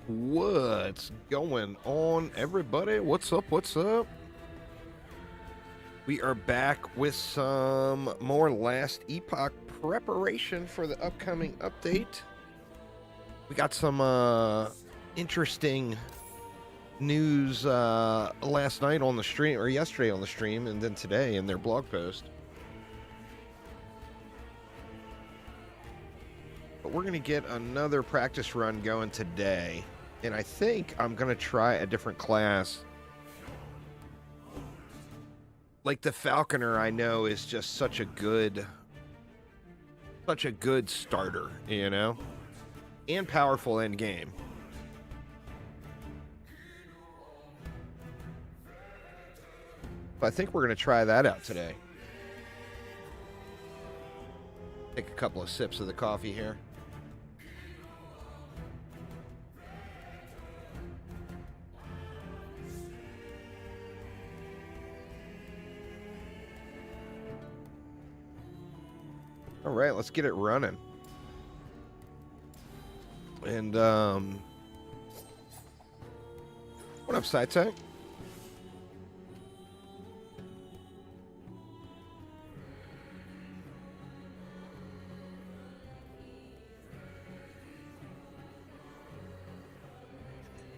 What's going on, everybody? What's up? What's up? We are back with some more Last Epoch preparation for the upcoming update. We got some interesting news last night on the stream, or yesterday on the stream, and then today in their blog post. But we're going to get another practice run going today. And I think I'm going to try a different class. Like the Falconer, I know, is just such a good starter, you know? And powerful end game. But I think we're going to try that out today. Take a couple of sips of the coffee here. All right, let's get it running. And, what up, SciTech?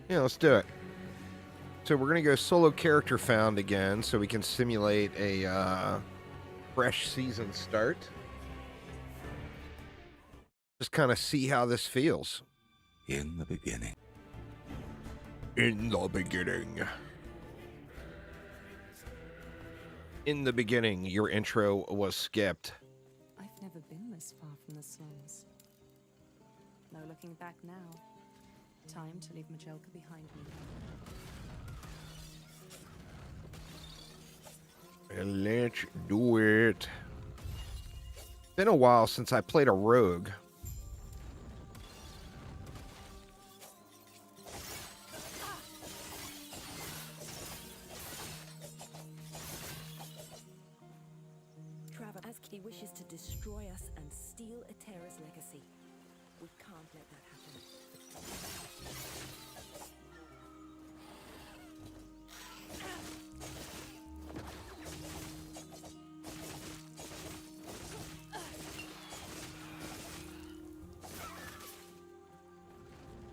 Yeah, let's do it. So we're going to go solo character found again so we can simulate a fresh season start. Just kind of see how this feels. In the beginning. In the beginning. In the beginning, your intro was skipped. I've never been this far from the slums. No looking back now. Time to leave Majelka behind me. Let's do it. Been a while since I played a rogue. He wishes to destroy us and steal Atera's legacy. We can't let that happen.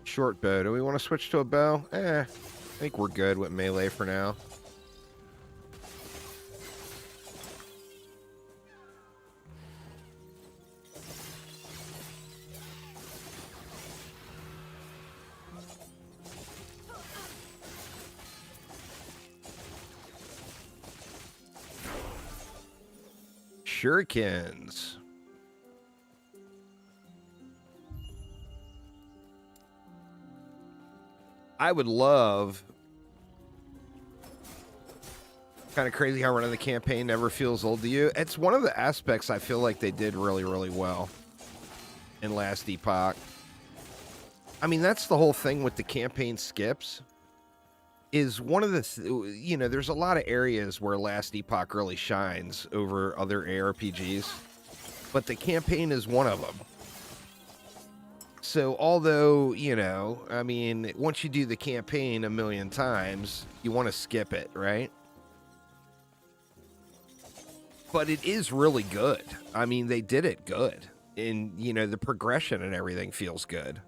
Short bow. Do we want to switch to a bow? I think we're good with melee for now. Shurikens. I would love. Kind of crazy how running the campaign never feels old to you. It's one of the aspects I feel like they did really, really well in Last Epoch. I mean, that's the whole thing with the campaign skips. Is one of the, there's a lot of areas where Last Epoch really shines over other ARPGs, but the campaign is one of them. So although, I mean, once you do the campaign a million times, you want to skip it, right? But it is really good. I mean, they did it good. And, the progression and everything feels good.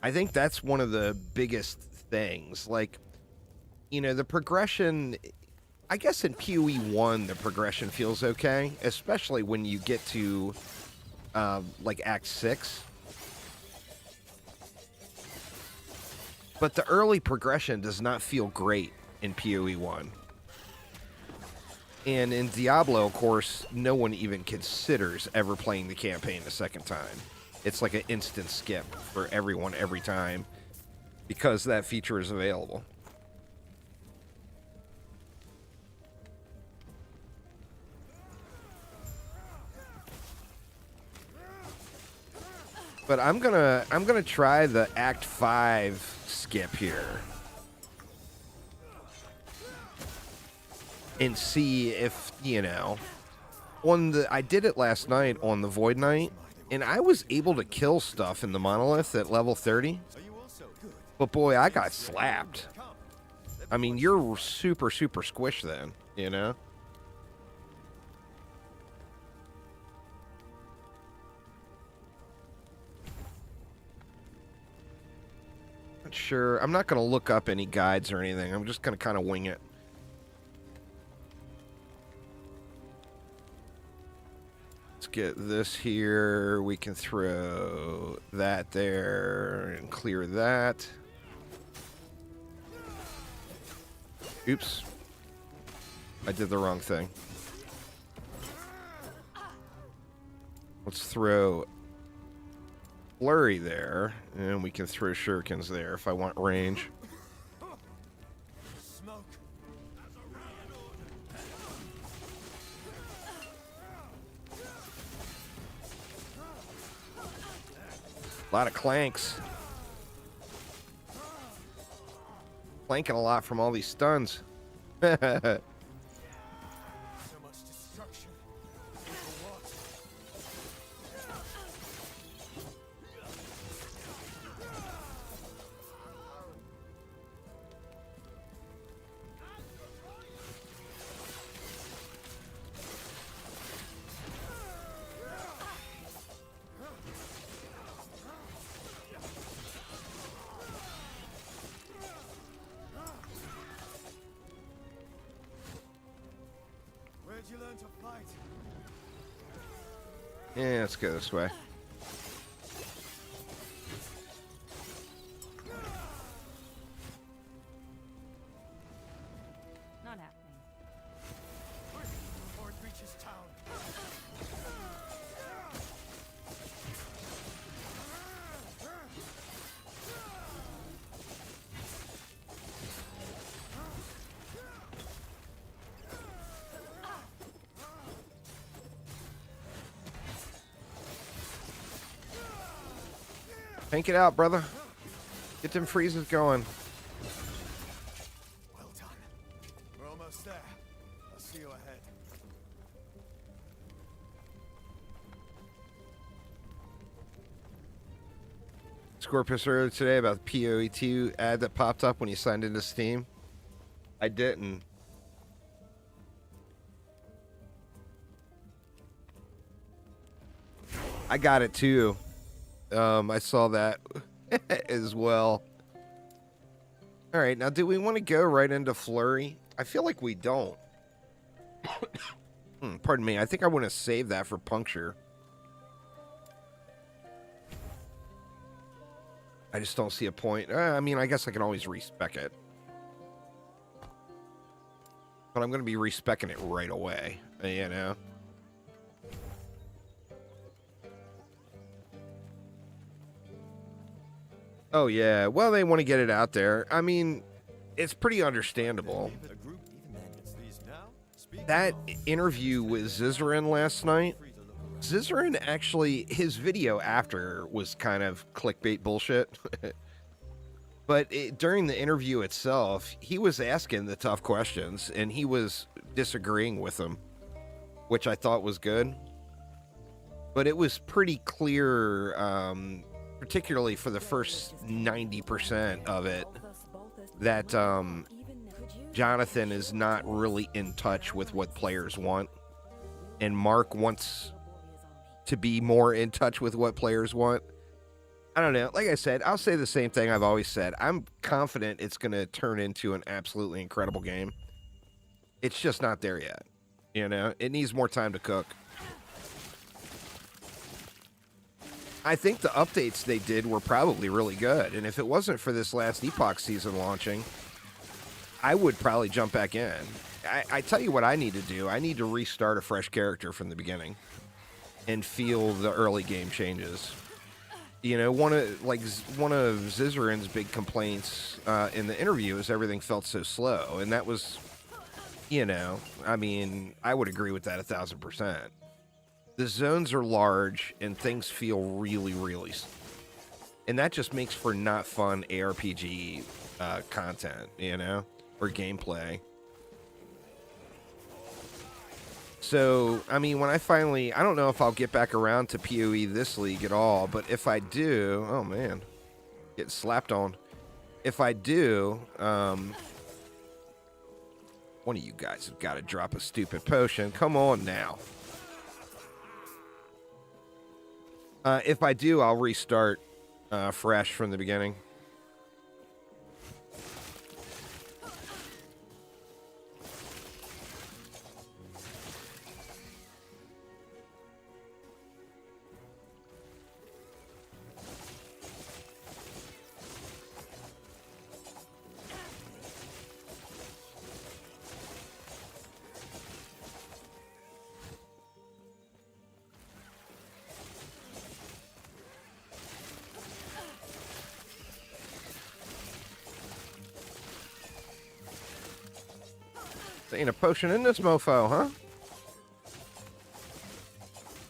I think that's one of the biggest things. Like, the progression, I guess in PoE 1, the progression feels okay, especially when you get to, like, Act 6. But the early progression does not feel great in PoE 1. And in Diablo, of course, no one even considers ever playing the campaign a second time. It's like an instant skip for everyone every time because that feature is available. But I'm gonna try the Act 5 skip here and see if, I did it last night on the Void Knight, and I was able to kill stuff in the Monolith at level 30. But boy, I got slapped. I mean, you're super, super squished then, you know? Not sure. I'm not going to look up any guides or anything. I'm just going to kind of wing it. Let's get this here. We can throw that there and clear that. Oops. I did the wrong thing. Let's throw flurry there, and we can throw shurikens there if I want range. A lot of clanks. Clanking a lot from all these stuns. Yeah, let's go this way. Not happening. Before it reaches town. Tank it out, brother. Get them freezes going. Well done. We're almost there. I'll see you ahead. Scorpius earlier today about the PoE2 ad that popped up when you signed into Steam. I didn't. I got it too. I saw that as well. All right, now do we want to go right into Flurry? I feel like we don't. Pardon me. I think I want to save that for Puncture. I just don't see a point. I mean, I guess I can always respec it. But I'm going to be respecing it right away, you know? Oh, yeah. Well, they want to get it out there. I mean, it's pretty understandable. That interview with Zizarin last night, Zizarin actually, his video after was kind of clickbait bullshit. But during the interview itself, he was asking the tough questions, and he was disagreeing with them, which I thought was good. But it was pretty clear, particularly for the first 90% of it, that Jonathan is not really in touch with what players want. And Mark wants to be more in touch with what players want. I don't know. Like I said, I'll say the same thing I've always said. I'm confident it's going to turn into an absolutely incredible game. It's just not there yet. You know, it needs more time to cook. I think the updates they did were probably really good. And if it wasn't for this Last Epoch season launching, I would probably jump back in. I tell you what I need to do. I need to restart a fresh character from the beginning and feel the early game changes. You know, one of Zizarin's big complaints in the interview is everything felt so slow. And that was, you know, I mean, I would agree with that 1,000%. The zones are large and things feel really, really... And that just makes for not fun ARPG content, you know, or gameplay. So, I mean, when I finally... I don't know if I'll get back around to PoE this league at all, but if I do... Oh, man. Get slapped on. If I do, one of you guys have got to drop a stupid potion. Come on now. If I do, I'll restart fresh from the beginning. There ain't a potion in this mofo, huh?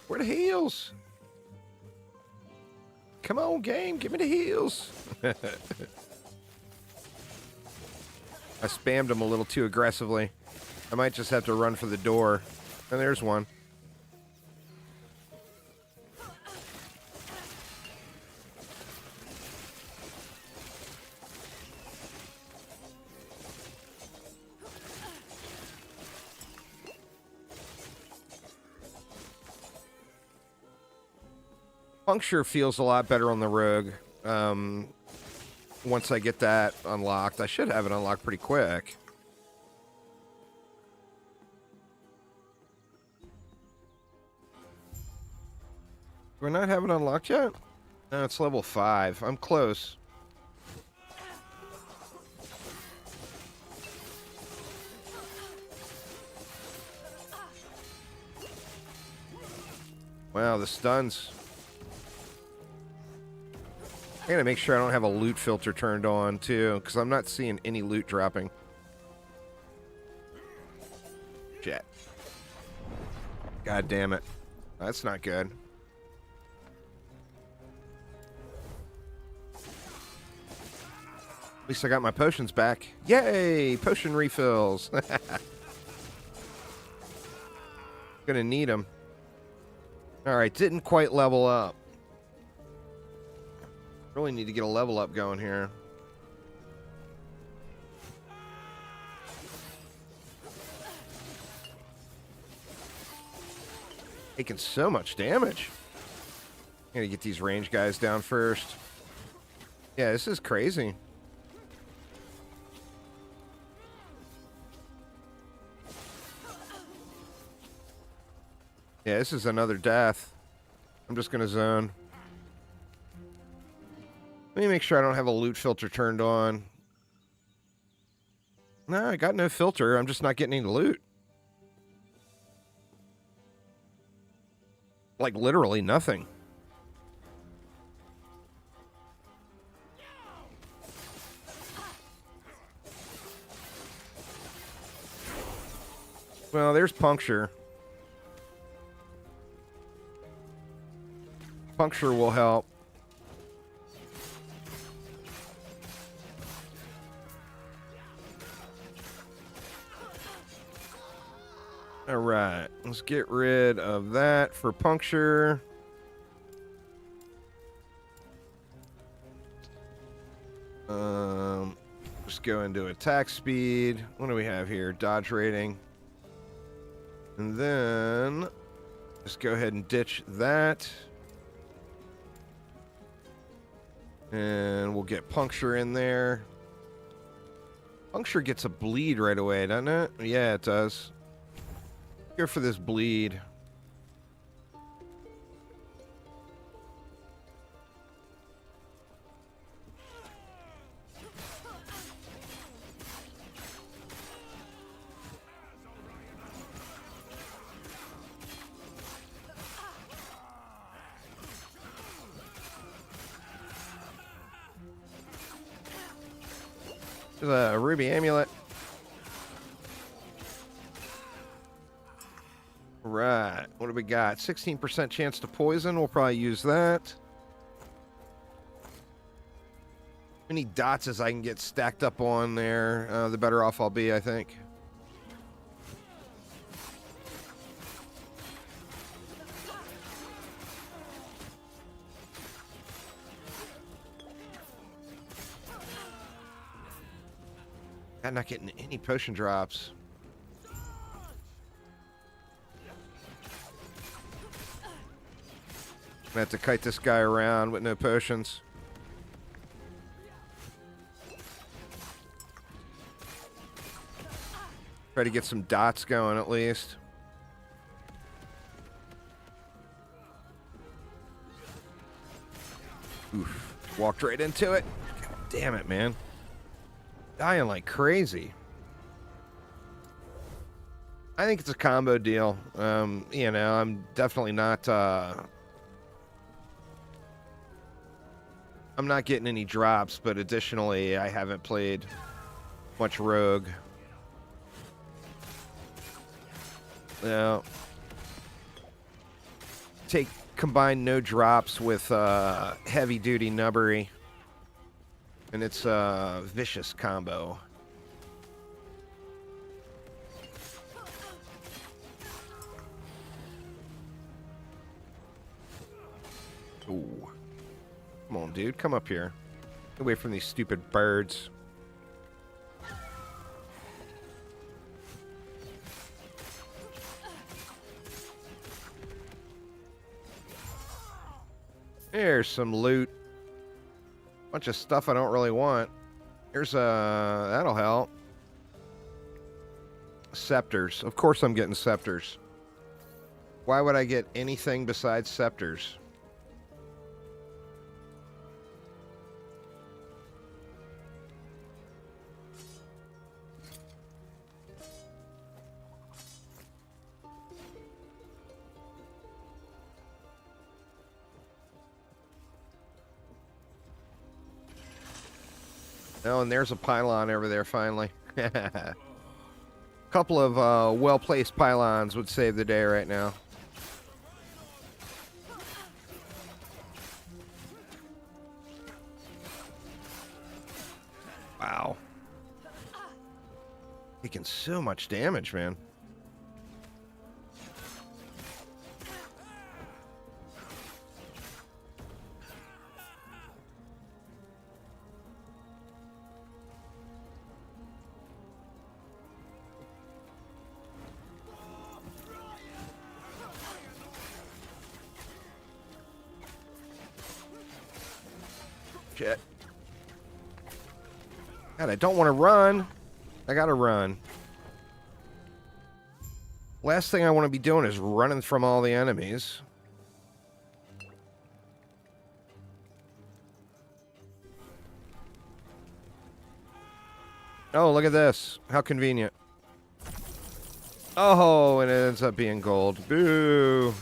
Where the heals? Come on, game. Give me the heals. I spammed him a little too aggressively. I might just have to run for the door. And there's one. Puncture feels a lot better on the rogue. Once I get that unlocked, I should have it unlocked pretty quick. Do I not have it unlocked yet? No, it's level 5. I'm close. Wow, the stuns. I gotta make sure I don't have a loot filter turned on, too, because I'm not seeing any loot dropping. Shit. God damn it. That's not good. At least I got my potions back. Yay! Potion refills. Gonna need them. Alright, didn't quite level up. Really need to get a level up going here. Taking so much damage. Gotta get these range guys down first. Yeah, this is crazy. Yeah, this is another death. I'm just gonna zone. Let me make sure I don't have a loot filter turned on. No, I got no filter. I'm just not getting any loot. Like, literally nothing. Well, there's puncture. Puncture will help. All right, let's get rid of that for puncture. Just go into attack speed. What do we have here? Dodge rating. And then just go ahead and ditch that. And we'll get puncture in there. Puncture gets a bleed right away, doesn't it? Yeah, it does. Go for this bleed. There's a ruby amulet. Right. What do we got? 16% chance to poison. We'll probably use that. Many dots as I can get stacked up on there, the better off I'll be, I think. God, not getting any potion drops. Gonna have to kite this guy around with no potions. Try to get some dots going at least. Oof. Walked right into it. God damn it, man. Dying like crazy. I think it's a combo deal. You know, I'm definitely not... I'm not getting any drops, but additionally, I haven't played much rogue. Combine no drops with heavy duty nubbery, and it's a vicious combo. Ooh. Come on, dude, come up here. Get away from these stupid birds. There's some loot. Bunch of stuff I don't really want. Here's that'll help. Scepters. Of course I'm getting scepters. Why would I get anything besides scepters? Oh, and there's a pylon over there, finally. Couple of well-placed pylons would save the day right now. Wow. Taking so much damage, man. Shit. God, I don't want to run. I gotta run. Last thing I want to be doing is running from all the enemies. Oh, look at this. How convenient. Oh, and it ends up being gold. Boo.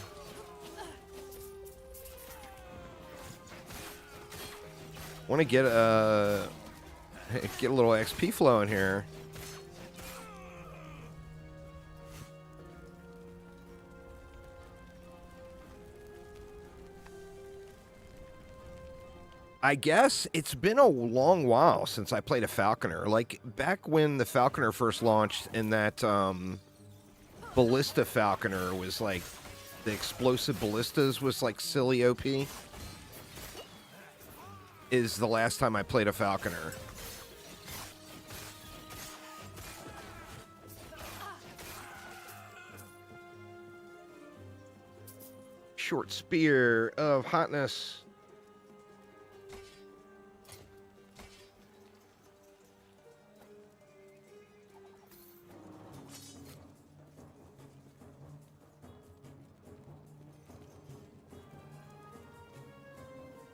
Want to get a little XP flow in here. I guess it's been a long while since I played a Falconer. Like back when the Falconer first launched and that Ballista Falconer was like the explosive ballistas was like silly OP. Is the last time I played a Falconer. Short spear of hotness.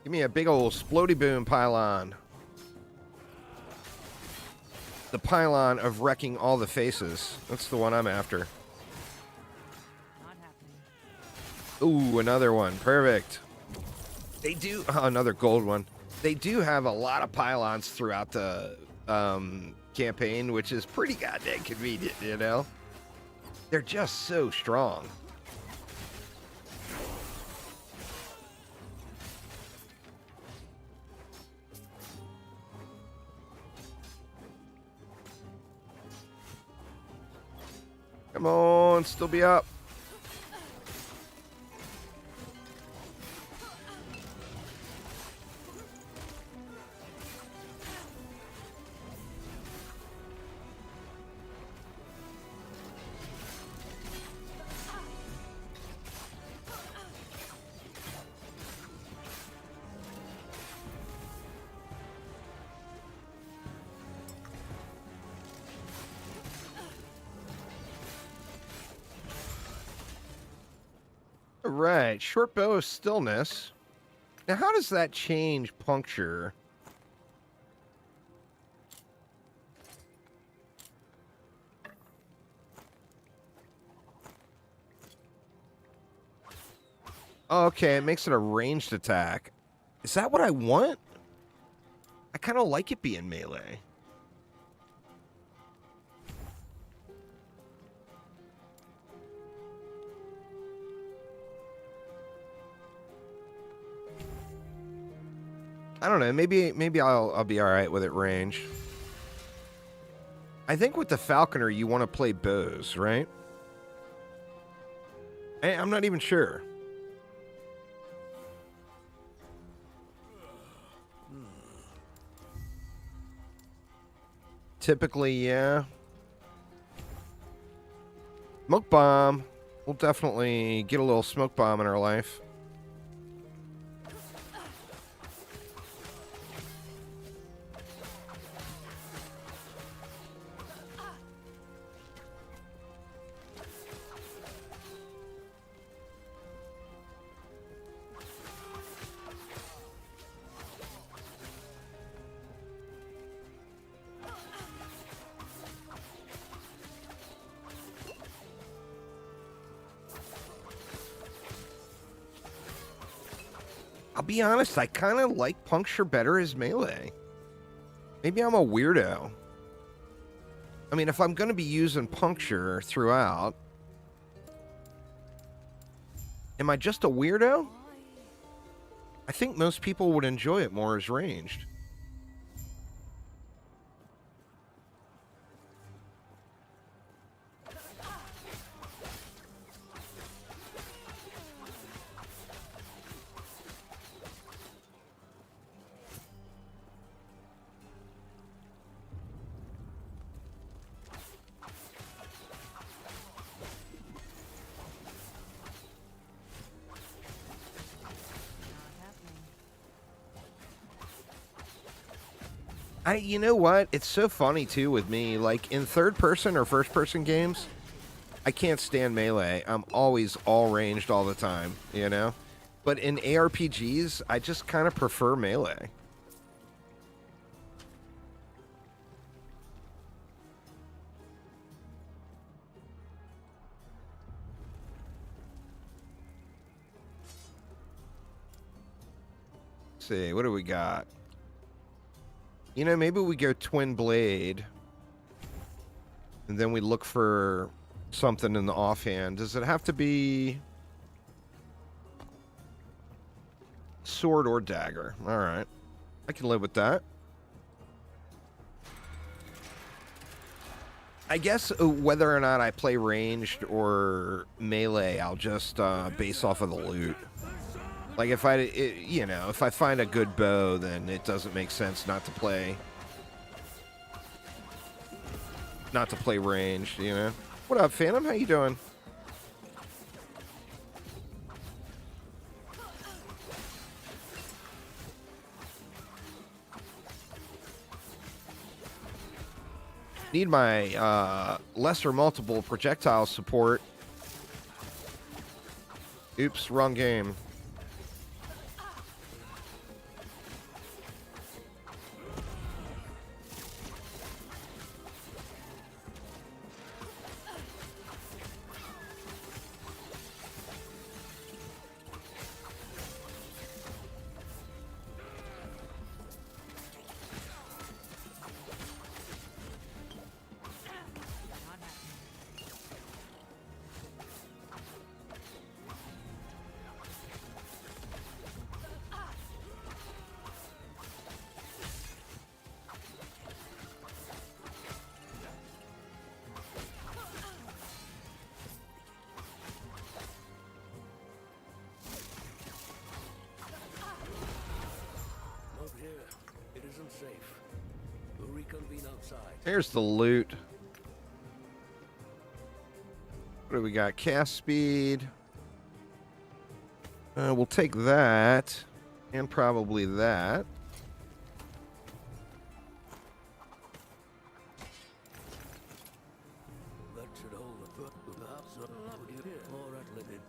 Give me a big old splody boom pylon. The pylon of wrecking all the faces. That's the one I'm after. Not happening. Ooh, another one. Perfect. They do... Oh, another gold one. They do have a lot of pylons throughout the campaign, which is pretty goddamn convenient, you know? They're just so strong. Come on, still be up. right. Short bow of stillness. Now, how does that change puncture? Oh, okay, it makes it a ranged attack. Is that what I want? I kind of like it being melee. I don't know. Maybe I'll be all right with it range. I think with the Falconer, you want to play bows, right? I'm not even sure. Typically, yeah. Smoke bomb. We'll definitely get a little smoke bomb in our life. I'll be honest, I kind of like puncture better as melee. Maybe I'm a weirdo. I mean, if I'm going to be using puncture throughout, am I just a weirdo? I think most people would enjoy it more as ranged. You know what? It's so funny too with me. Like in third person or first person games, I can't stand melee. I'm always all ranged all the time, you know? But in ARPGs, I just kind of prefer melee. Let's see, what do we got? You know, maybe we go twin blade. And then we look for something in the offhand. Does it have to be sword or dagger? All right. I can live with that. I guess whether or not I play ranged or melee, I'll just base off of the loot. Like if if I find a good bow, then it doesn't make sense not to play ranged, you know. What up, Phantom? How you doing? Need my lesser multiple projectile support. Oops, wrong game. Here's the loot. What do we got? Cast speed. We'll take that. And probably that. That should hold the perhaps more at living.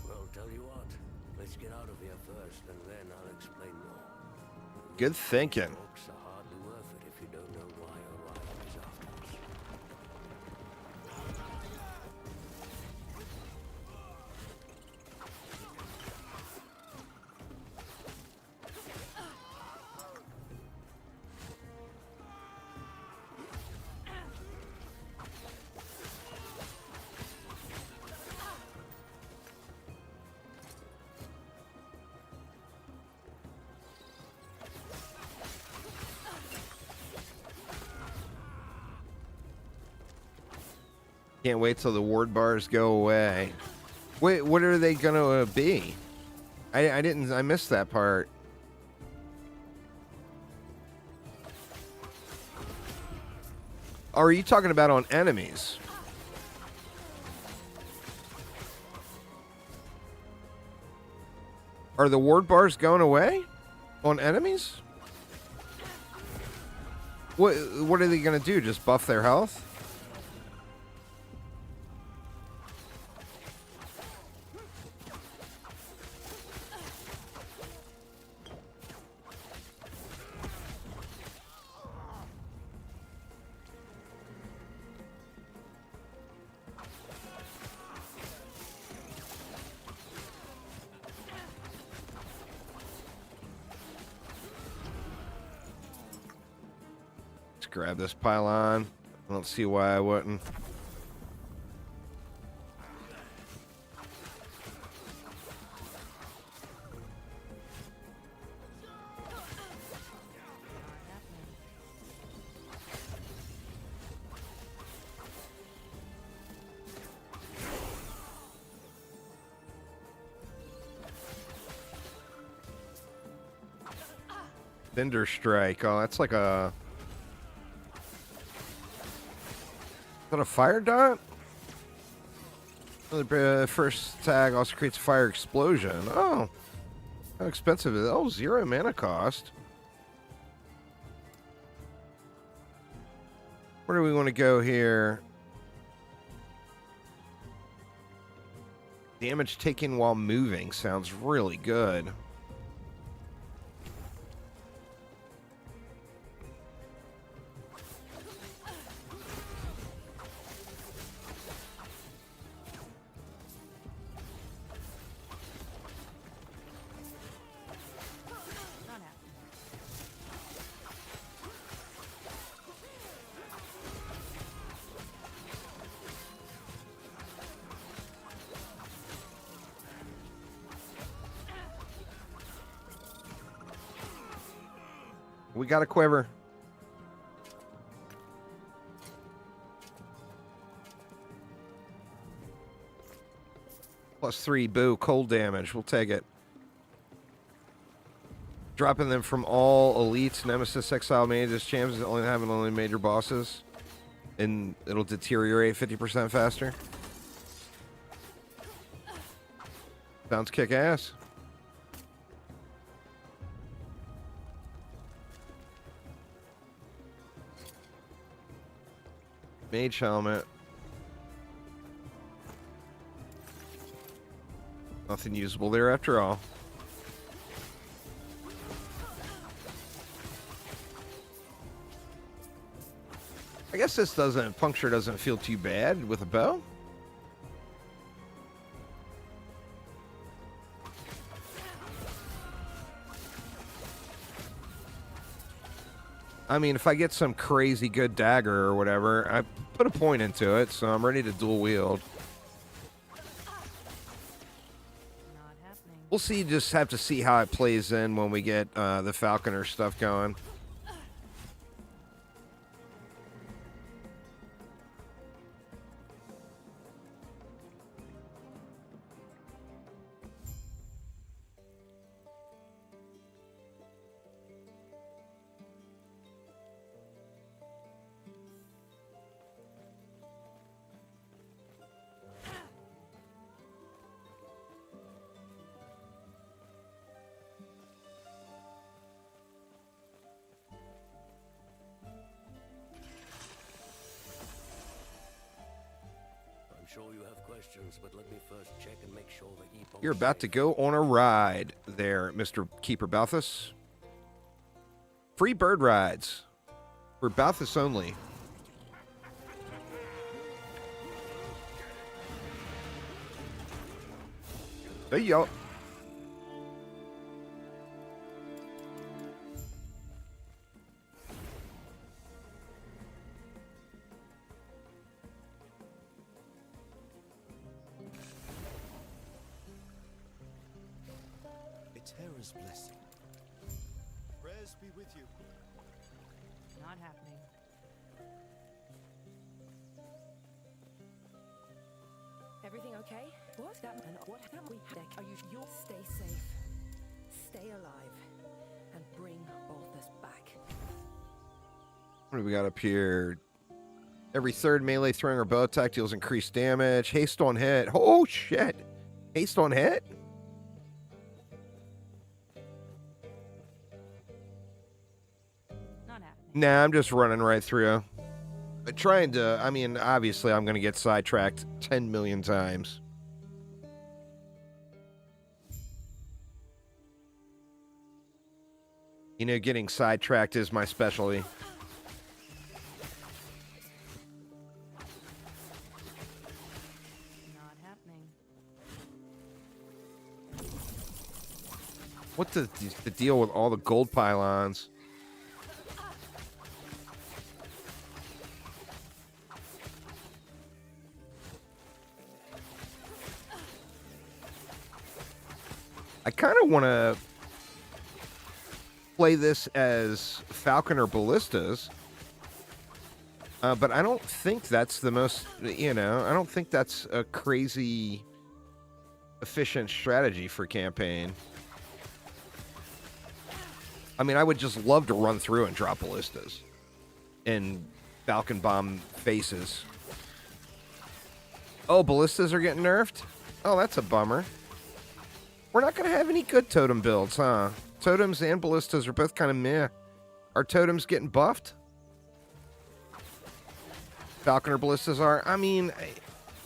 Well Tell you what, let's get out of here first, and then I'll explain more. Good thinking. Books are hardly worth it if you don't know why Orion is after us. Can't wait till the ward bars go away. Wait, what are they gonna be? I missed that part. Are you talking about on enemies? Are the ward bars going away on enemies? What are they gonna do? Just buff their health? Grab this pylon. I don't see why I wouldn't. Thunder Strike. Oh, that's like a... Is that a fire dot? The first tag also creates a fire explosion. Oh. How expensive is it? Oh, 0 mana cost. Where do we want to go here? Damage taken while moving sounds really good. We got a quiver. +3, boo, cold damage. We'll take it. Dropping them from all elites, Nemesis, Exile, Mages, champs, only having only major bosses. And it'll deteriorate 50% faster. Sounds kick-ass. Mage helmet. Nothing usable there after all. I guess this puncture doesn't feel too bad with a bow. I mean, if I get some crazy good dagger or whatever, I put a point into it, so I'm ready to dual wield. We'll see, just have to see how it plays in when we get the Falconer stuff going. questions, but let me first check and make sure the Epoch. You're about to go on a ride there, Mr. Keeper Balthus. Free bird rides. For Balthus only. There you go. Eterra's blessing. Prayers be with you. Not happening. Everything okay? What? And what happened? We had are you'll stay safe, stay alive, and bring Balthus back. What do we got up here? Every third melee throwing or bow attack deals increased damage. Haste on hit. Oh, shit. Haste on hit? Not happening. Nah, I'm just running right through. Trying to, I mean, obviously I'm going to get sidetracked 10 million times. You know, getting sidetracked is my specialty. Not happening. What's the deal with all the gold pylons? I kind of want to play this as Falcon or Ballistas, but I don't think that's the most, you know, I don't think that's a crazy efficient strategy for campaign. I mean, I would just love to run through and drop Ballistas and Falcon bomb faces. Oh, Ballistas are getting nerfed? Oh, that's a bummer. We're not going to have any good totem builds, huh? Totems and Ballistas are both kind of meh. Are totems getting buffed? Falcon or Ballistas are? I mean,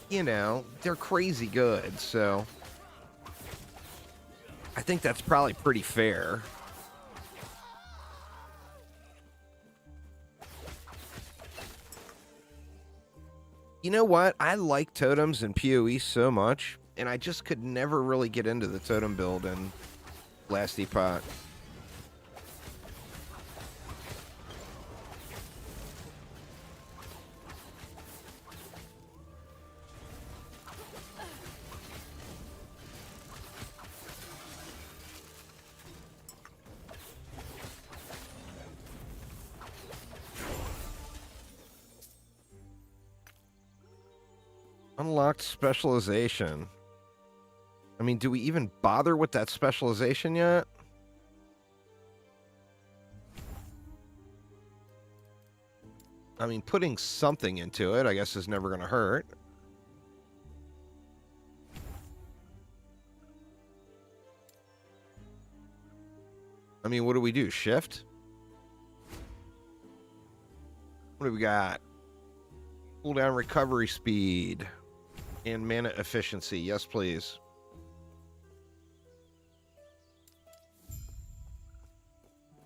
you know, they're crazy good, so I think that's probably pretty fair. You know what? I like totems and PoE so much, and I just could never really get into the totem build in Last Epoch. Unlocked specialization. I mean, do we even bother with that specialization yet? I mean, putting something into it, I guess, is never going to hurt. I mean, what do we do? Shift? What do we got? Cooldown recovery speed and mana efficiency. Yes, please.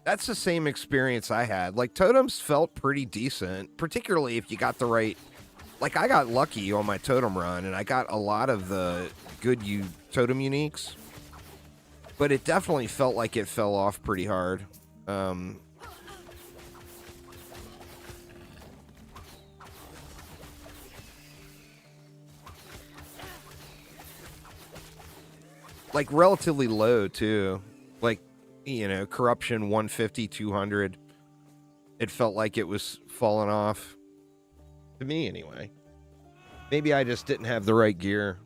That's the same experience I had. Like, totems felt pretty decent, particularly if you got the right... Like, I got lucky on my totem run, and I got a lot of the good totem uniques. But it definitely felt like it fell off pretty hard. Like, relatively low, too. Like, you know, corruption 150, 200. It felt like it was falling off. To me, anyway. Maybe I just didn't have the right gear.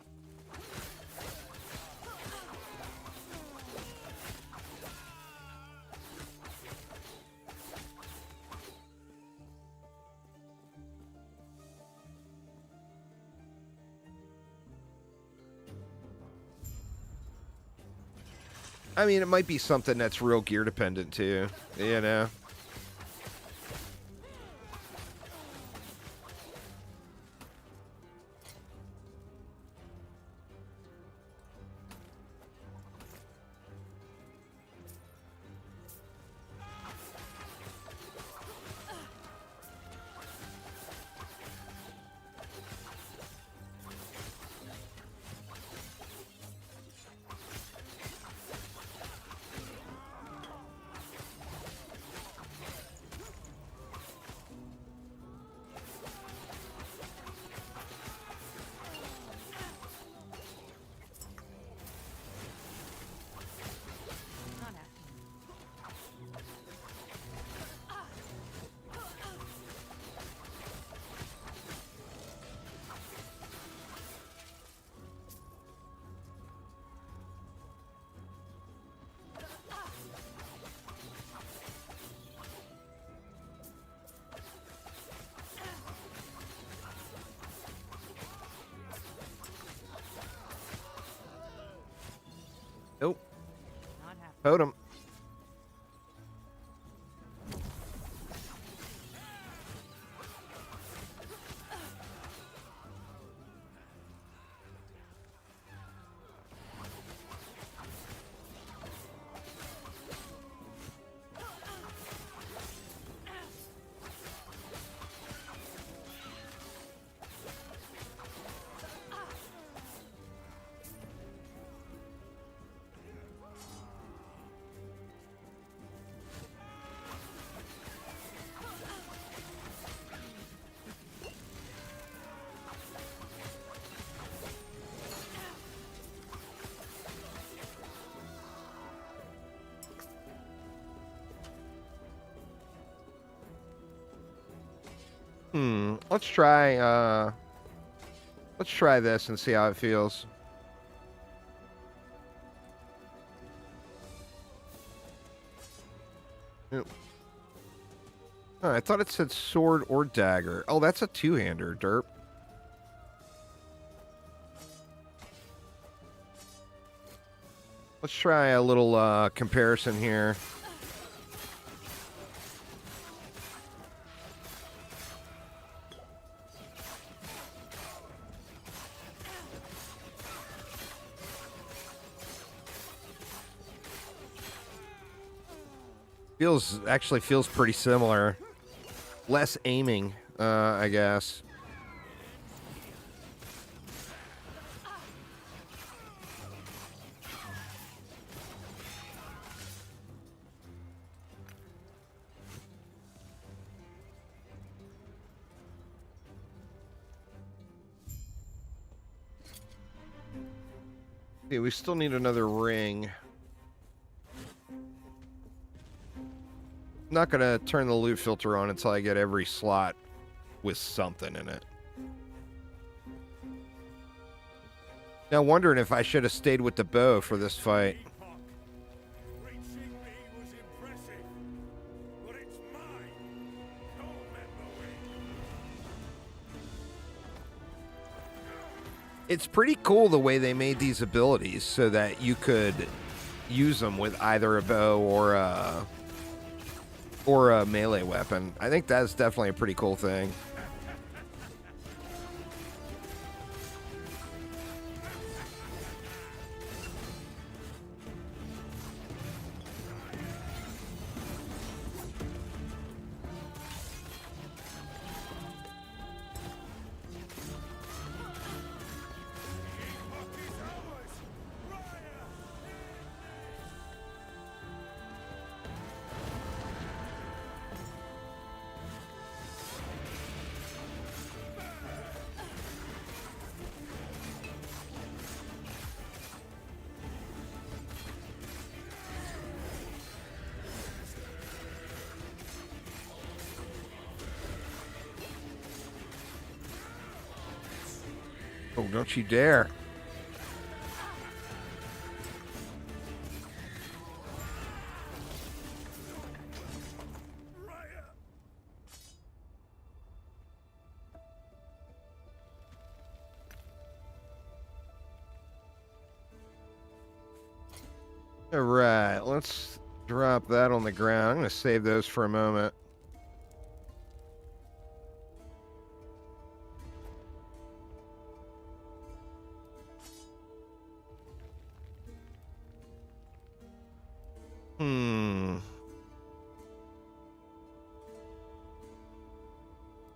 I mean, it might be something that's real gear dependent, too. You know? Totem. Let's try this and see how it feels. Yep. Oh, I thought it said sword or dagger. Oh, that's a two-hander, derp. Let's try a little comparison here. Actually feels pretty similar. Less aiming, I guess. Okay, we still need another ring. I'm not gonna turn the loot filter on until I get every slot with something in it. Now wondering if I should have stayed with the bow for this fight. Reaching me was impressive, but it's mine. No memory. It's pretty cool the way they made these abilities so that you could use them with either a bow or a melee weapon. I think that's definitely a pretty cool thing. Oh, don't you dare. All right, let's drop that on the ground. I'm going to save those for a moment.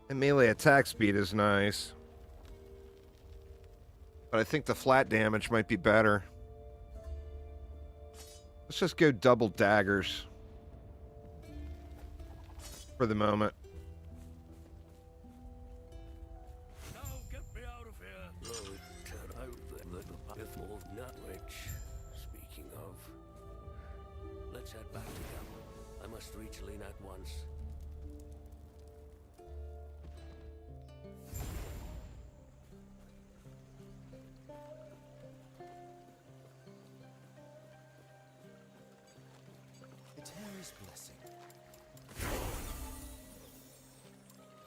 And melee attack speed is nice. But I think the flat damage might be better. Let's just go double daggers for the moment. Now get me out of here. Oh, turn out the little before Nutwich. Speaking of, let's head back to camp. I must reach Lena at once.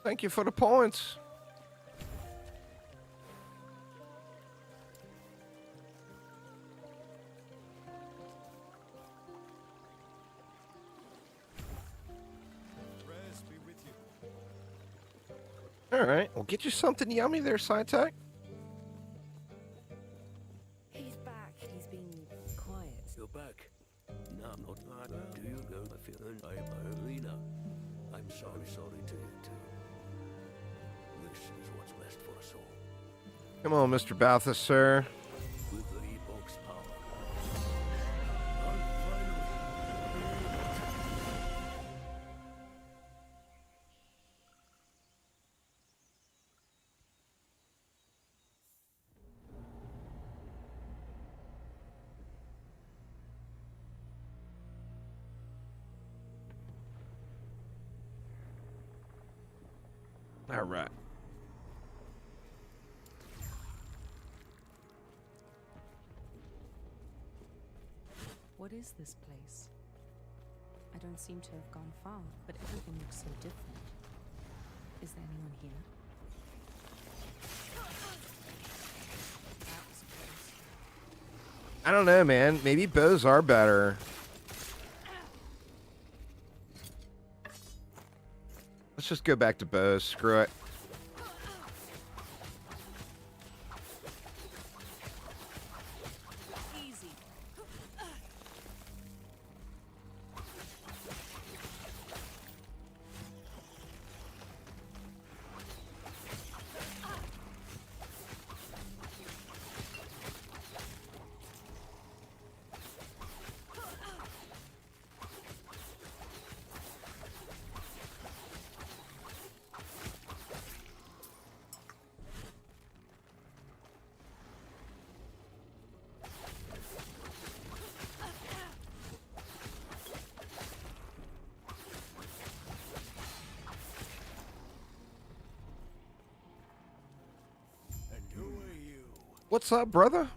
Thank you for the points. All right, we'll get you something yummy there, Sci-Tech. He's back. He's been quiet. You're back. No, not that. Do you go? I feel I'm Arena. I'm sorry to you too. This is what's best for us all. Come on, Mr. Balthus, sir. With the Epoch's power. I'm finally. All right. What is this place? I don't seem to have gone far, but everything looks so different. Is there anyone here? That was close. I don't know, man. Maybe bows are better. Let's just go back to bows. Screw it. Easy. And who are you? What's up, brother?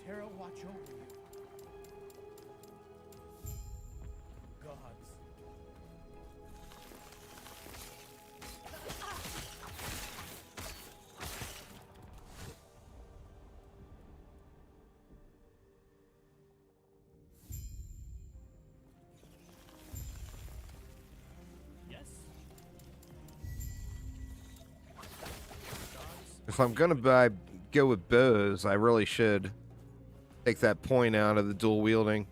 Terra watch over you. Gods. Yes. If I'm gonna go with bows, I really should take that point out of the dual wielding.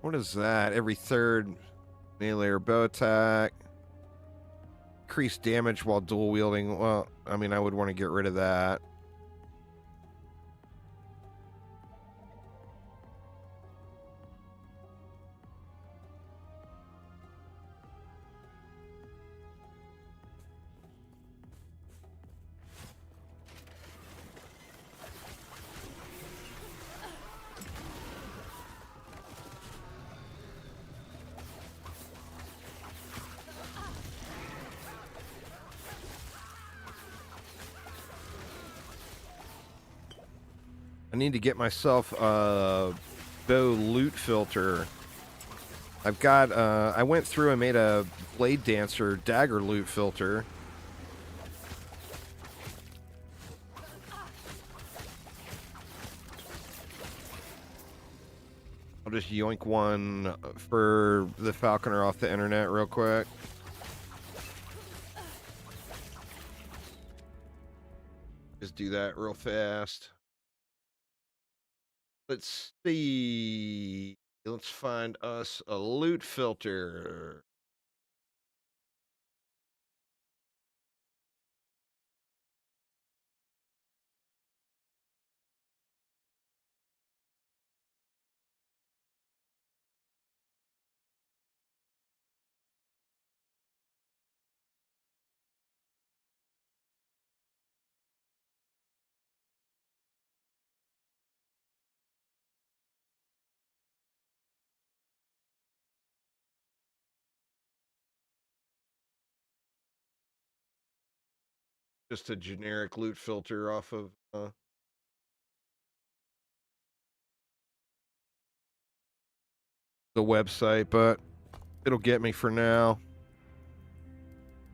What is that? Every third melee or bow attack. Increase damage while dual wielding. Well, I mean, I would want to get rid of that. I need to get myself a bow loot filter. I've got, I went through and made a Blade Dancer dagger loot filter. I'll just yoink one for the Falconer off the internet real quick. Just do that real fast. Let's see. Let's find us a loot filter. Just a generic loot filter off of the website, but it'll get me for now.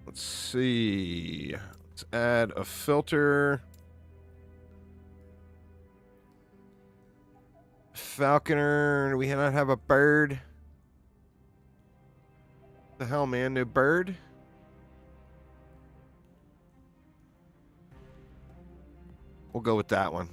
Let's see. Let's add a filter. Falconer. Do we not have a bird? The hell, man? No bird? We'll go with that one.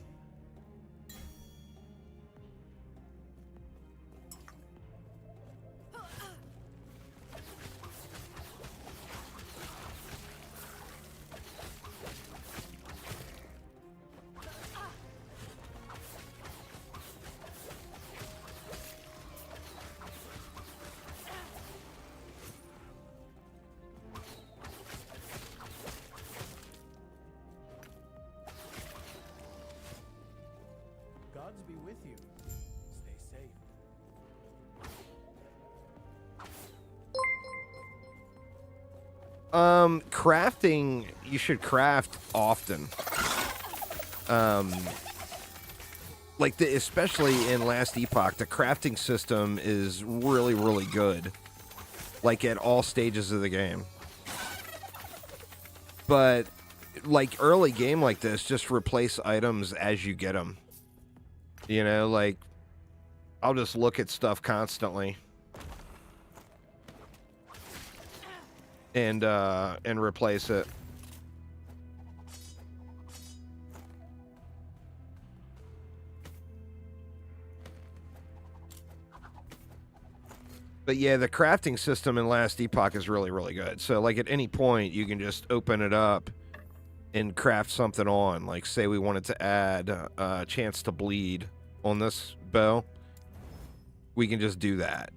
Gods be with you. Stay safe. Crafting, you should craft often. Like especially in Last Epoch, the crafting system is really, really good. Like at all stages of the game. But like early game like this, just replace items as you get them. You know, like I'll just look at stuff constantly. And replace it. But yeah, the crafting system in Last Epoch is really, really good. So like at any point you can just open it up and craft something on. Like say we wanted to add a chance to bleed on this bow. We can just do that.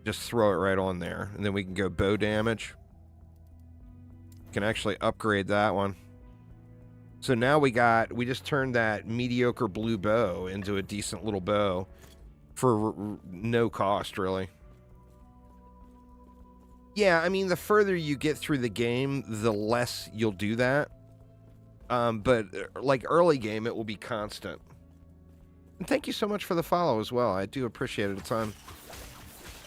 Just throw it right on there. And then we can go bow damage. Can actually upgrade that one. So now we just turned that mediocre blue bow into a decent little bow for no cost, really. Yeah, I mean, the further you get through the game, the less you'll do that. But like early game, it will be constant. And thank you so much for the follow as well. I do appreciate it a ton.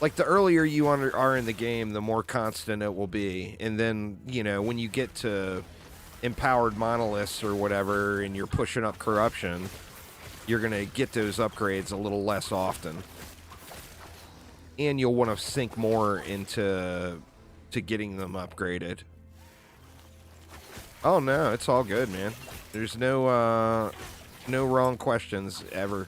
Like, the earlier you are in the game, the more constant it will be. And then, you know, when you get to empowered monoliths or whatever, and you're pushing up corruption, you're going to get those upgrades a little less often. And you'll want to sink more into getting them upgraded. Oh, no, it's all good, man. There's no wrong questions ever.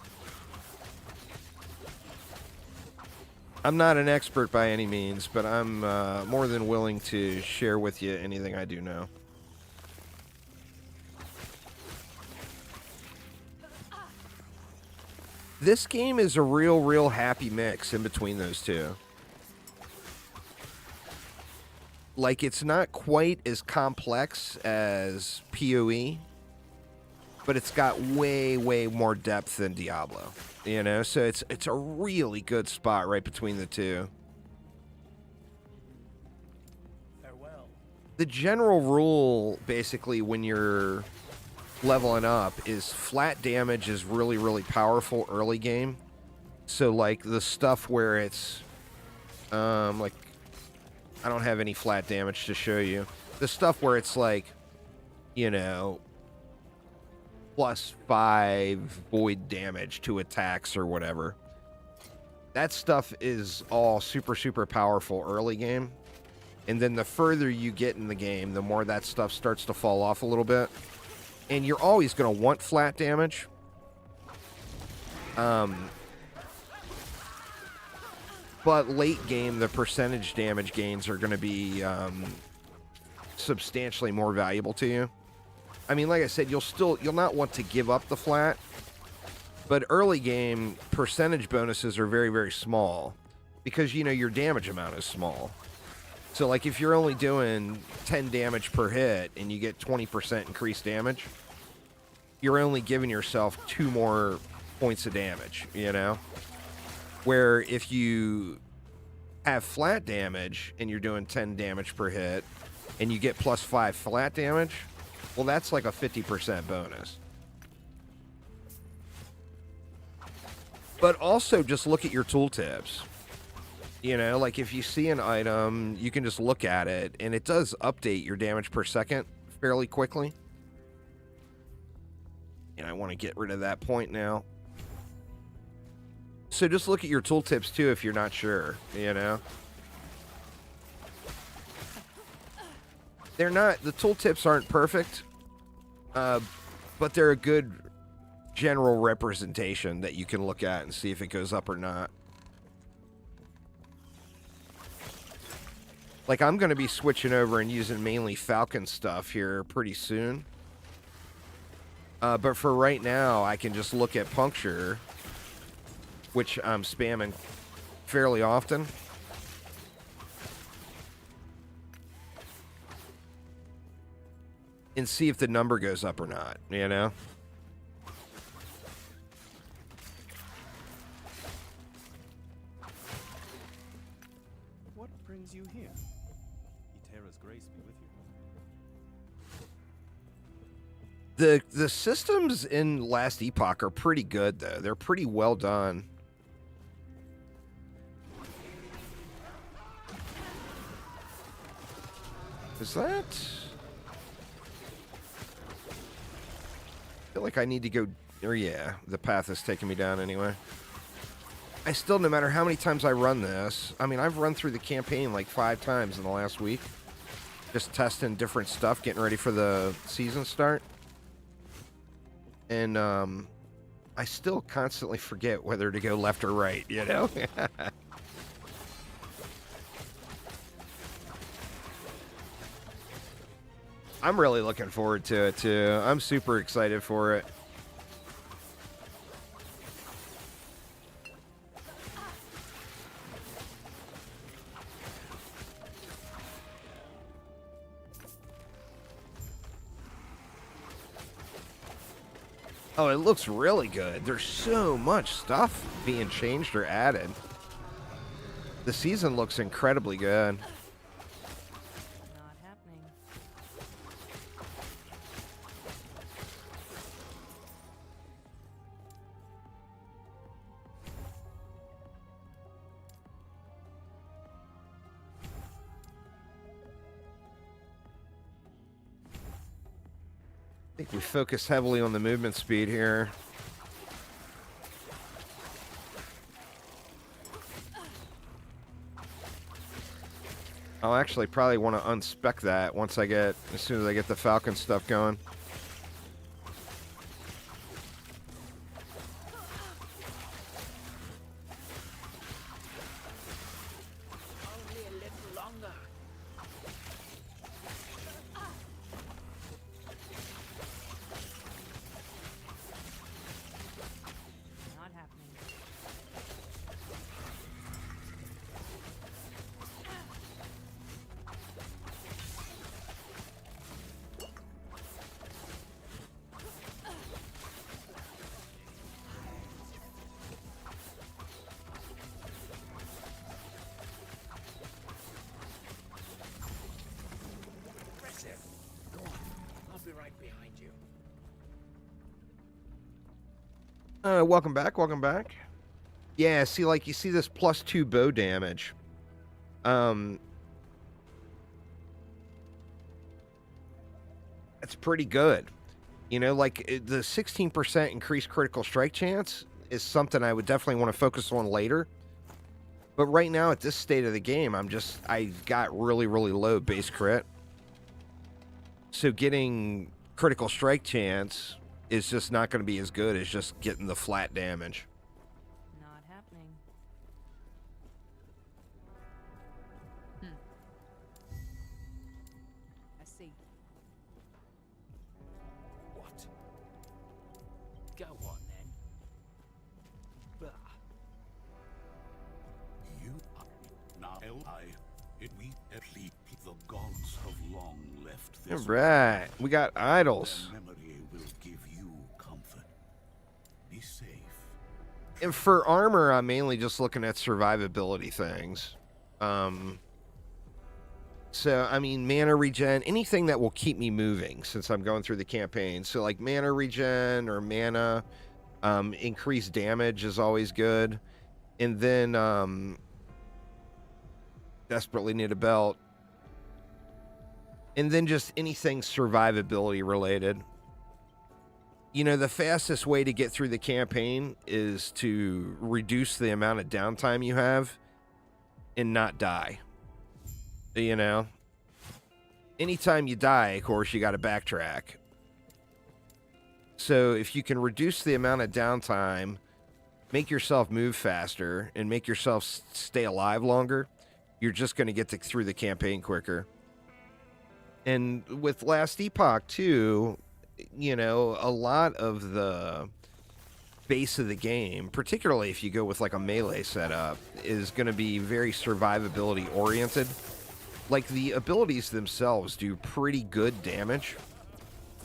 I'm not an expert by any means, but I'm more than willing to share with you anything I do know. This game is a real happy mix in between those two. Like, it's not quite as complex as PoE, but it's got way more depth than Diablo. You know, so it's a really good spot right between the two. Farewell. The general rule, basically, when you're leveling up is flat damage is really, really powerful early game. So, like, the stuff where it's, like, I don't have any flat damage to show you. The stuff where it's, like, you know, +5 void damage to attacks or whatever. That stuff is all super, super powerful early game. And then the further you get in the game, the more that stuff starts to fall off a little bit. And you're always going to want flat damage. But late game, the percentage damage gains are going to be substantially more valuable to you. I mean, like I said, you'll not want to give up the flat. But early game, percentage bonuses are very, very small. Because, you know, your damage amount is small. So, like, if you're only doing 10 damage per hit and you get 20% increased damage, you're only giving yourself 2 more points of damage, you know? Where if you have flat damage and you're doing 10 damage per hit and you get +5 flat damage, well, that's like a 50% bonus. But also just look at your tooltips. You know, like if you see an item, you can just look at it, and it does update your damage per second fairly quickly. And I want to get rid of that point now. So just look at your tooltips too if you're not sure, you know. The tooltips aren't perfect, but they're a good general representation that you can look at and see if it goes up or not. Like, I'm going to be switching over and using mainly Falcon stuff here pretty soon. But for right now, I can just look at Puncture, which I'm spamming fairly often. And see if the number goes up or not, you know? What brings you here? Eterra's grace be with you. The systems in Last Epoch are pretty good, though. They're pretty well done. Is that... I feel like I need to go... Or yeah, the path is taking me down anyway. I still, no matter how many times I run this... I mean, I've run through the campaign like 5 times in the last week. Just testing different stuff, getting ready for the season start. And, I still constantly forget whether to go left or right, you know? I'm really looking forward to it, too. I'm super excited for it. Oh, it looks really good. There's so much stuff being changed or added. The season looks incredibly good. Not happening. I think we focus heavily on the movement speed here. I'll actually probably want to unspec that once as soon as I get the Falcon stuff going. Only a little longer. Not happening. Impressive. Go on. I'll be right behind you. Welcome back, welcome back. Yeah, see, like, you see this +2 bow damage. That's pretty good. You know, like, the 16% increased critical strike chance is something I would definitely want to focus on later. But right now, at this state of the game, I got really, really low base crit. So getting critical strike chance is just not going to be as good as just getting the flat damage. Not happening. I see. What? Go on then. Bah. You are now alive. It we at least the gods have long left All this. right, we got idols. Their memory will give you comfort. Be safe. And for armor, I'm mainly just looking at survivability things. So, I mean, mana regen, anything that will keep me moving since I'm going through the campaign. So, like, mana regen or mana, increased damage is always good. And then, desperately need a belt. And then just anything survivability related. You know, the fastest way to get through the campaign is to reduce the amount of downtime you have and not die. You know? Anytime you die, of course, you got to backtrack. So if you can reduce the amount of downtime, make yourself move faster, and make yourself stay alive longer, you're just going to get through the campaign quicker. And with Last Epoch, too, you know, a lot of the base of the game, particularly if you go with like a melee setup, is going to be very survivability oriented. Like, the abilities themselves do pretty good damage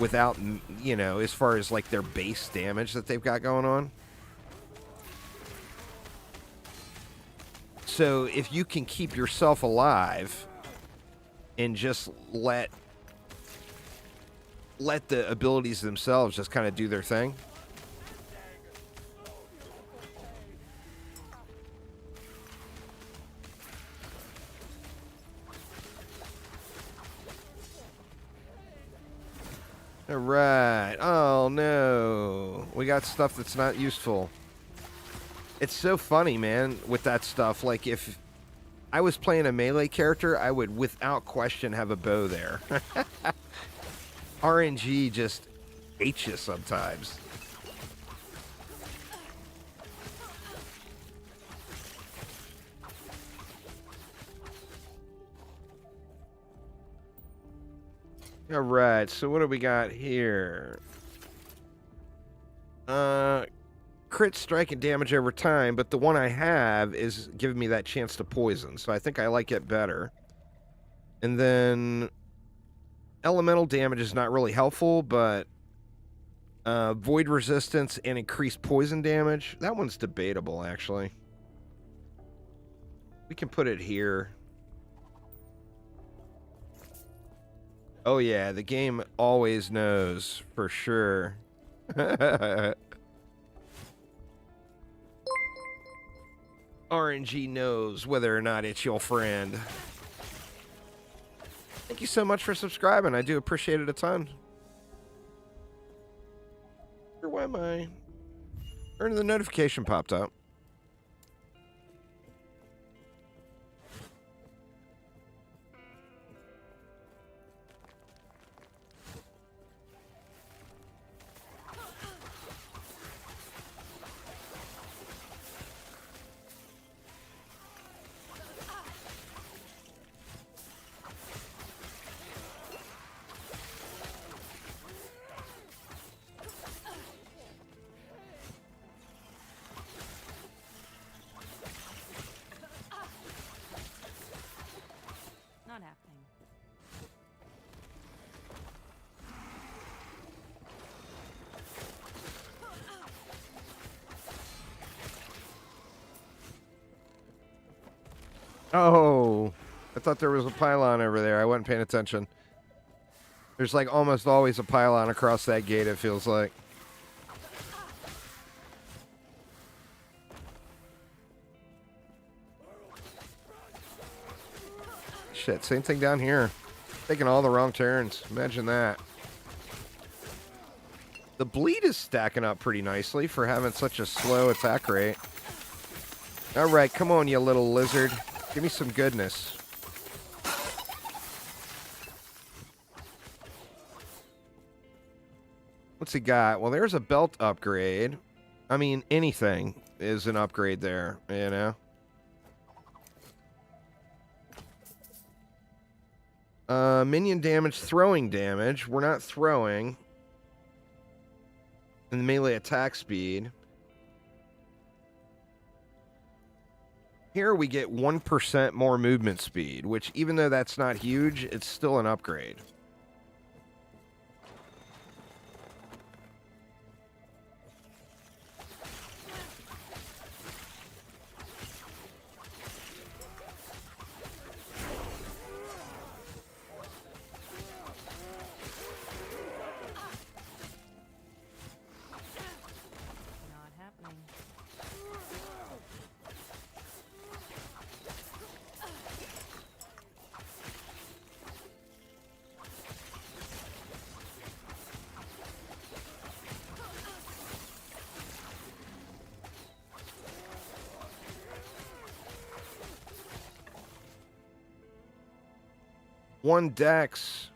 without, you know, as far as like their base damage that they've got going on. So if you can keep yourself alive and just let the abilities themselves just kind of do their thing. All right. Oh, no. We got stuff that's not useful. It's so funny, man, with that stuff. Like, if I was playing a melee character, I would, without question, have a bow there. RNG just hates you sometimes. All right, so what do we got here? Crit strike and damage over time, but the one I have is giving me that chance to poison, so I think I like it better. And then elemental damage is not really helpful, but void resistance and increased poison damage, that one's debatable, actually. We can put it here. Oh yeah, the game always knows, for sure. RNG knows whether or not it's your friend. Thank you so much for subscribing. I do appreciate it a ton. Where am I? Or the notification popped up. Not happening. Oh, I thought there was a pylon over there. I wasn't paying attention. There's like almost always a pylon across that gate, it feels like. Shit, same thing down here. Taking all the wrong turns. Imagine that. The bleed is stacking up pretty nicely for having such a slow attack rate. All right, come on, you little lizard. Give me some goodness. What's he got? Well, there's a belt upgrade. I mean, anything is an upgrade there, you know? Minion damage, throwing damage. We're not throwing. And melee attack speed. Here we get 1% more movement speed, which even though that's not huge, it's still an upgrade. Not happening. One dex.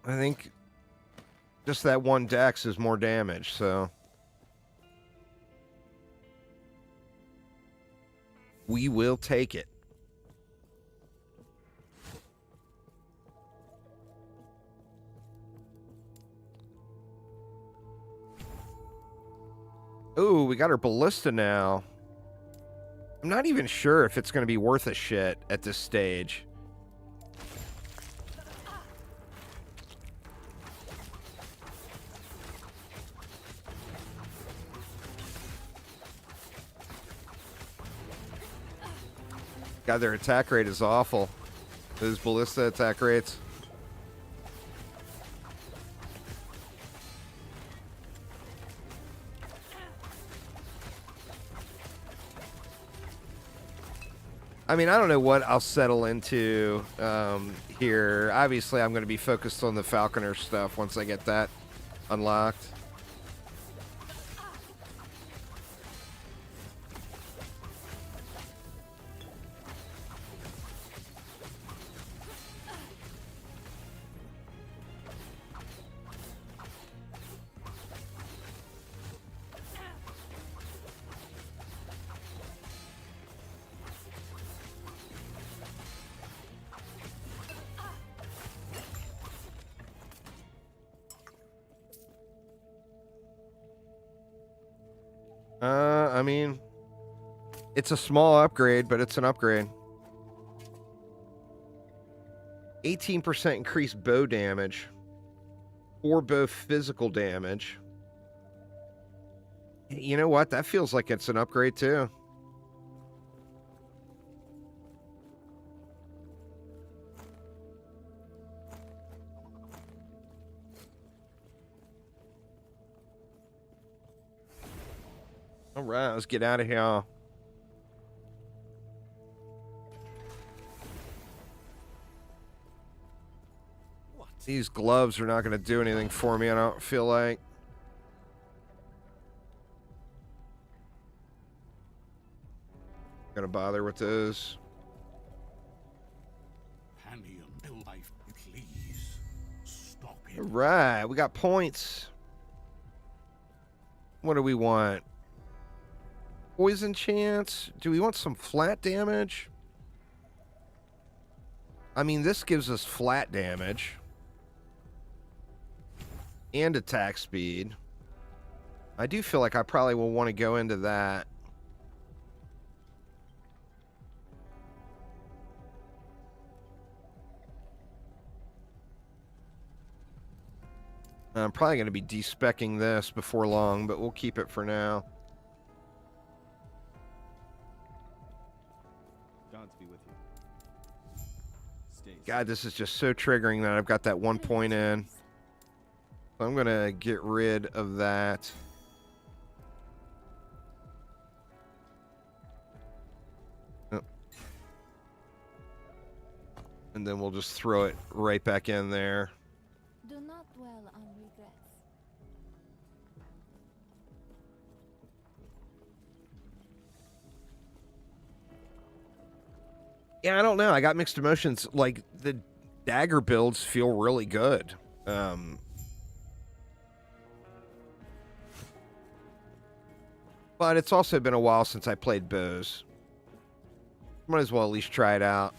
I think just that one dex is more damage, so we will take it. Ooh, we got our ballista now. I'm not even sure if it's going to be worth a shit at this stage. God, their attack rate is awful. Those ballista attack rates. I mean, I don't know what I'll settle into here. Obviously, I'm going to be focused on the Falconer stuff once I get that unlocked. I mean, it's a small upgrade, but it's an upgrade. 18% increased bow damage, or bow physical damage. You know what? That feels like it's an upgrade too. All right, let's get out of here. What? These gloves are not going to do anything for me, I don't feel like. Gonna bother with those. Panium, life, please. Stop it. All right, we got points. What do we want? Poison chance? Do we want some flat damage? I mean, this gives us flat damage. And attack speed. I do feel like I probably will want to go into that. I'm probably going to be despecking this before long, but we'll keep it for now. Gods be with you. Stay God, this is just so triggering that I've got that 1 point in. So I'm going to get rid of that. And then we'll just throw it right back in there. Do not dwell on regrets. Yeah, I don't know. I got mixed emotions. Like, the dagger builds feel really good. But it's also been a while since I played bows. Might as well at least try it out.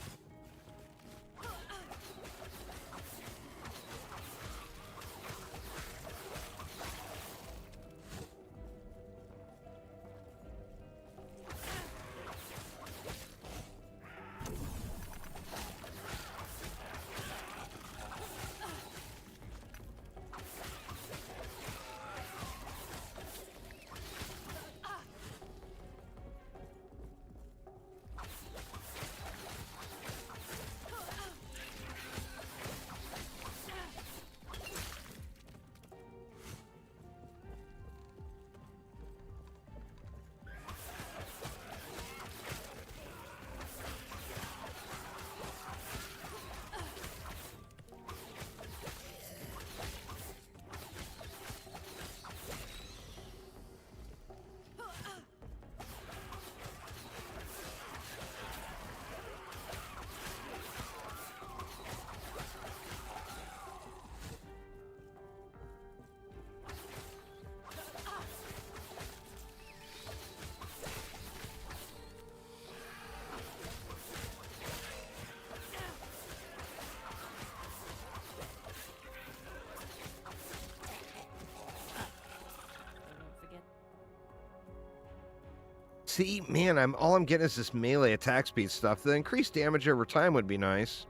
See, man, all I'm getting is this melee attack speed stuff. The increased damage over time would be nice.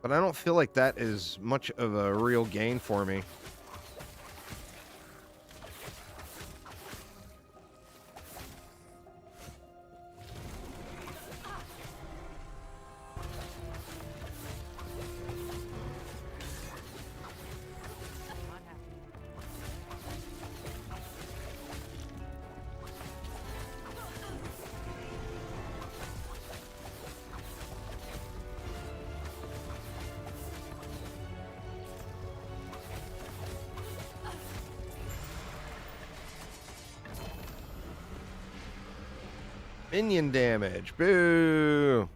But I don't feel like that is much of a real gain for me. Minion damage. Boo!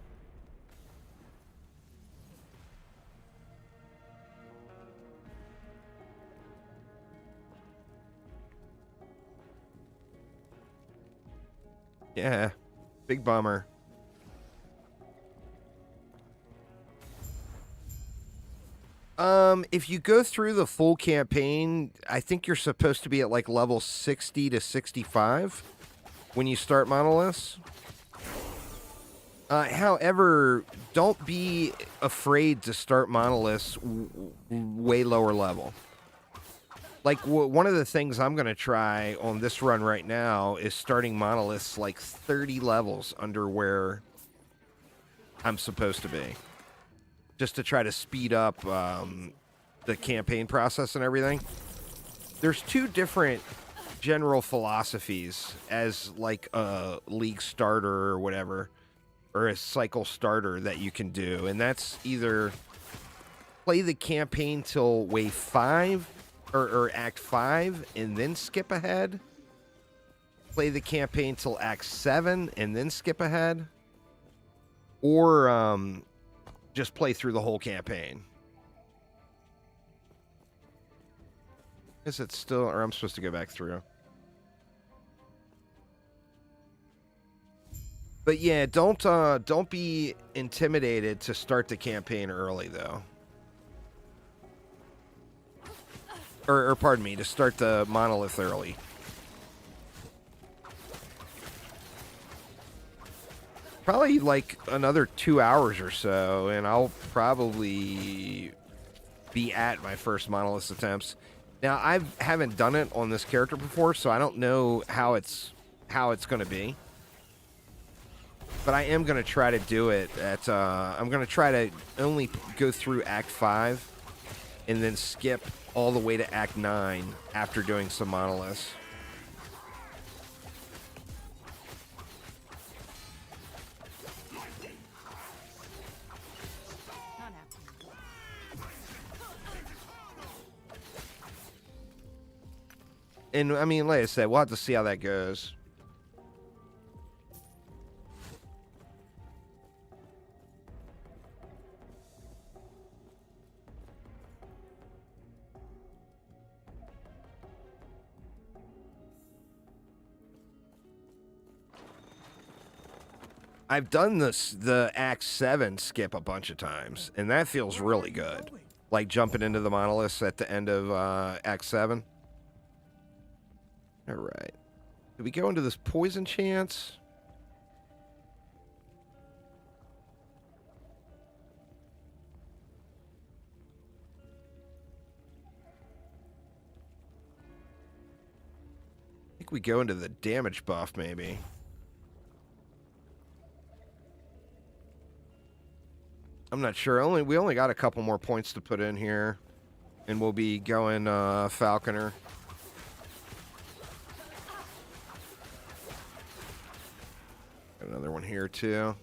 Yeah. Big bummer. If you go through the full campaign, I think you're supposed to be at like level 60 to 65 when you start monoliths. However, don't be afraid to start monoliths way lower level. Like, one of the things I'm going to try on this run right now is starting monoliths like 30 levels under where I'm supposed to be. Just to try to speed up the campaign process and everything. There's two different general philosophies as like a league starter or whatever, or a cycle starter that you can do. And that's either play the campaign till wave 5 or act 5 and then skip ahead. Play the campaign till act 7 and then skip ahead. Or just play through the whole campaign. Is it still, or I'm supposed to go back through? But yeah, don't be intimidated to start the campaign early though. Or pardon me, to start the monolith early. Probably like another 2 hours or so, and I'll probably be at my first monolith attempts. Now, I haven't done it on this character before, so I don't know how it's going to be. But I am going to try to do it at... I'm going to try to only go through Act 5 and then skip all the way to Act 9 after doing some monoliths. And, I mean, like I said, we'll have to see how that goes. I've done the Act 7 skip a bunch of times, and that feels really good. Like jumping into the monoliths at the end of Act 7. Alright. Did we go into this poison chance? I think we go into the damage buff, maybe. I'm not sure. We only got a couple more points to put in here. And we'll be going Falconer. Got another one here too.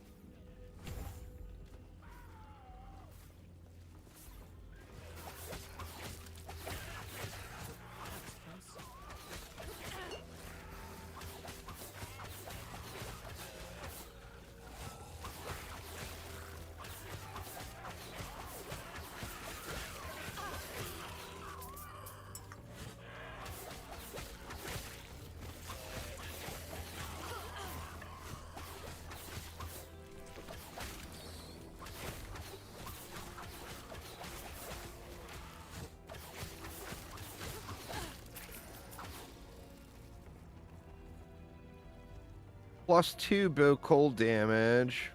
+2 bow cold damage.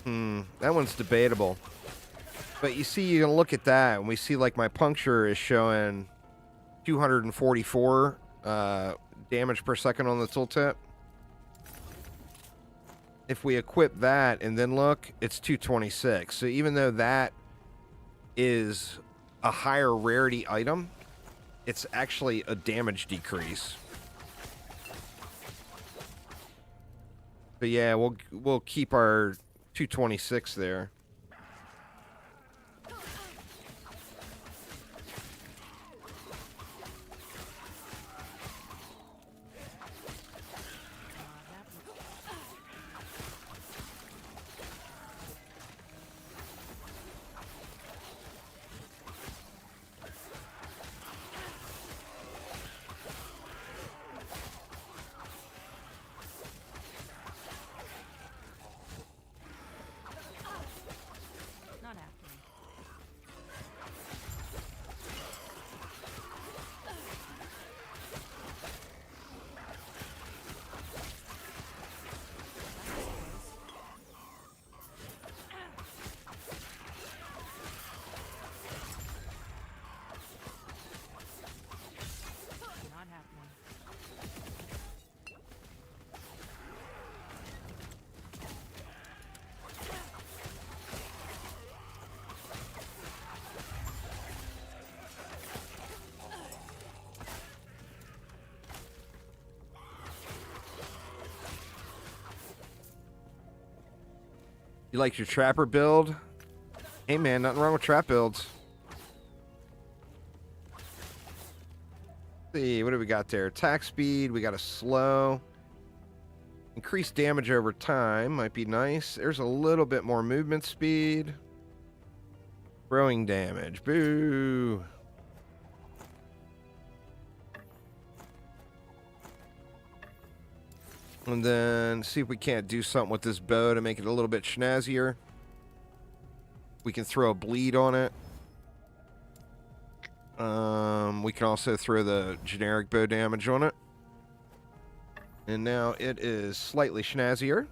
That one's debatable. But you see, you can look at that, and we see like my puncture is showing 244 damage per second on the tooltip. If we equip that and then look, it's 226. So even though that is a higher rarity item, it's actually a damage decrease. But yeah, we'll keep our 226 there. Not after me. Not happening. You like your trapper build? Hey man, nothing wrong with trap builds. Let's see, what do we got there? Attack speed, we got a slow. Increased damage over time might be nice. There's a little bit more movement speed. Throwing damage, boo. And then see if we can't do something with this bow to make it a little bit snazzier. We can throw a bleed on it. We can also throw the generic bow damage on it. And now it is slightly snazzier.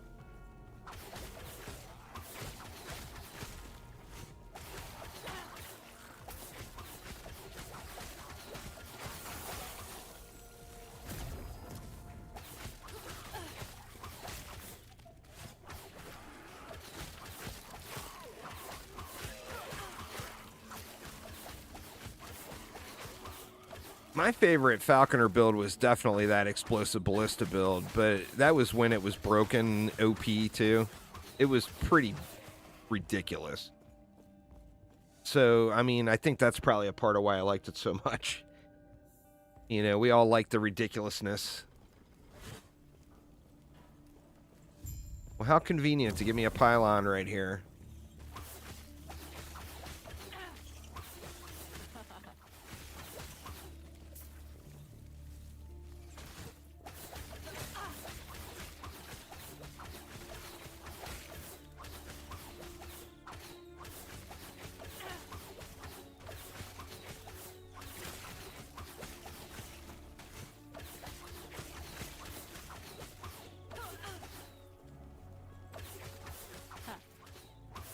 My favorite Falconer build was definitely that explosive ballista build, but that was when it was broken OP too. It was pretty ridiculous. So, I mean, I think that's probably a part of why I liked it so much. You know, we all like the ridiculousness. Well, how convenient to give me a pylon right here.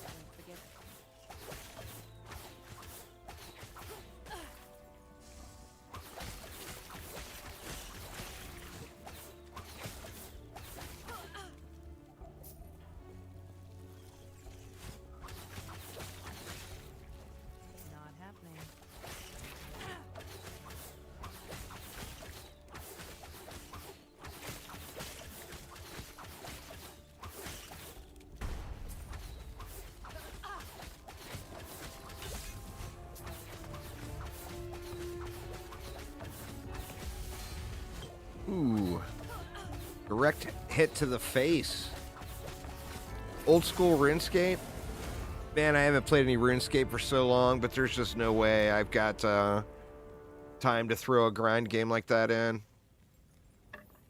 Don't forget. Not happening. Ooh. Direct hit to the face. Old school RuneScape. Man, I haven't played any RuneScape for so long, but there's just no way I've got time to throw a grind game like that in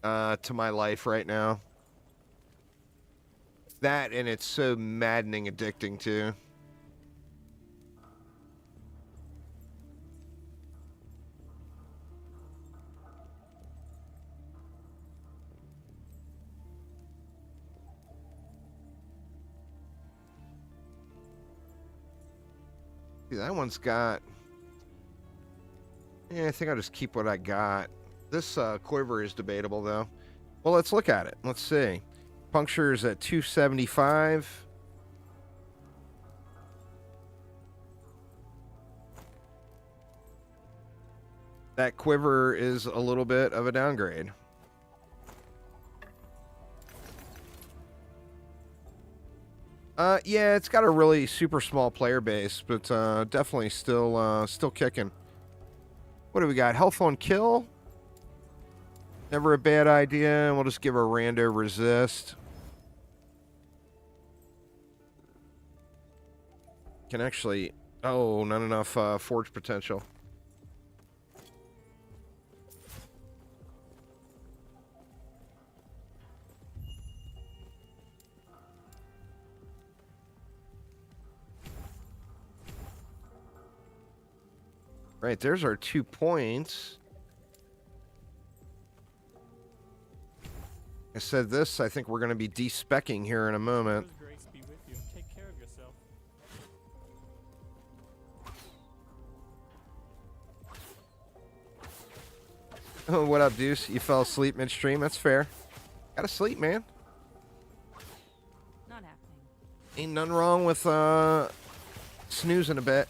to my life right now. That, and it's so maddening addicting too. See, that one's got... Yeah, I think I'll just keep what I got. This quiver is debatable, though. Well, let's look at it. Let's see. Puncture is at 275. That quiver is a little bit of a downgrade. Yeah, it's got a really super small player base, but definitely still kicking. What do we got? Health on kill. Never a bad idea. We'll just give a rando resist. Can actually... Oh, not enough forge potential. Right, there's our 2 points. I said this, I think we're going to be de-speccing here in a moment. Grace be with you. Take care of yourself. Oh, what up, Deuce? You fell asleep midstream? That's fair. Gotta sleep, man. Not happening. Ain't nothing wrong with snoozing a bit.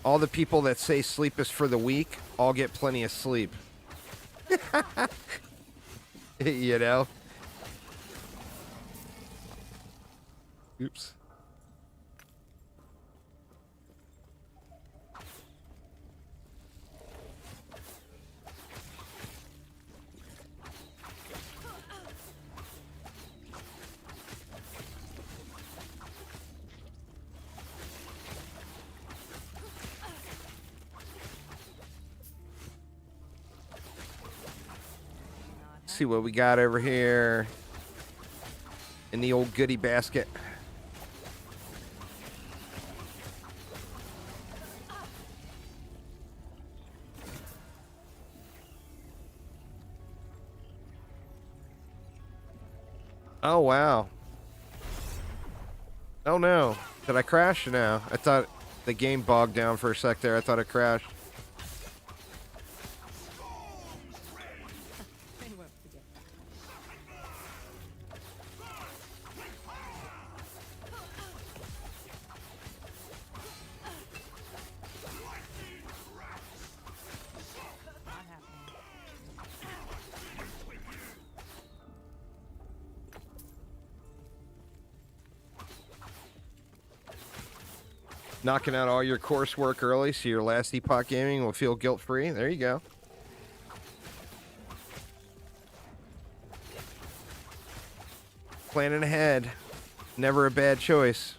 All the people that say sleep is for the weak all get plenty of sleep. You know? Oops. See what we got over here in the old goodie basket. Oh, wow. Oh, no. Did I crash? No. I thought the game bogged down for a sec there. I thought it crashed. They won't forget. Not happening. Knocking out all your coursework early so your last Epoch gaming will feel guilt-free. There you go. Planning ahead. Never a bad choice.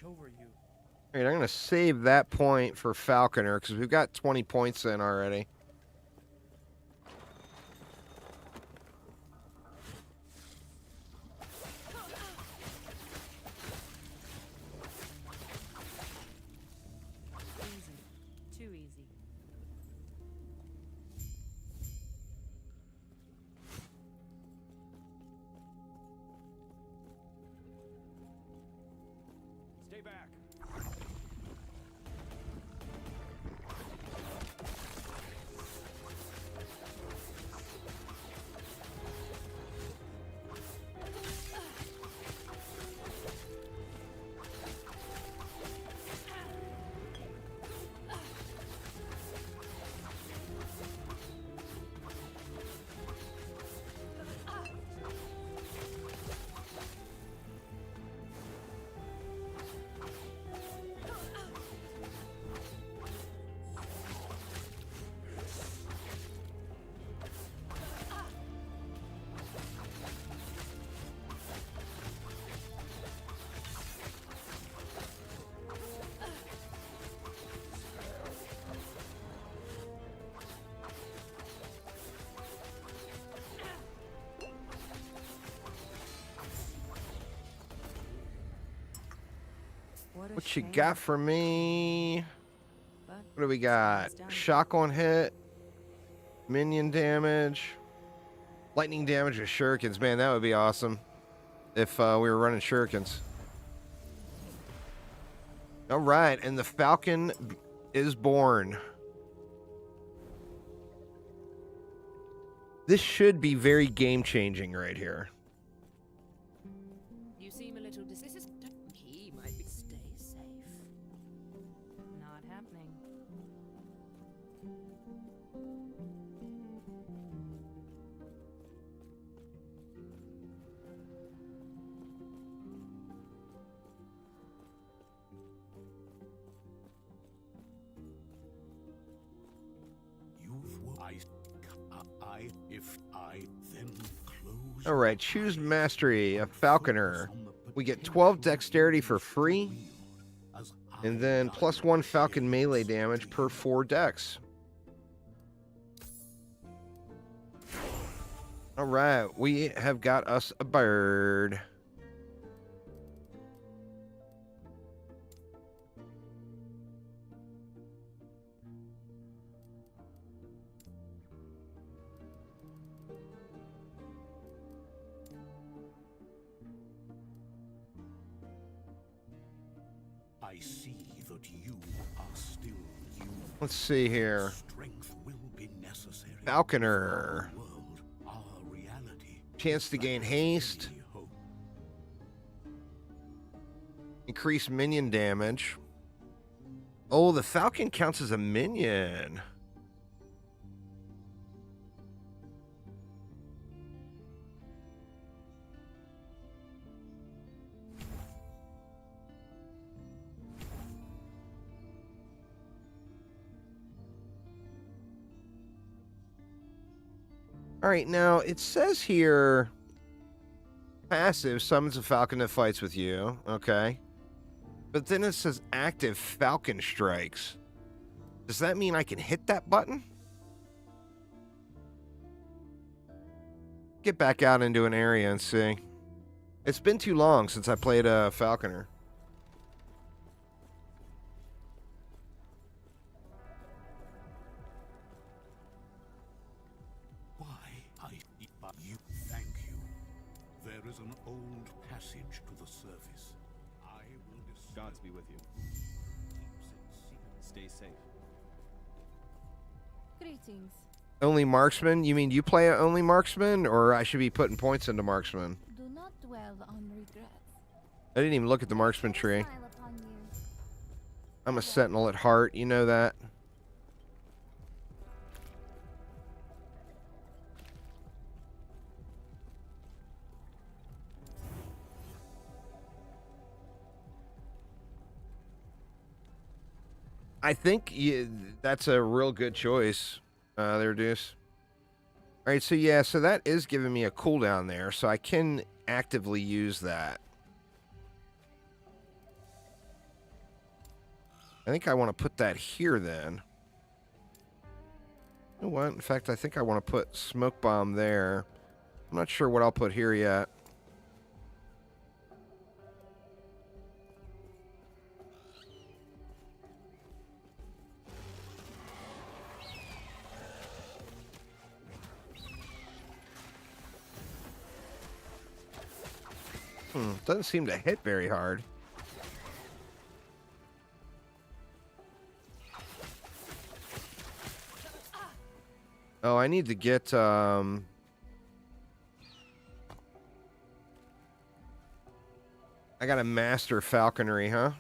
Over you. All right, I'm going to save that point for Falconer because we've got 20 points in already. Easy. Too easy. Stay back. What you got for me? But What do we got? it's done. Shock on hit. Minion damage. Lightning damage with shurikens. Man, that would be awesome if we were running shurikens. All right, and the Falcon is born. This should be very game-changing right here. You seem a little he might be stay safe. Not happening. If I then close. All right, choose mastery, a Falconer. We get 12 dexterity for free, and then +1 Falcon melee damage per 4 dex. All right, we have got us a bird. I see that you are still you. Let's see here. Strength will be necessary. Falconer. Our world, our reality. Chance to gain haste. We hope. Increase minion damage. Oh, the Falcon counts as a minion. All right, now it says here passive summons a Falcon that fights with you. Okay. But then it says active Falcon strikes. Does that mean I can hit that button? Get back out into an area and see. It's been too long since I played a Falconer. is an old passage to the surface. I will dispel Gods be with you. Stay safe. Greetings. Only marksman? You mean you play a only marksman, or I should be putting points into marksman? Do not dwell on regrets. I didn't even look at the marksman tree. Smile upon you. I'm a sentinel at heart, you know that. I think that's a real good choice there, Deuce. All right, so yeah, so that is giving me a cooldown there, so I can actively use that. I think I want to put that here then. You know what? In fact, I think I want to put smoke bomb there. I'm not sure what I'll put here yet. Doesn't seem to hit very hard. Oh, I need to get, I gotta master falconry, huh?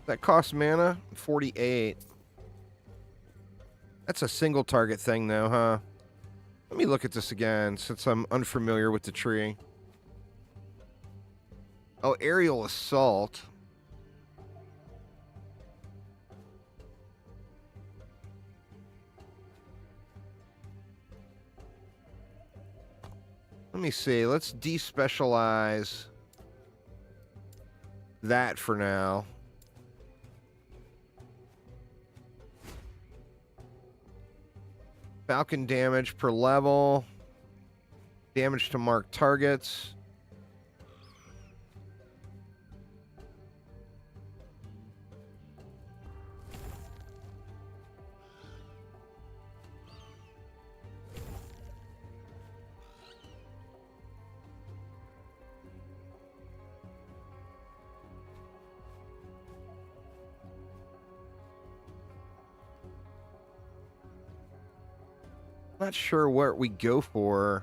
That costs mana? 48. That's a single target thing, though, huh? Let me look at this again, since I'm unfamiliar with the tree. Oh, aerial assault. Let me see. Let's despecialize that for now. Falcon damage per level. Damage to marked targets. Not sure what we go for.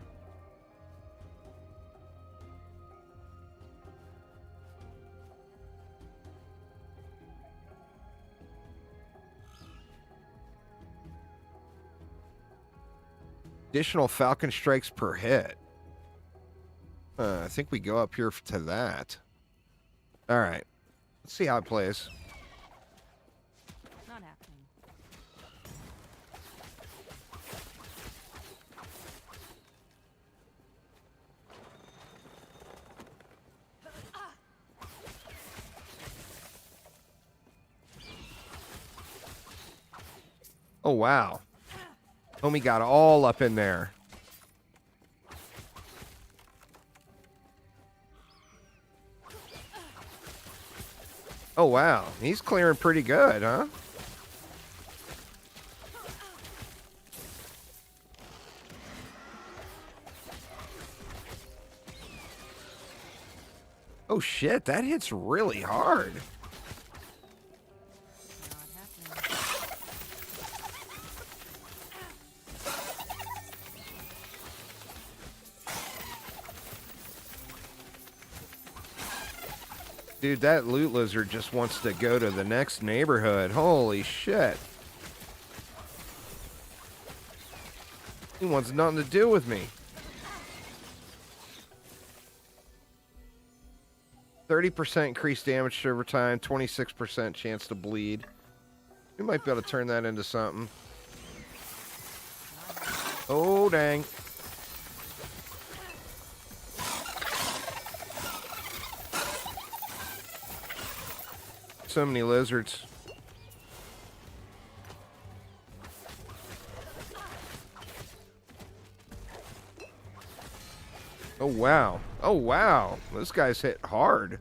Additional Falcon strikes per hit. I think we go up here to that. All right. Let's see how it plays. Not happening. Oh, wow. Homie got all up in there. Oh, wow. He's clearing pretty good, huh? Oh, shit. That hits really hard. Not happening. Dude, that loot lizard just wants to go to the next neighborhood. Holy shit. He wants nothing to do with me. 30% increased damage over time, 26% chance to bleed. We might be able to turn that into something. Oh, dang. So many lizards. Oh, wow. Oh, wow. This guy's hit hard.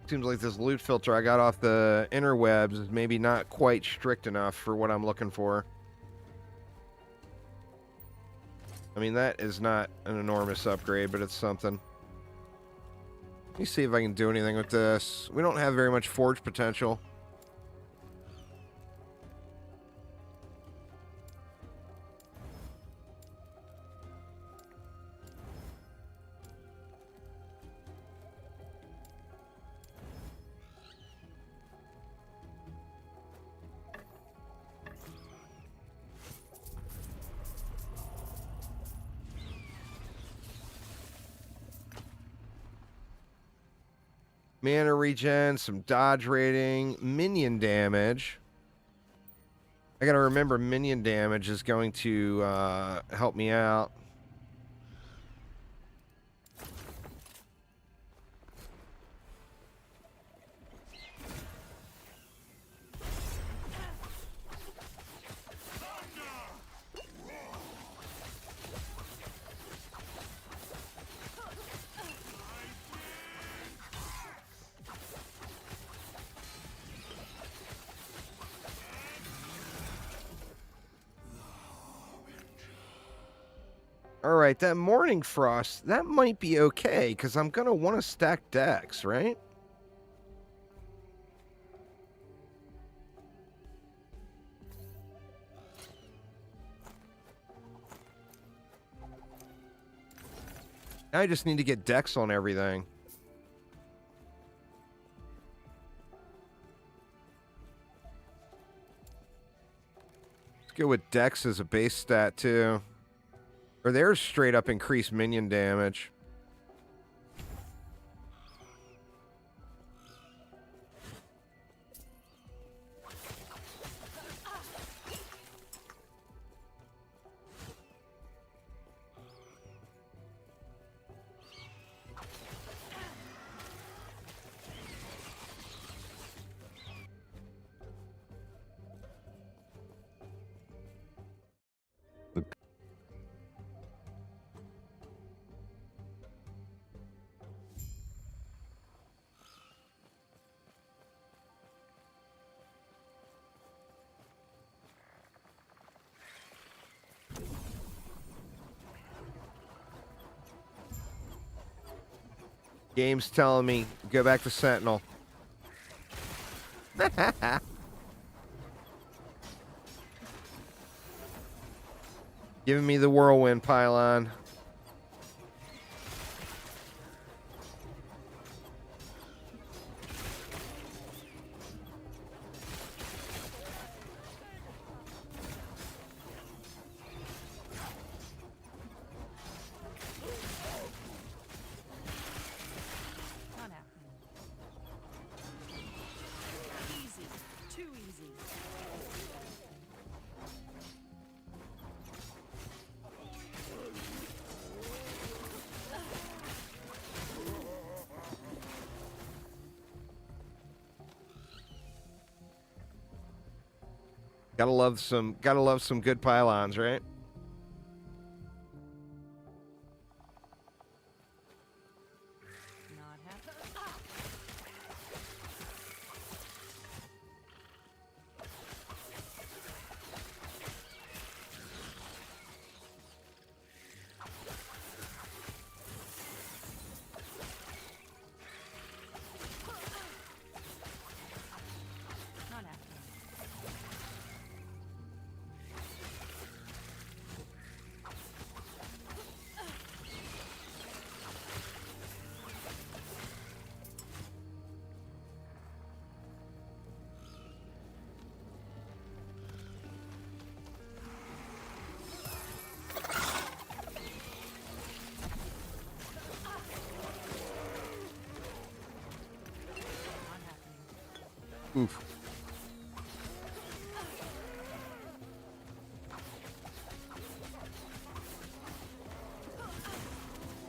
Seems like this loot filter I got off the interwebs is maybe not quite strict enough for what I'm looking for. I mean, that is not an enormous upgrade, but it's something. Let me see if I can do anything with this. We don't have very much forge potential. Mana regen, some dodge rating, minion damage. I gotta remember minion damage is going to help me out. Alright, that Morning Frost, that might be okay, because I'm going to want to stack decks, right? I just need to get decks on everything. Let's go with decks as a base stat, too. Or there's straight up increased minion damage. Game's telling me, go back to Sentinel. Giving me the whirlwind pylon. Not happening. Easy. Too easy. Gotta love some good pylons, right? Not happening. Not happening. Oof.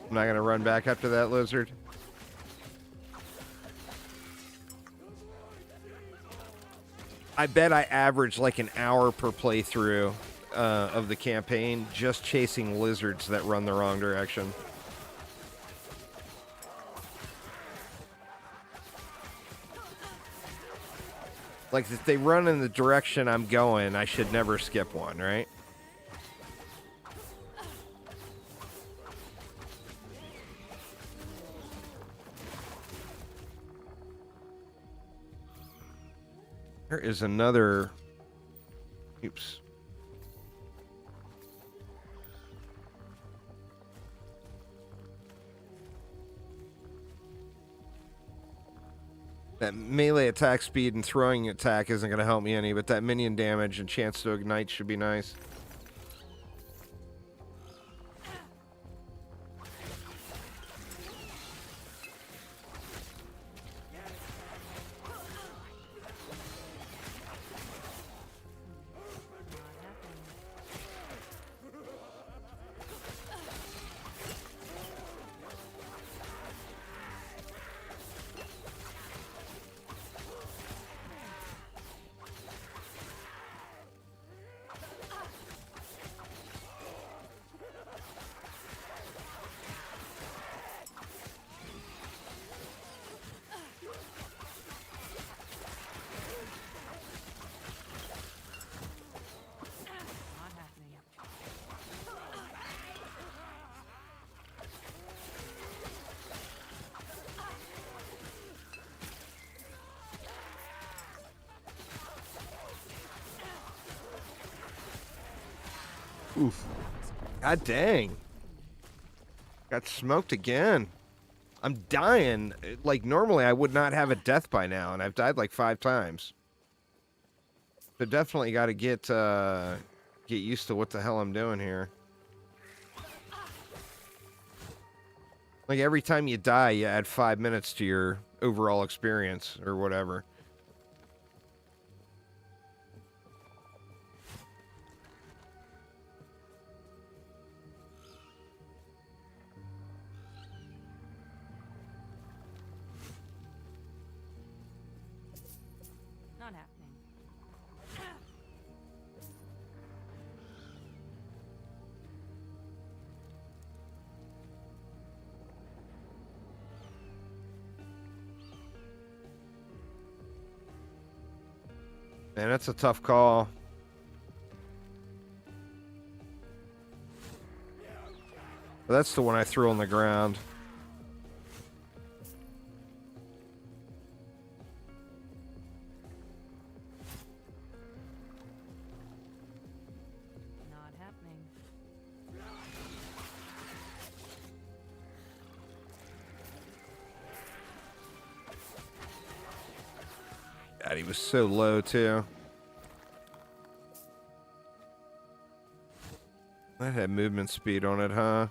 I'm not gonna run back after that lizard. I bet I average like an hour per playthrough of the campaign just chasing lizards that run the wrong direction. Like, if they run in the direction I'm going, I should never skip one, right? There is another... Oops. That melee attack speed and throwing attack isn't going to help me any, but that minion damage and chance to ignite should be nice. Oof. God dang. Got smoked again. I'm dying. Like, normally I would not have a death by now, and I've died like 5 times. So definitely got to get used to what the hell I'm doing here. Like, every time you die, you add 5 minutes to your overall experience, or whatever. Not happening. Man, that's a tough call. Well, that's the one I threw on the ground. Not happening. God, he was so low, too. That had movement speed on it, huh?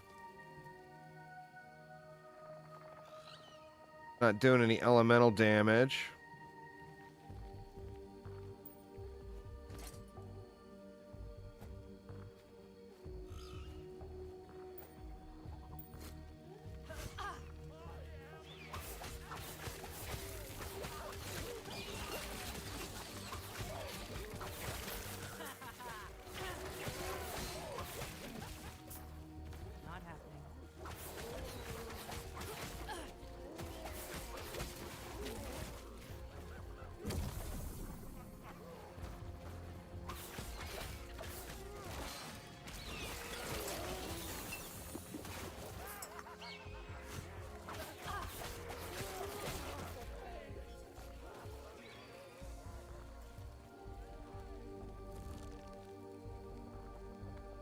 Not doing any elemental damage. Not happening.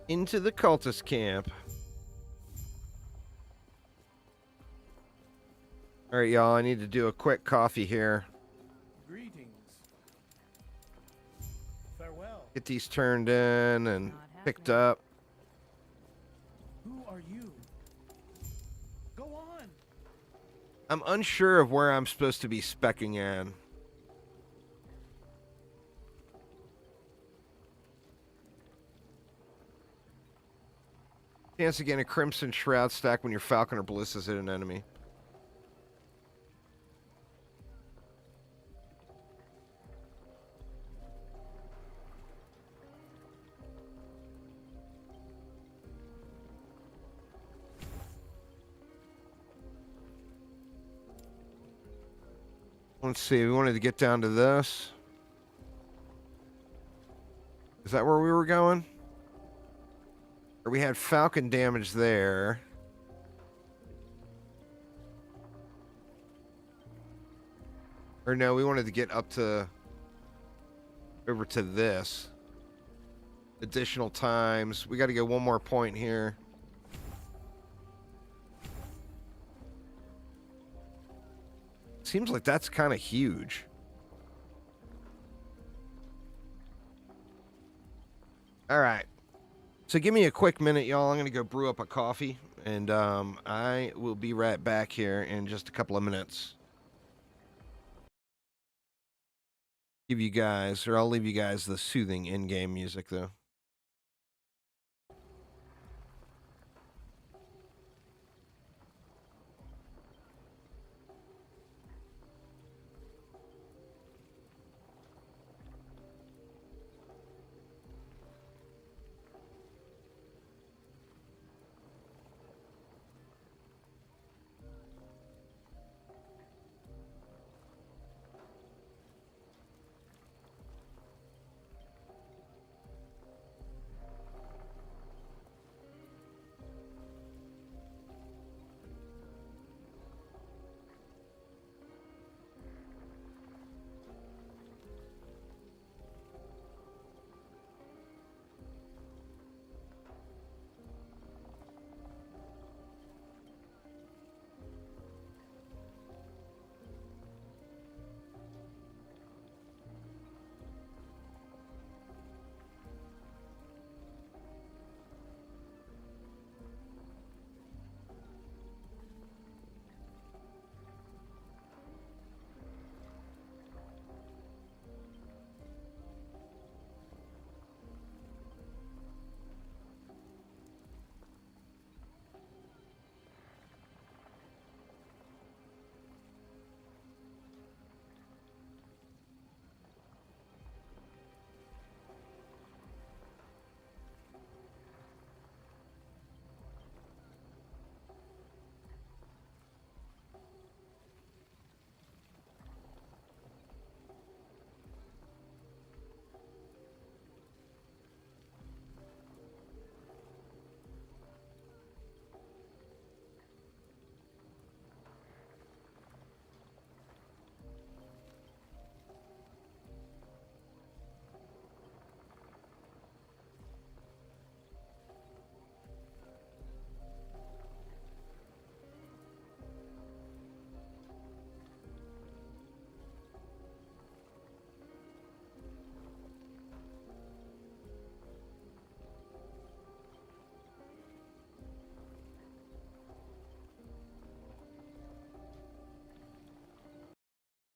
Into the cultist camp. All right, y'all, I need to do a quick coffee here. Greetings. Farewell. Get these turned in and picked up. Who are you? Go on. I'm unsure of where I'm supposed to be speccing in. Chance to gain a Crimson Shroud stack when your Falcon or Ballistas hit an enemy. Let's see, we wanted to get down to this. Is that where we were going? Or we had Falcon damage there. Or no, we wanted to get up to... over to this. Additional times. We got to go one more point here. Seems like that's kind of huge. All right. So give me a quick minute, y'all. I'm going to go brew up a coffee, and I will be right back here in just a couple of minutes. Give you guys, or I'll leave you guys the soothing in-game music, though.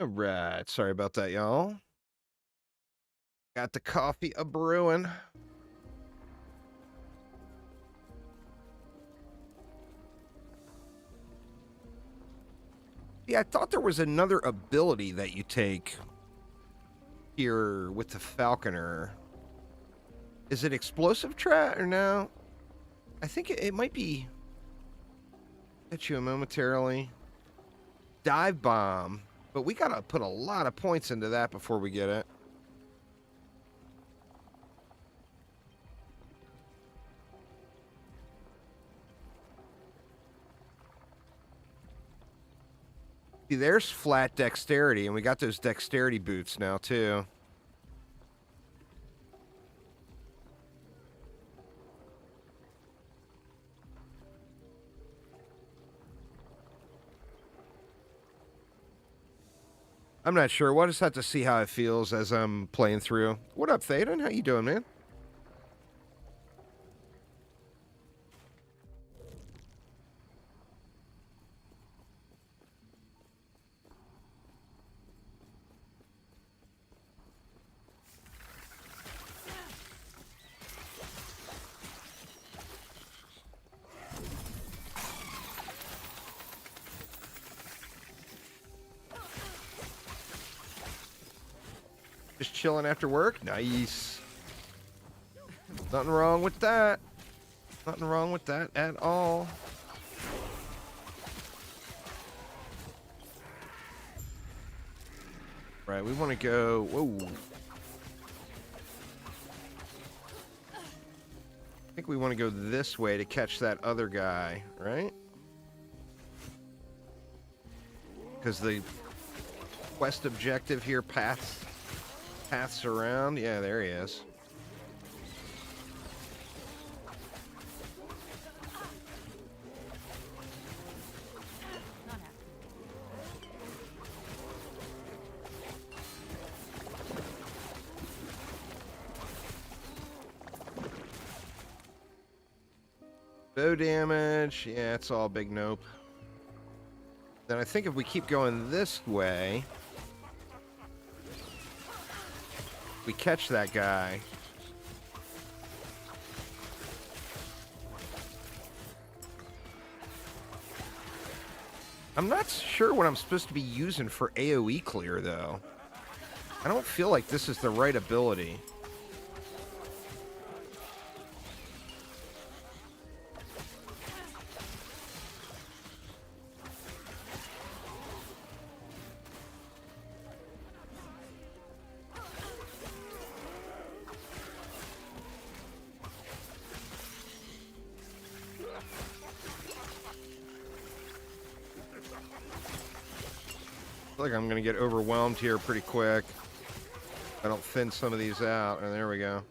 All right. Sorry about that, y'all. Got the coffee a brewing. Yeah, I thought there was another ability that you take here with the Falconer. Is it explosive trap or no? I think it might be. Hit you momentarily. Dive bomb. But we gotta put a lot of points into that before we get it. See, there's flat dexterity, and we got those dexterity boots now, too. I'm not sure. We'll just have to see how it feels as I'm playing through. What up, Thaden? How you doing, man? Just chilling after work? Nice. Nothing wrong with that. Nothing wrong with that at all. Right, we want to go... Whoa. I think we want to go this way to catch that other guy, right? Because the quest objective here paths around. Yeah, there he is. Not after. Bow damage. Yeah, it's all big nope. Then I think if we keep going this way, we catch that guy. I'm not sure what I'm supposed to be using for AoE clear, though. I don't feel like this is the right ability. I feel like I'm going to get overwhelmed here pretty quick. I don't thin some of these out. And there we go.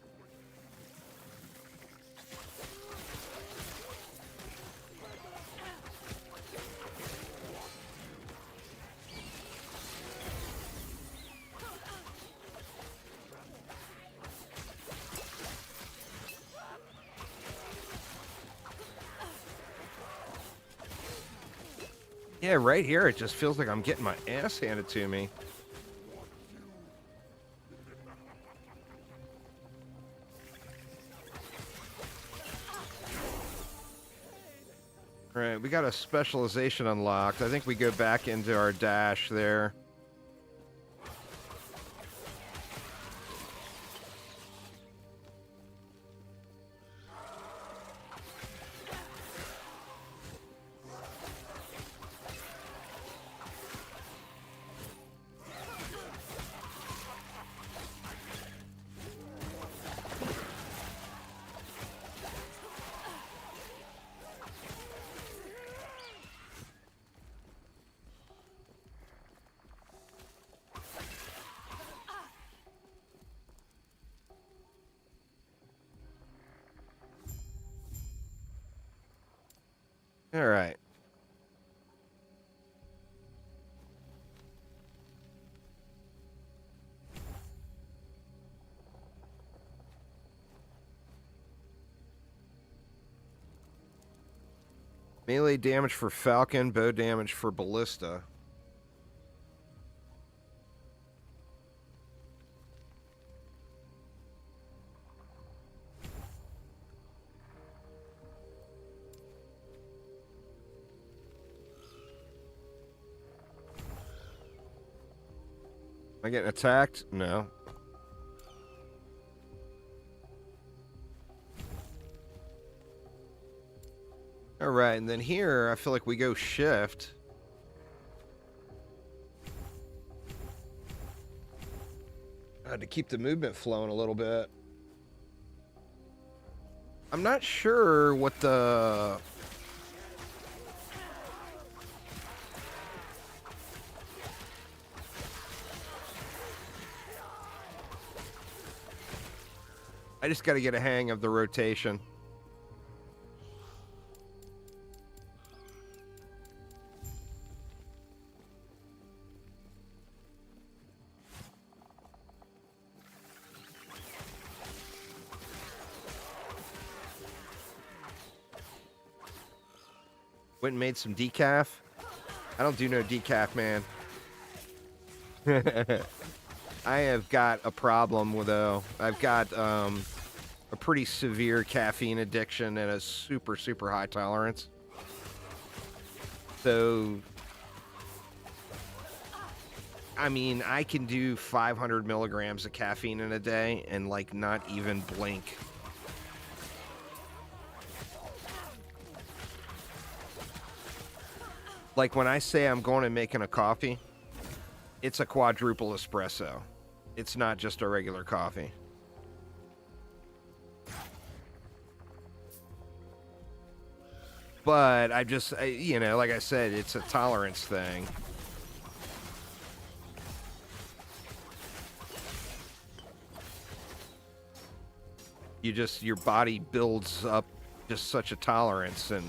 Yeah, right here, it just feels like I'm getting my ass handed to me. All right, we got a specialization unlocked. I think we go back into our dash there. All right. Melee damage for Falcon, bow damage for Ballista. Am I getting attacked? No. All right, and then here, I feel like we go shift. To keep the movement flowing a little bit. I'm not sure what the... I just got to get a hang of the rotation. Went and made some decaf. I don't do no decaf, man. I have got a problem with though. I've got a pretty severe caffeine addiction and a super, super high tolerance. So I mean, I can do 500 milligrams of caffeine in a day and, like, not even blink. Like, when I say I'm going and making a coffee, it's a quadruple espresso. It's not just a regular coffee. But I just, you know, like I said, it's a tolerance thing. Your body builds up just such a tolerance, and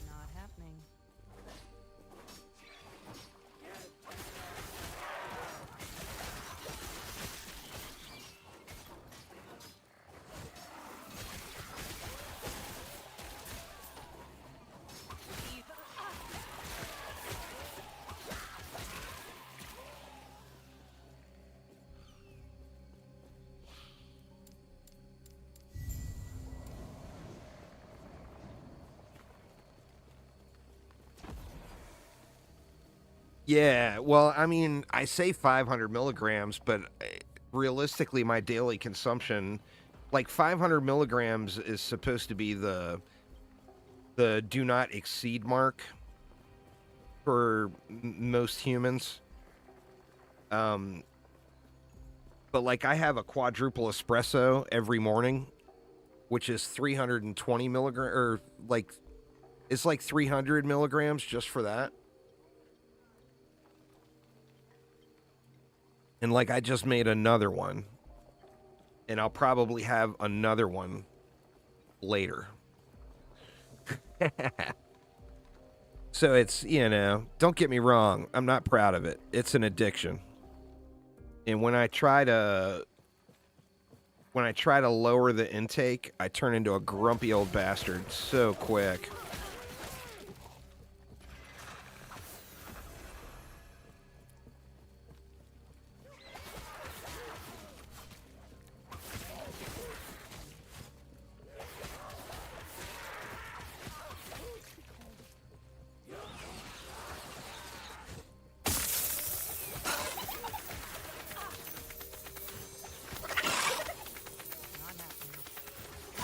Not happening. yeah, well, I mean, I say 500 milligrams, but realistically, my daily consumption, like 500 milligrams, is supposed to be the do not exceed mark for most humans. But like, I have a quadruple espresso every morning, which is 320 milligrams, or like, it's like 300 milligrams just for that. And like, I just made another one, and I'll probably have another one later. So it's, you know, don't get me wrong, I'm not proud of it. It's an addiction. And when I try to lower the intake, I turn into a grumpy old bastard so quick.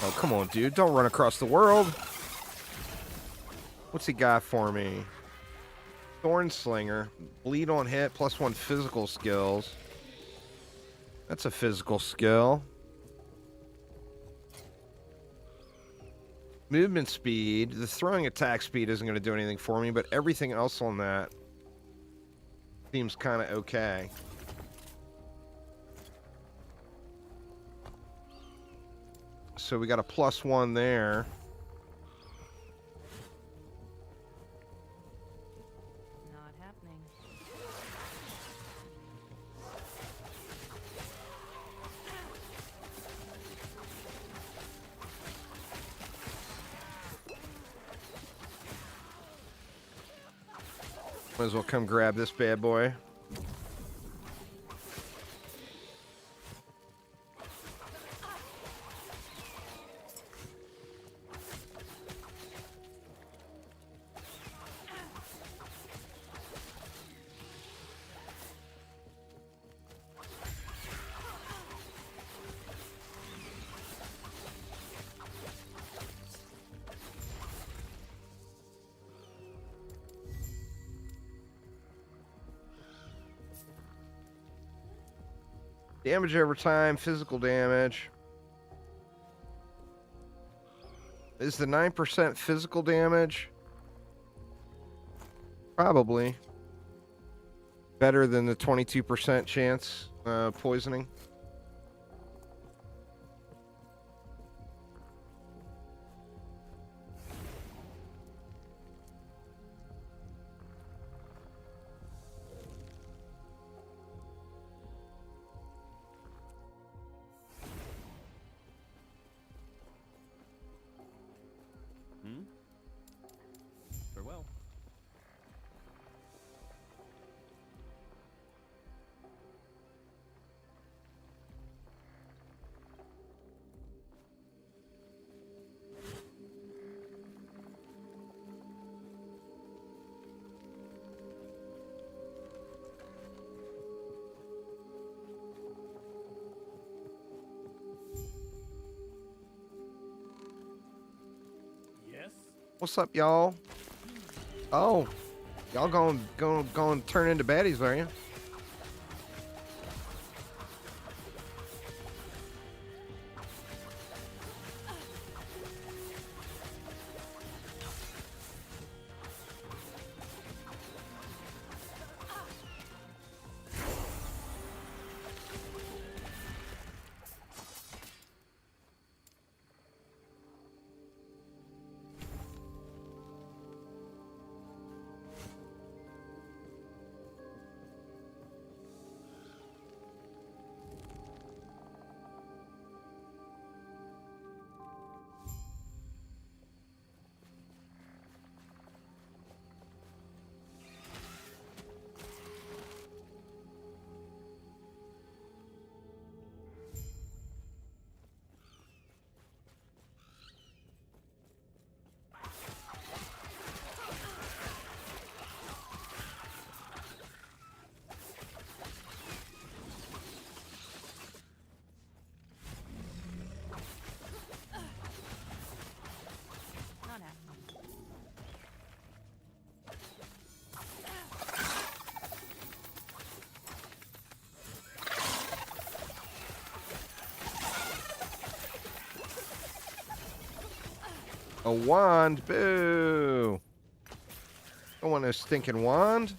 Oh, come on, dude. Don't run across the world. What's he got for me? Thorn Slinger. Bleed on hit, +1 physical skills. That's a physical skill. Movement speed. The throwing attack speed isn't going to do anything for me, but everything else on that seems kind of okay. So we got a +1 there. Not happening. Might as well come grab this bad boy. Damage over time, physical damage. Is the 9% physical damage? Probably. Better than the 22% chance poisoning. Farewell. What's up, y'all? Oh, y'all going to turn into baddies, are you? Not happening. A wand, boo! Don't want a stinking wand.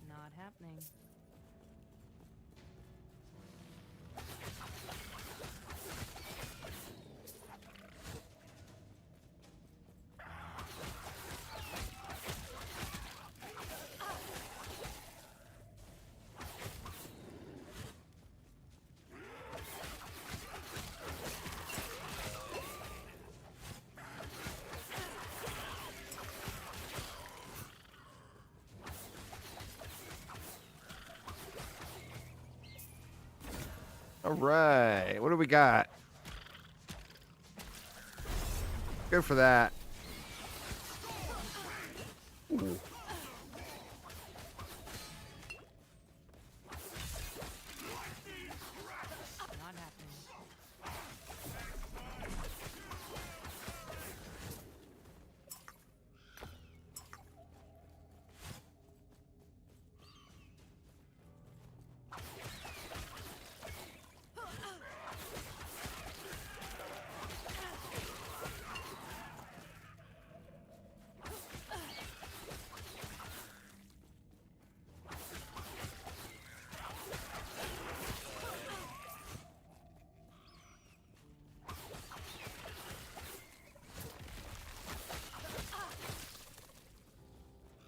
Not happening. All right, what do we got? Good for that. Ooh. Not happening.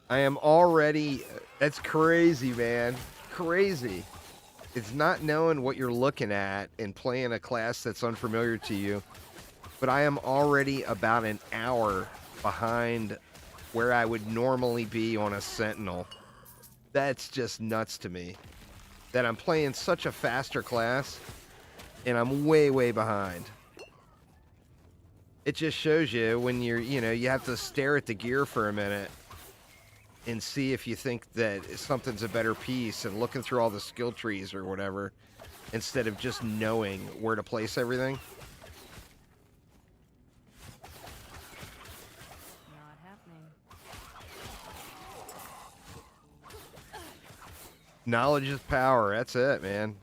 I am already... That's crazy, man. Crazy. It's not knowing what you're looking at and playing a class that's unfamiliar to you. But I am already about an hour behind where I would normally be on a Sentinel. That's just nuts to me. That I'm playing such a faster class, and I'm way, way behind. It just shows you when you're, you have to stare at the gear for a minute and see if you think that something's a better piece and looking through all the skill trees or whatever instead of just knowing where to place everything. Not happening. Knowledge is power. That's it, man.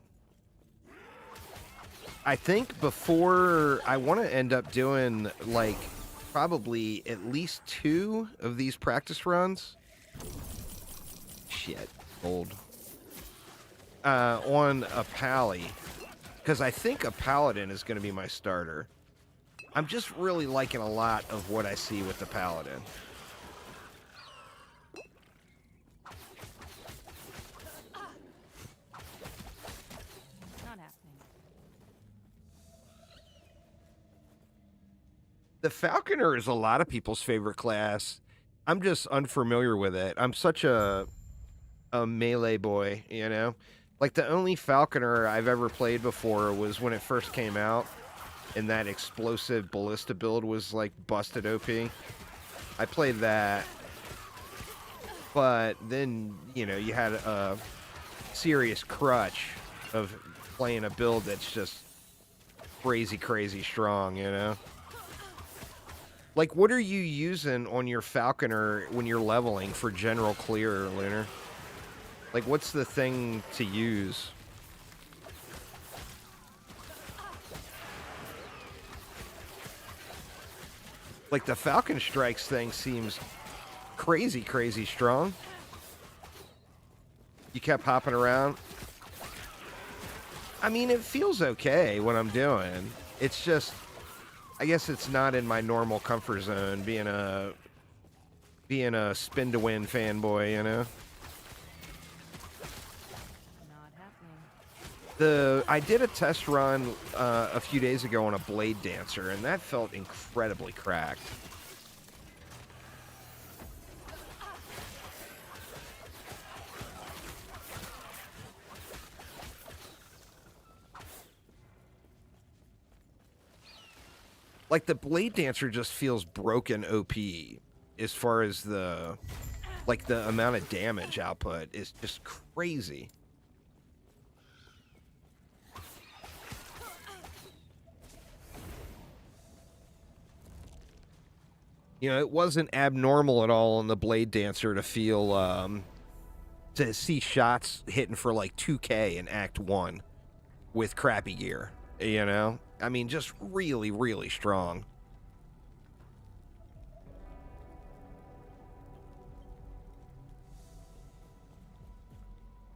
I think before I want to end up doing like probably at least 2 of these practice runs. Shit, gold. On a pally, because I think a paladin is going to be my starter. I'm just really liking a lot of what I see with the paladin. Not happening. The Falconer is a lot of people's favorite class. I'm just unfamiliar with it. I'm such a melee boy, Like, the only Falconer I've ever played before was when it first came out, and that explosive ballista build was, like, busted OP. I played that, but then, you had serious crutch of playing a build that's just crazy, crazy strong, you know? Like, what are you using on your Falconer when you're leveling for general clear, Lunar? Like, what's the thing to use? Like, the Falcon Strikes thing seems crazy, crazy strong. You kept hopping around. I mean, it feels okay what I'm doing. It's just, I guess it's not in my normal comfort zone being a spin to win fanboy, you know? Not happening. I did a test run a few days ago on a Blade Dancer, and that felt incredibly cracked. Like, the Blade Dancer just feels broken OP as far as the amount of damage output is just crazy. You know, it wasn't abnormal at all on the Blade Dancer to feel, to see shots hitting for like 2K in Act 1 with crappy gear, you know? I mean, just really, really strong.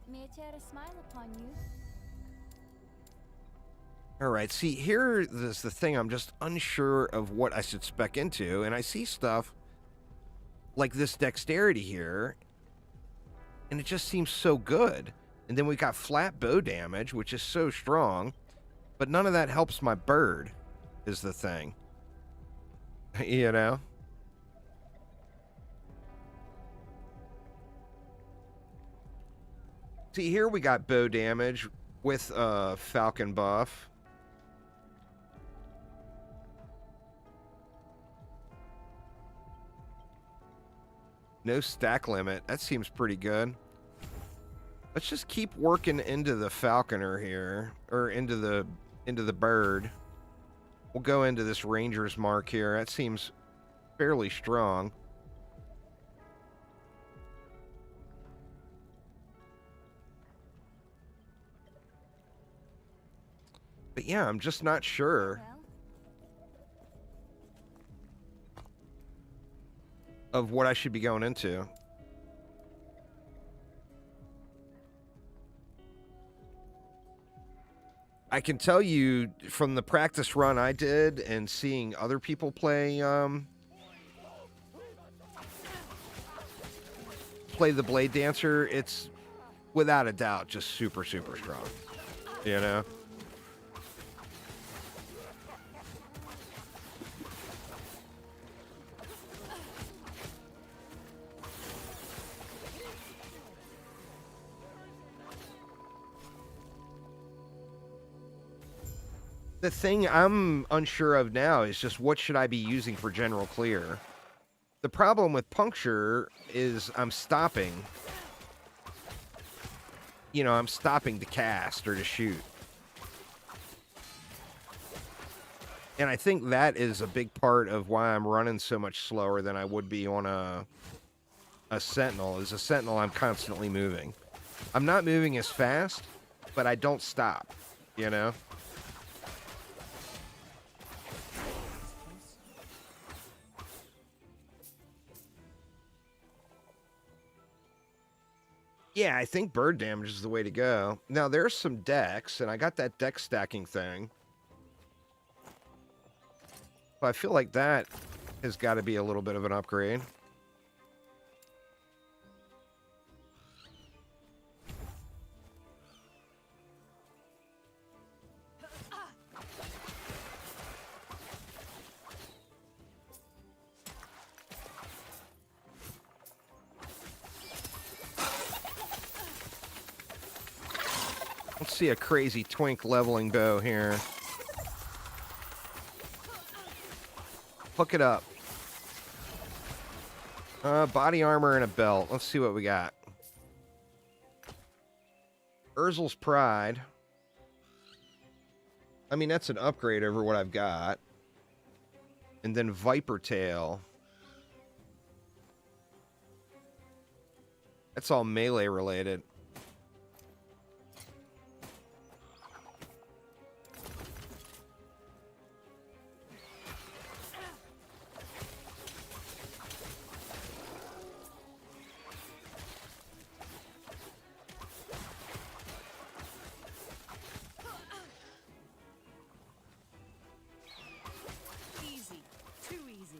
May I tear a smile upon you? All right, see, here is the thing. I'm just unsure of what I should spec into, and I see stuff like this dexterity here, and it just seems so good. And then we got flat bow damage, which is so strong, but none of that helps my bird, is the thing. You know? See, here we got bow damage with Falcon buff. No stack limit. That seems pretty good. Let's just keep working into the Falconer here, or into the bird. We'll go into this Ranger's mark here. That seems fairly strong. But yeah, I'm just not sure of what I should be going into. I can tell you from the practice run I did and seeing other people play the Blade Dancer, it's without a doubt just super, super strong. You know? The thing I'm unsure of now is just what should I be using for general clear. The problem with puncture is I'm stopping. You know, I'm stopping to cast or to shoot. And I think that is a big part of why I'm running so much slower than I would be on a Sentinel. As a Sentinel, I'm constantly moving. I'm not moving as fast, but I don't stop, you know? Yeah, I think bird damage is the way to go. Now, there's some dex, and I got that dex stacking thing. But I feel like that has got to be a little bit of an upgrade. Let's see a crazy twink leveling bow here. Hook it up. Body armor and a belt. Let's see what we got. Urzel's Pride. I mean, that's an upgrade over what I've got. And then Viper Tail. That's all melee related. Easy. Too easy.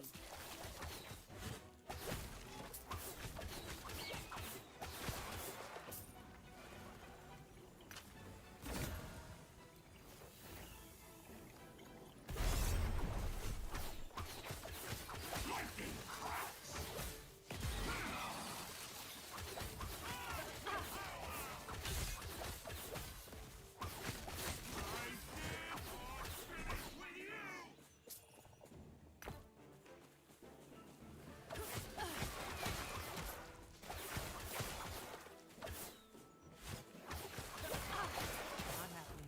Not happening.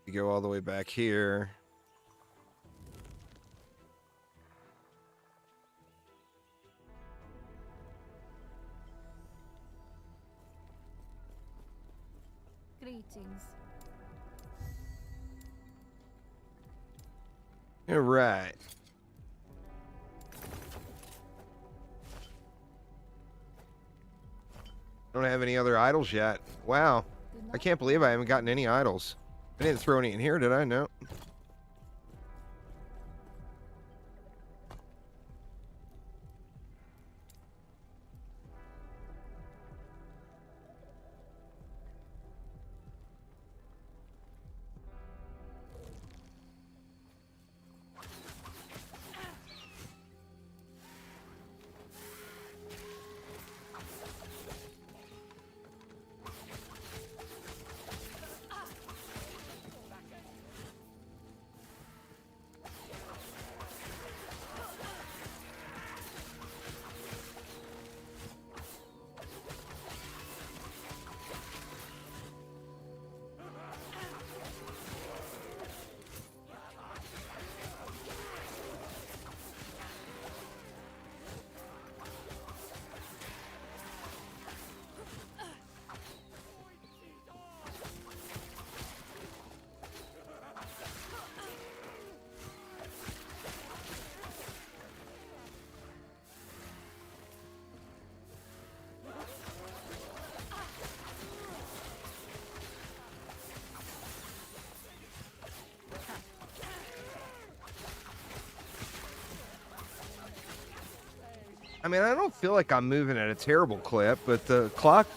You go all the way back here. Greetings. All right. Don't have any other idols yet. Wow. I can't believe I haven't gotten any idols. I didn't throw any in here, did I? No. I mean, I don't feel like I'm moving at a terrible clip, but the clock,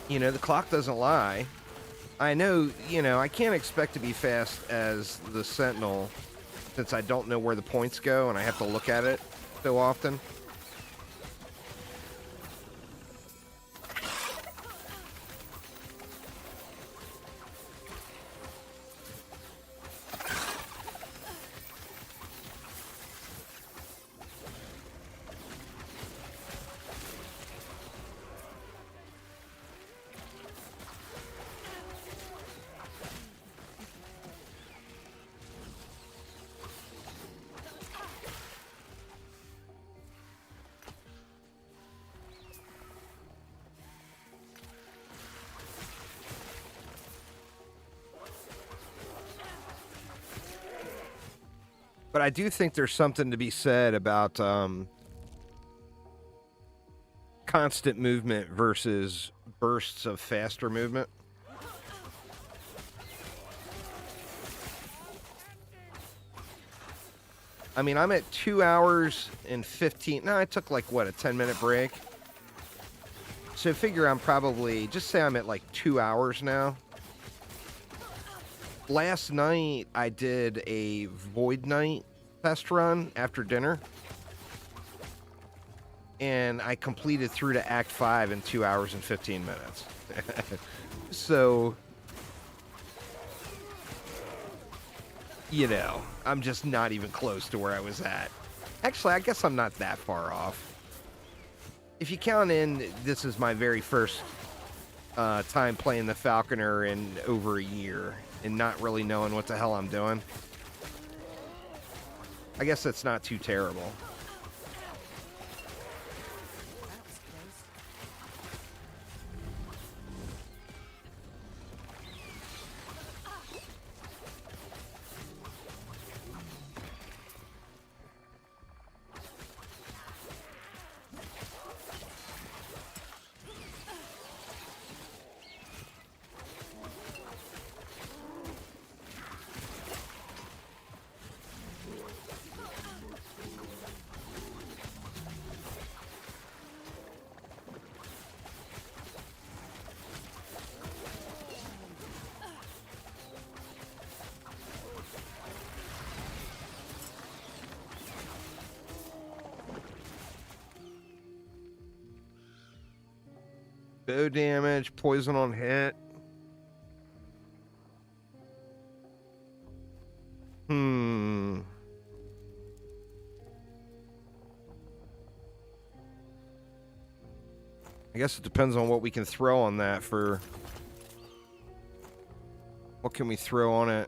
the clock doesn't lie. I know, I can't expect to be fast as the Sentinel since I don't know where the points go and I have to look at it so often. But I do think there's something to be said about constant movement versus bursts of faster movement. I mean, I'm at 2 hours and 15. No, I took like, what, a 10-minute break? So figure I'm probably, just say I'm at like 2 hours now. Last night, I did a Void Night test run after dinner. And I completed through to Act 5 in 2 hours and 15 minutes. So, you know, I'm just not even close to where I was at. Actually, I guess I'm not that far off. If you count in, this is my very first time playing the Falconer in over a year and not really knowing what the hell I'm doing. I guess that's not too terrible. Bow damage, poison on hit. I guess it depends on what we can throw on that for... What can we throw on it?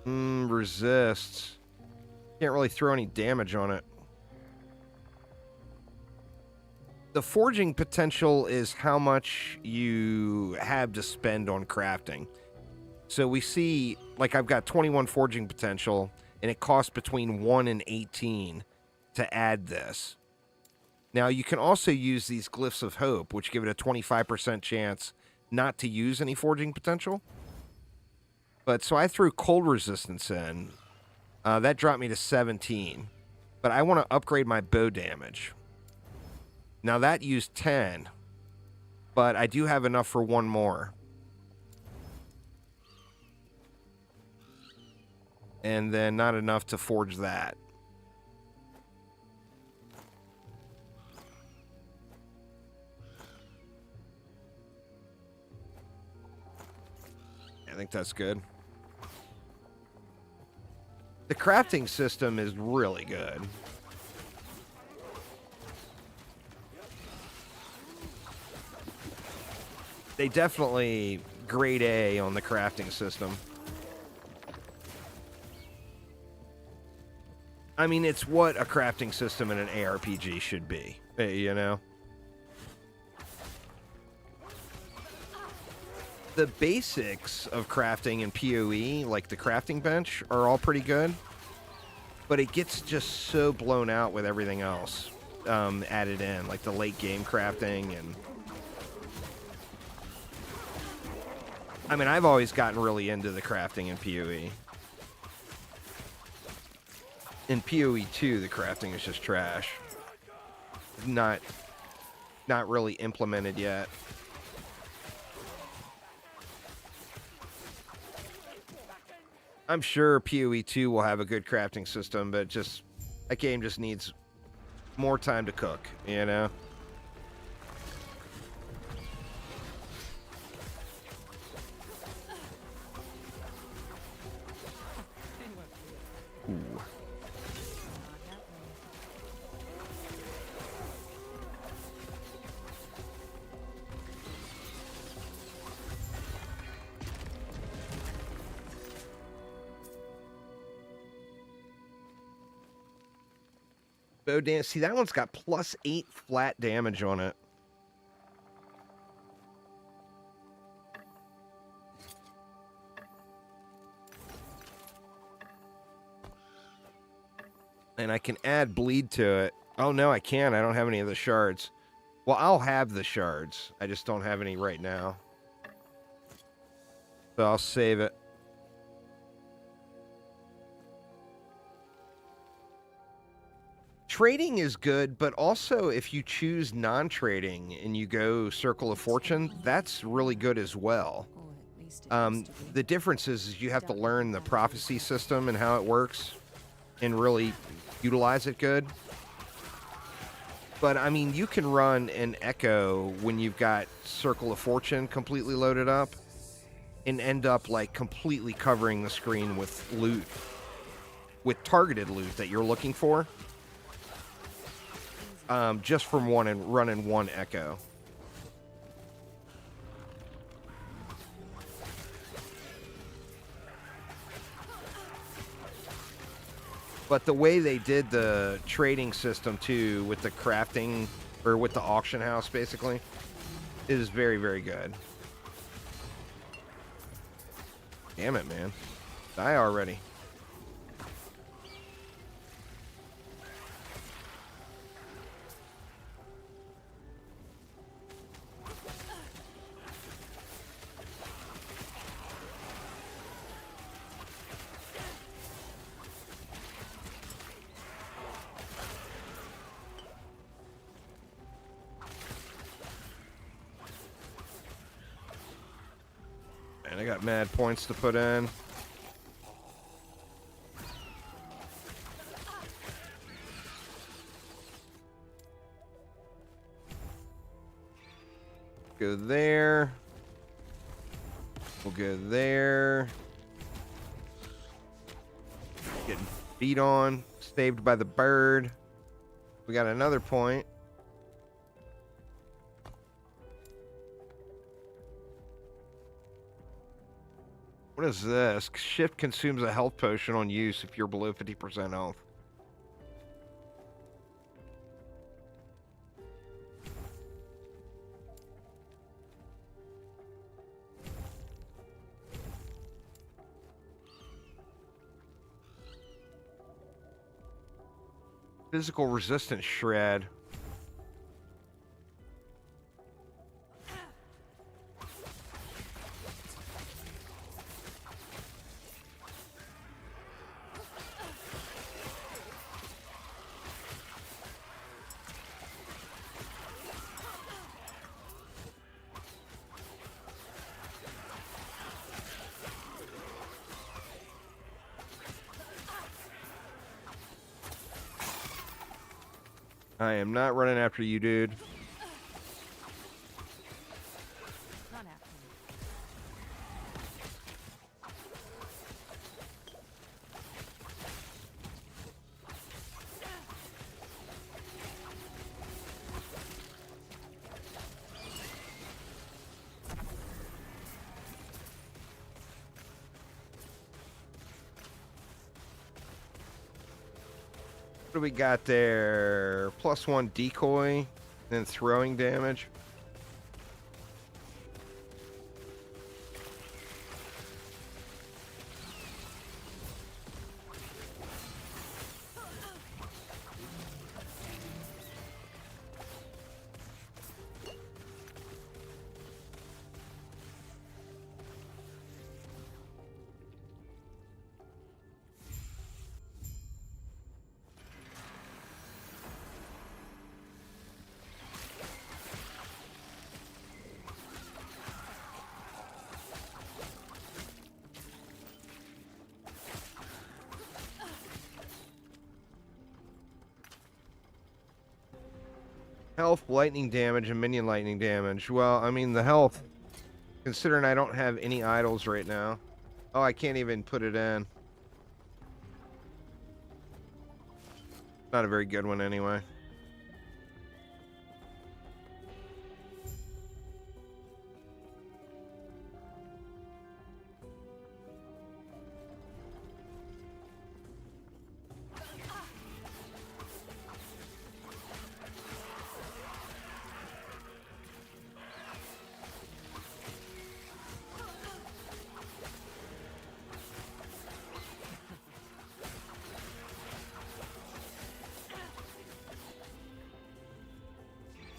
Resists. Can't really throw any damage on it. The forging potential is how much you have to spend on crafting. So we see, like, I've got 21 forging potential, and it costs between 1 and 18 to add this. Now, you can also use these Glyphs of Hope, which give it a 25% chance not to use any forging potential. But, so I threw cold resistance in. That dropped me to 17. But I want to upgrade my bow damage. Now, that used 10. But I do have enough for one more. And then not enough to forge that. I think that's good. The crafting system is really good. They definitely grade A on the crafting system. I mean, it's what a crafting system in an ARPG should be, you know? The basics of crafting in PoE, like the crafting bench, are all pretty good. But it gets just so blown out with everything else added in, like the late game crafting. And I mean, I've always gotten really into the crafting in PoE. In PoE 2, the crafting is just trash. Not really implemented yet. I'm sure PoE 2 will have a good crafting system, but just that game just needs more time to cook, you know? Ooh. Bow damage. See, that one's got +8 flat damage on it. And I can add bleed to it. Oh, no, I can't. I don't have any of the shards. Well, I'll have the shards. I just don't have any right now. So I'll save it. Trading is good, but also if you choose non-trading and you go Circle of Fortune, that's really good as well. Or at least it used to be. The difference is you have to learn the prophecy system and how it works and really utilize it good. But, I mean, you can run an Echo when you've got Circle of Fortune completely loaded up and end up, like, completely covering the screen with loot. With targeted loot that you're looking for. Just from running one Echo. But the way they did the trading system too, with the crafting or with the auction house, basically, is very, very good. Damn it, man! Die already. And I got mad points to put in. Go there. We'll go there. Getting beat on. Saved by the bird. We got another point. What is this? Shift consumes a health potion on use if you're below 50% health. Physical resistance shred. I am not running after you, dude. Run after me. What do we got there? +1 decoy, then throwing damage. Health, lightning damage, and minion lightning damage. Well, I mean, the health, considering I don't have any idols right now. Oh, I can't even put it in. Not a very good one anyway.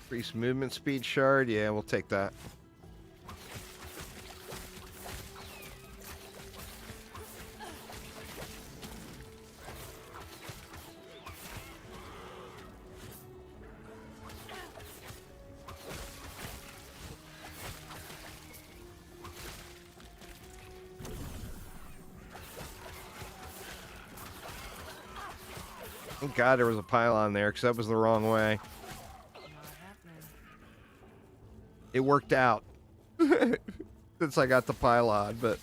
Increase movement speed shard. Yeah, we'll take that. Thank God there was a pylon there, because that was the wrong way. It worked out. Since I got the pylon, but...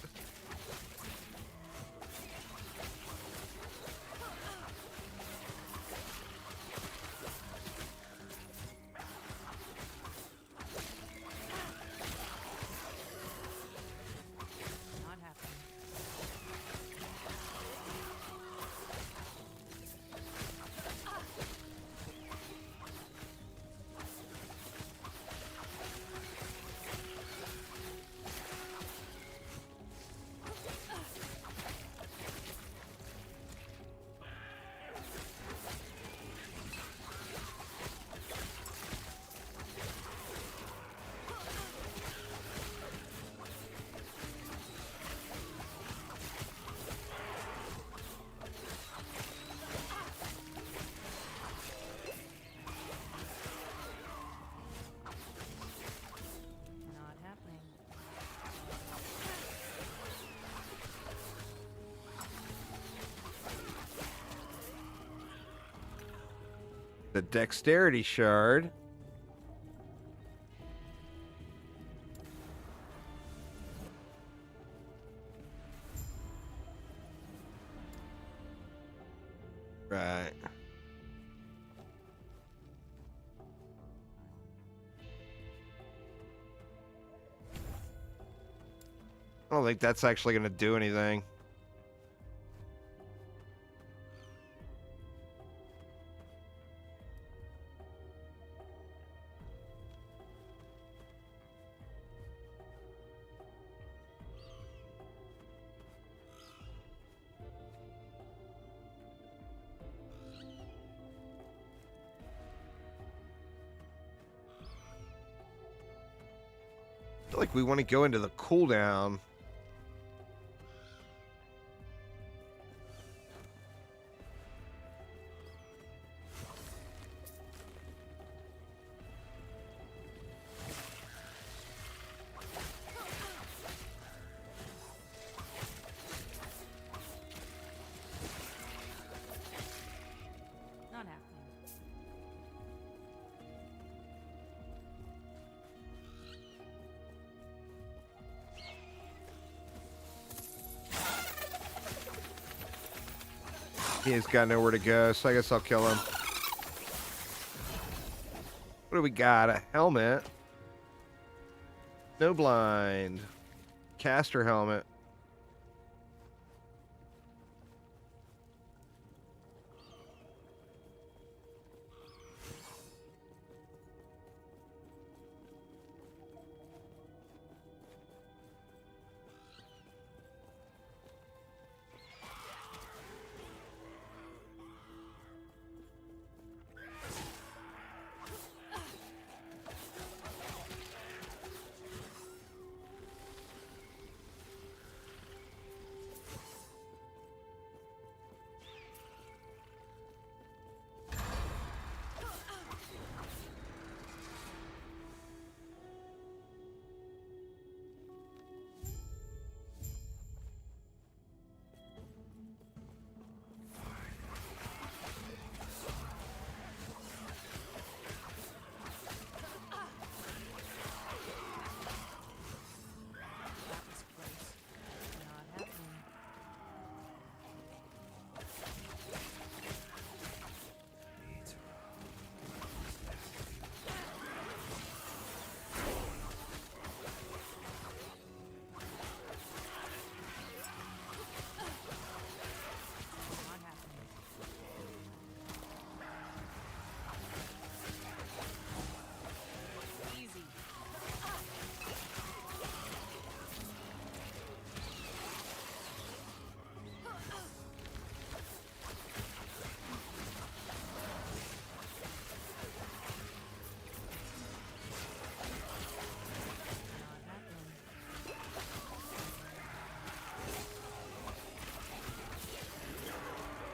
Not happening. The dexterity shard. Right. I don't think that's actually going to do anything. I feel like we want to go into the cooldown. Not happening. He's got nowhere to go, so I guess I'll kill him. What do we got? A helmet. No blind. Caster helmet.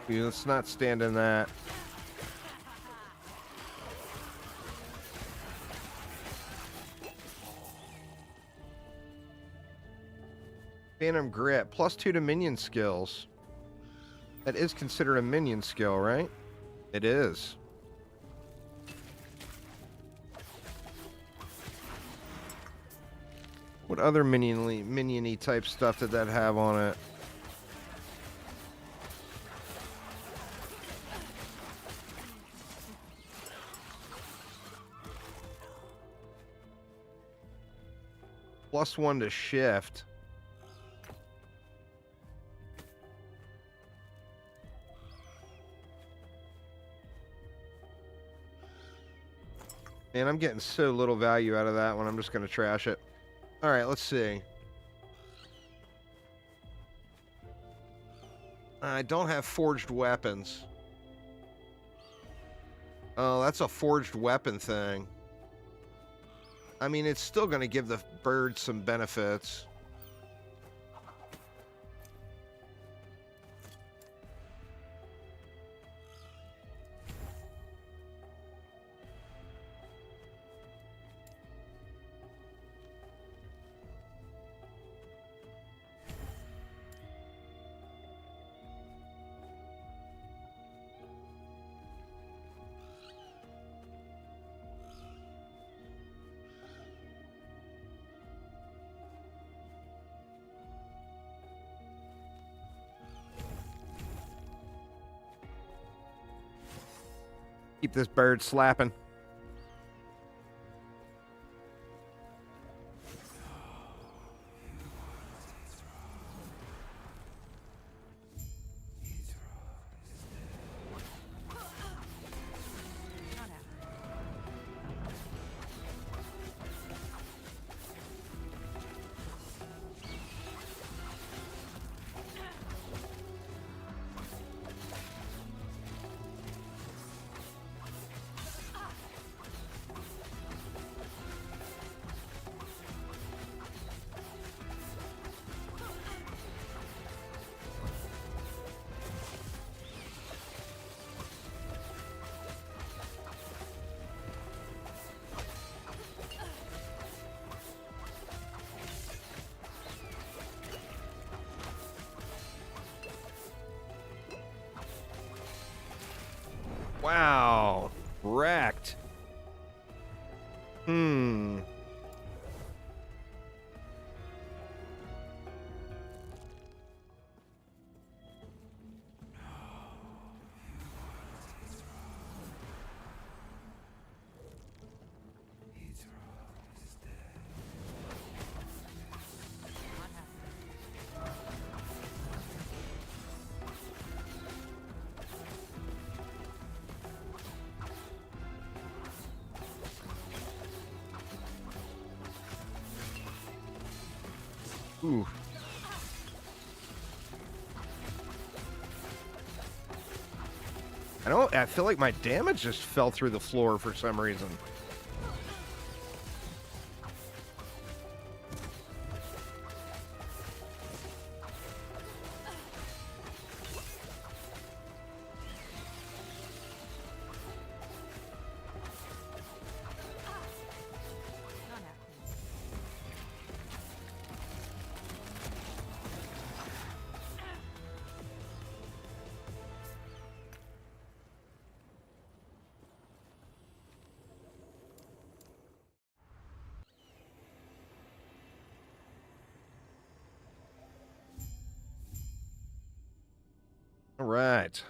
Let's not stand in that. Phantom Grip, +2 to minion skills. That is considered a minion skill, right? It is. What other minion-y type stuff did that have on it? +1 to shift. Man, I'm getting so little value out of that one. I'm just going to trash it. All right, let's see. I don't have forged weapons. Oh, that's a forged weapon thing. I mean, it's still going to give the bird some benefits. Keep this bird slapping. Wow. Wrecked. Ooh. I feel like my damage just fell through the floor for some reason. All right.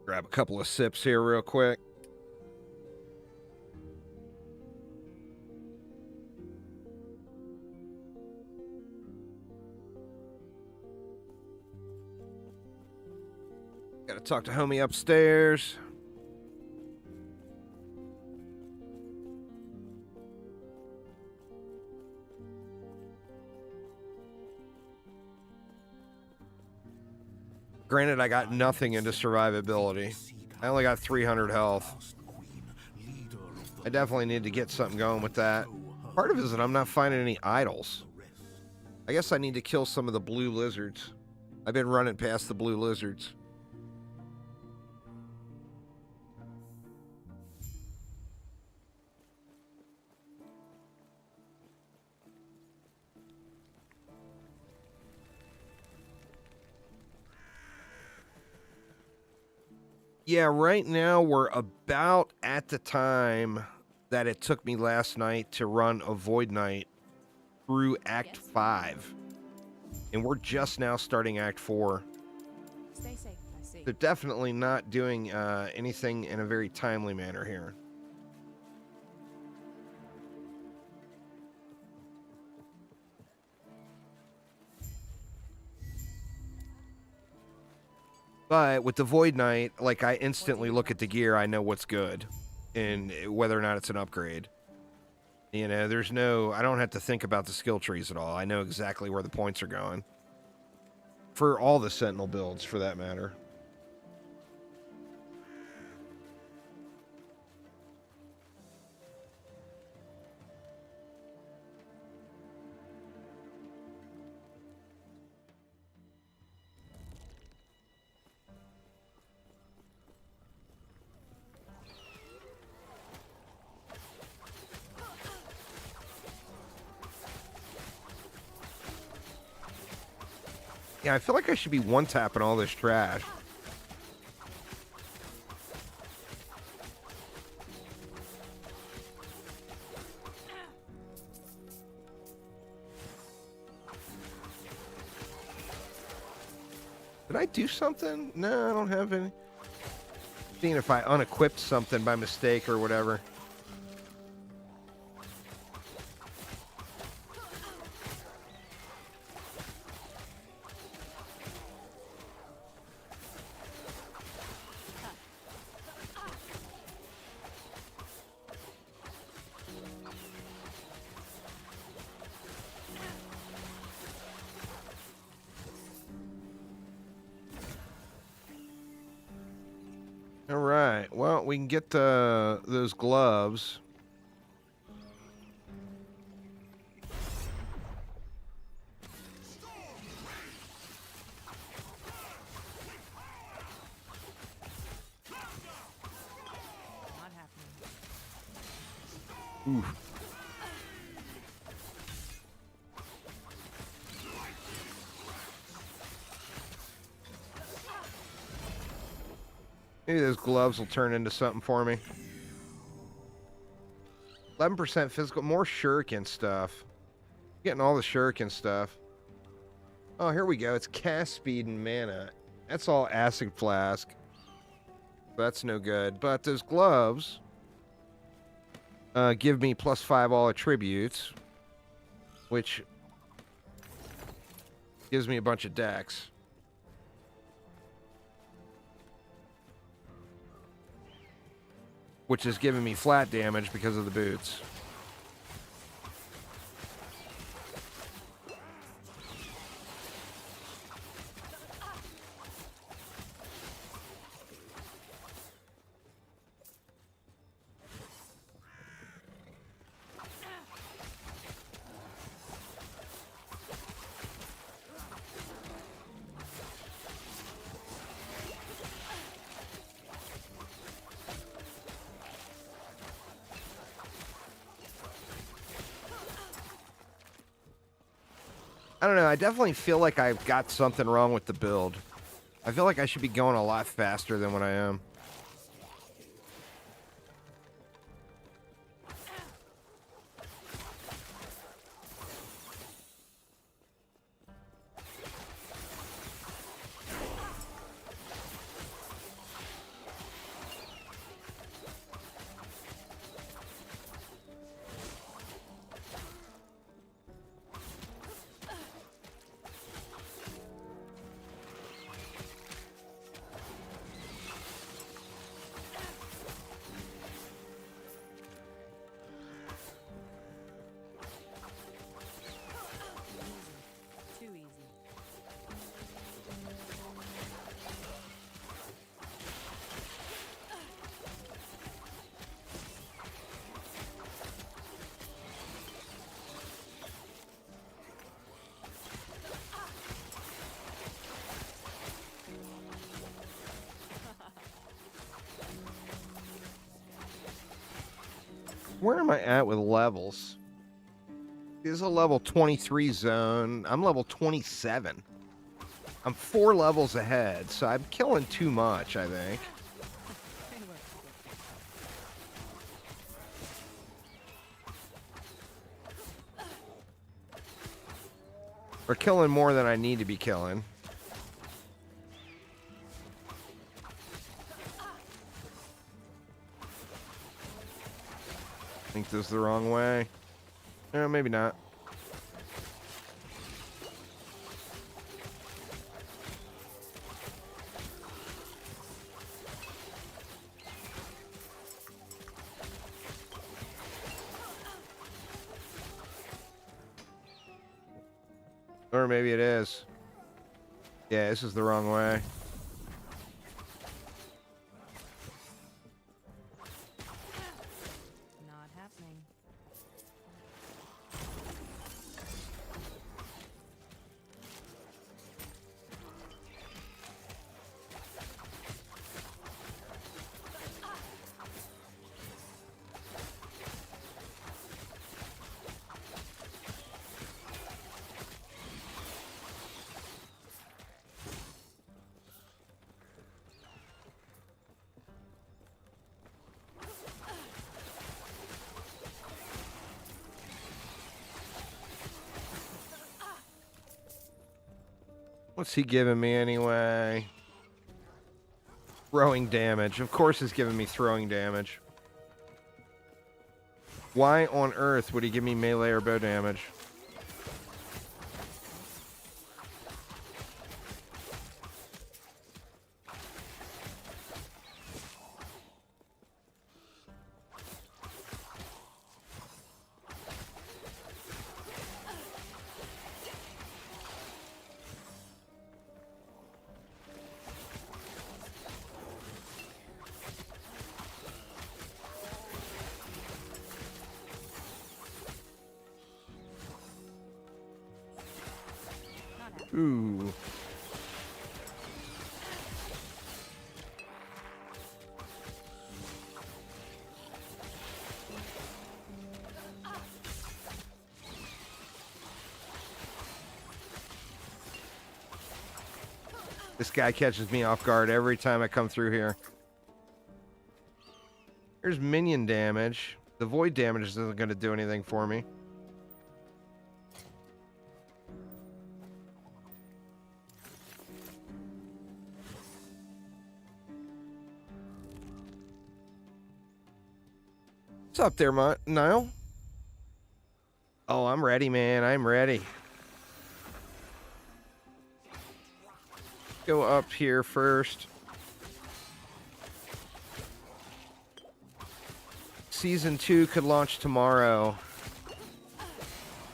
Grab a couple of sips here real quick. Gotta talk to homie upstairs. Granted, I got nothing into survivability. I only got 300 health. I definitely need to get something going with that. Part of it is that I'm not finding any idols. I guess I need to kill some of the blue lizards. I've been running past the blue lizards. Yeah, right now we're about at the time that it took me last night to run a Void Knight through Act 5. And we're just now starting Act 4. Stay safe, I see. They're definitely not doing anything in a very timely manner here. But with the Void Knight, like, I instantly look at the gear, I know what's good, and whether or not it's an upgrade. You know, I don't have to think about the skill trees at all. I know exactly where the points are going. For all the Sentinel builds, for that matter. Yeah, I feel like I should be one-tapping all this trash. Did I do something? No, I don't have any. Seeing if I unequipped something by mistake or whatever. All right. Well, we can get those gloves. Not happening. Oof. Maybe those gloves will turn into something for me. 11% physical, more shuriken stuff. Getting all the shuriken stuff. Oh, here we go. It's cast speed and mana. That's all acid flask. That's no good. But those gloves give me +5 all attributes, which gives me a bunch of dex. Which is giving me flat damage because of the boots. I don't know. I definitely feel like I've got something wrong with the build. I feel like I should be going a lot faster than what I am. Where am I at with levels? This is a level 23 zone. I'm level 27. I'm 4 levels ahead, so I'm killing too much, I think. Or killing more than I need to be killing. I think this is the wrong way. No, maybe not. Or maybe it is. Yeah, this is the wrong way. Not happening. What's he giving me anyway? Throwing damage. Of course he's giving me throwing damage. Why on earth would he give me melee or bow damage? Ooh. This guy catches me off guard every time I come through here. Here's minion damage. The void damage isn't going to do anything for me. What's up there, Niall? Oh, I'm ready, man. I'm ready. Go up here first. Season 2 could launch tomorrow.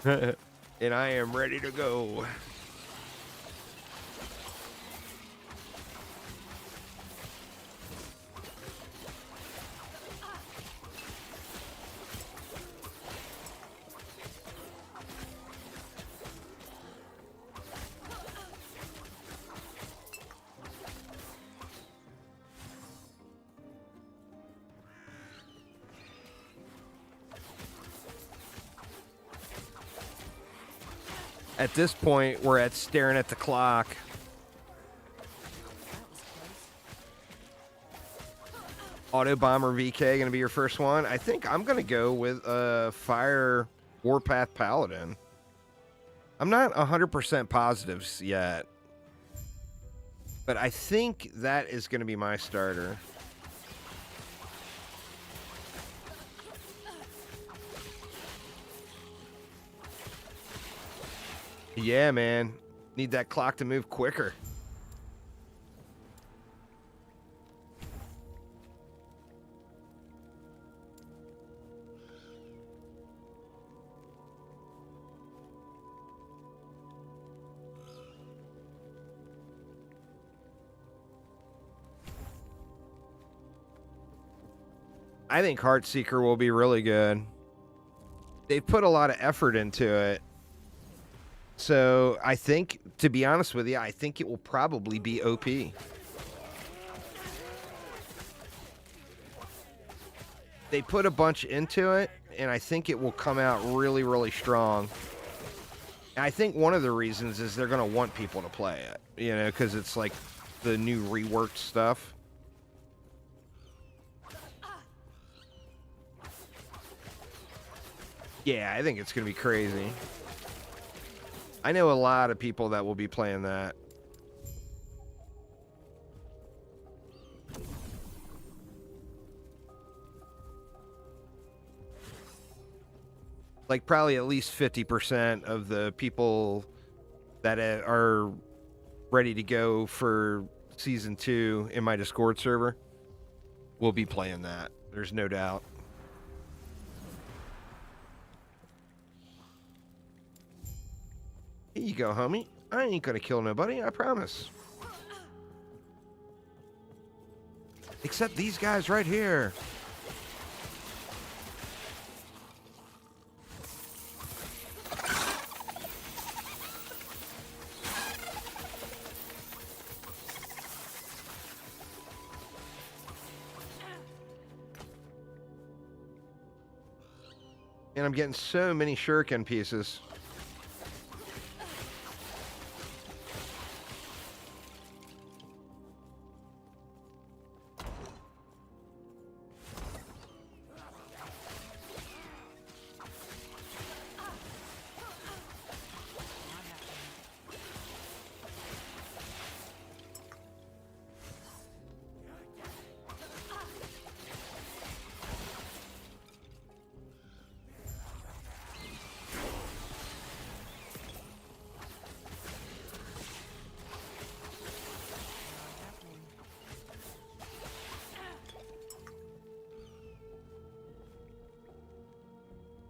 And I am ready to go. At this point, we're at staring at the clock. Auto Bomber VK going to be your first one? I think I'm going to go with Fire Warpath Paladin. I'm not 100% positive yet. But I think that is going to be my starter. Yeah, man. Need that clock to move quicker. I think Heartseeker will be really good. They've put a lot of effort into it. So I think, to be honest with you, I think it will probably be OP. They put a bunch into it, and I think it will come out really, really strong. And I think one of the reasons is they're going to want people to play it, you know, because it's like the new reworked stuff. Yeah, I think it's going to be crazy. I know a lot of people that will be playing that. Like probably at least 50% of the people that are ready to go for season 2 in my Discord server will be playing that. There's no doubt. Here you go, homie. I ain't gonna kill nobody, I promise. Except these guys right here. And I'm getting so many shuriken pieces.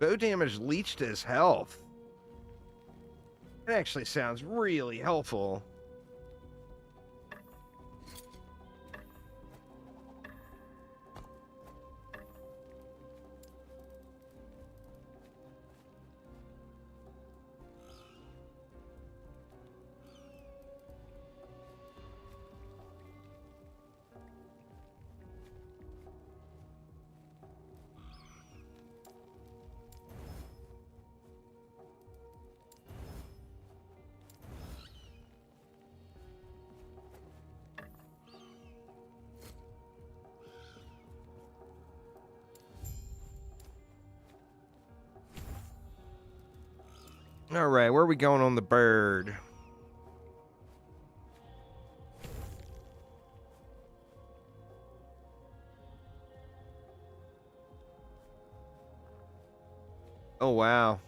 Bow damage leached his health. That actually sounds really helpful. All right, where are we going on the bird? Oh, wow.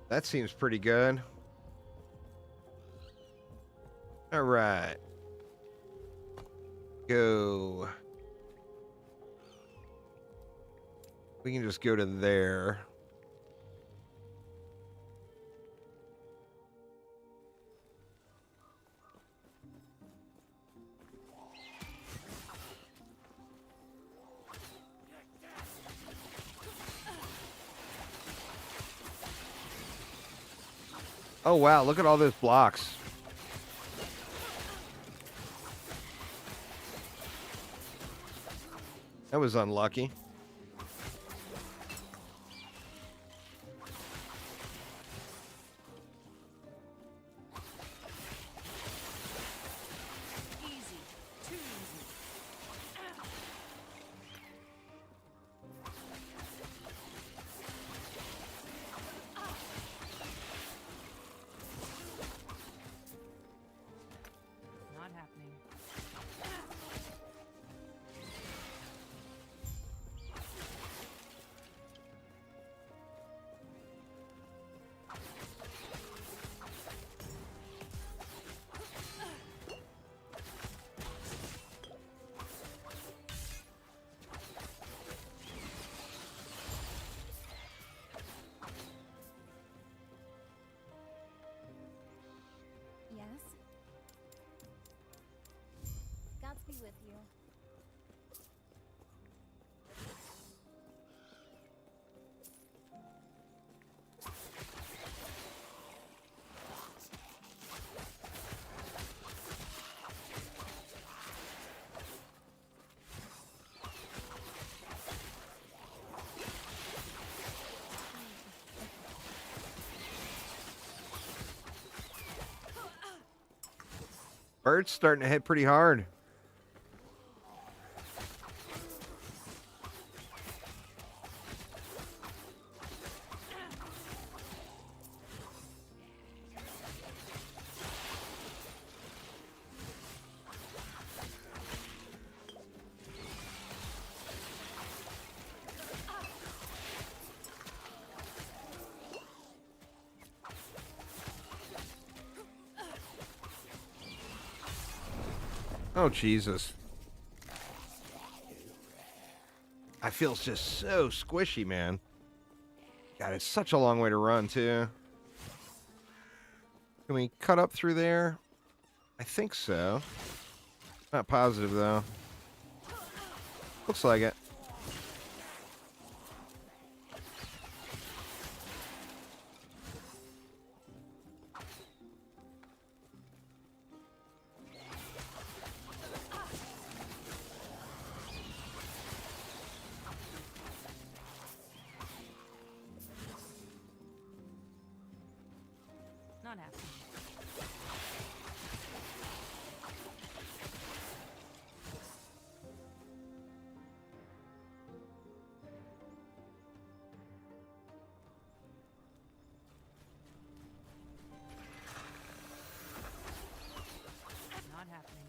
That seems pretty good. All right. Go. We can just go to there. Oh, wow. Look at all those blocks. That was unlucky. Easy. Too easy. Not happening. Yes? Gods be with you. Bird's starting to hit pretty hard. Oh, Jesus. I feel just so squishy, man. God, it's such a long way to run, too. Can we cut up through there? I think so. Not positive, though. Looks like it. Not happening. Not happening.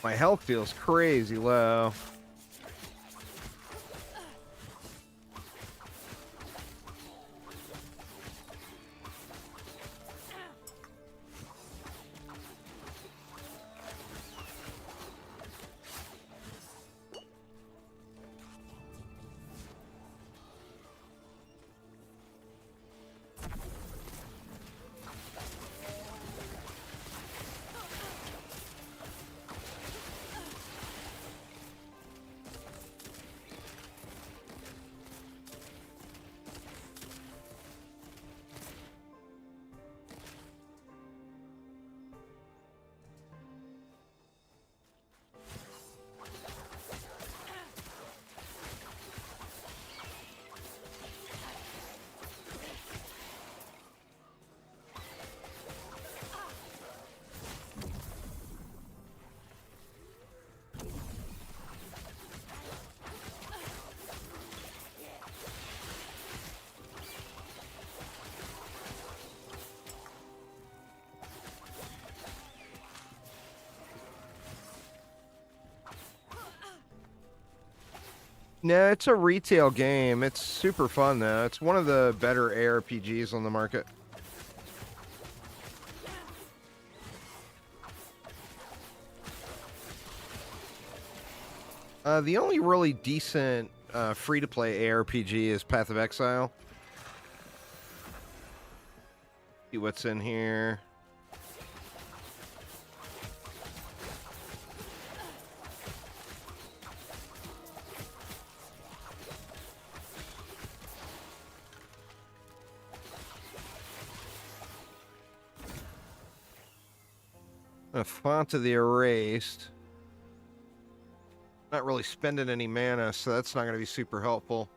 My health feels crazy low. No, it's a retail game. It's super fun, though. It's one of the better ARPGs on the market. The only really decent free-to-play ARPG is Path of Exile. See what's in here. A Font of the Erased. Not really spending any mana, so that's not going to be super helpful.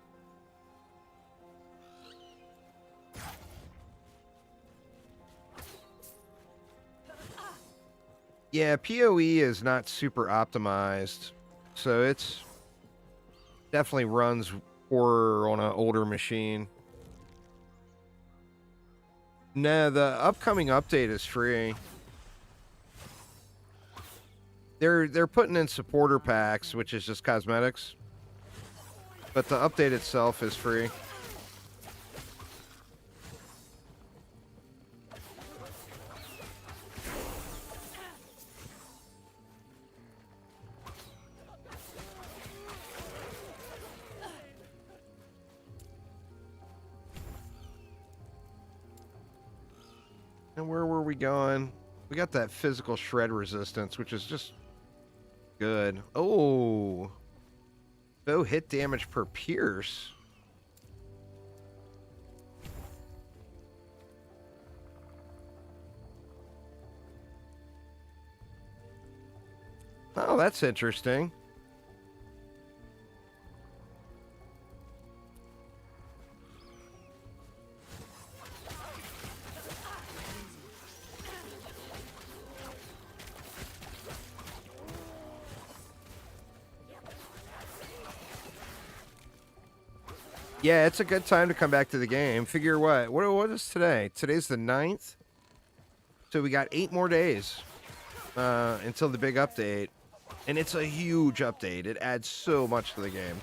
Yeah, PoE is not super optimized, so it's definitely runs poorer on an older machine. No, the upcoming update is free. They're putting in supporter packs, which is just cosmetics. But the update itself is free. And where were we going? We got that physical shred resistance, which is just good. Oh. Bow hit damage per pierce. Oh, that's interesting. Yeah, it's a good time to come back to the game. Figure what is today? Today's the 9th. So we got 8 more days until the big update. And it's a huge update. It adds so much to the game.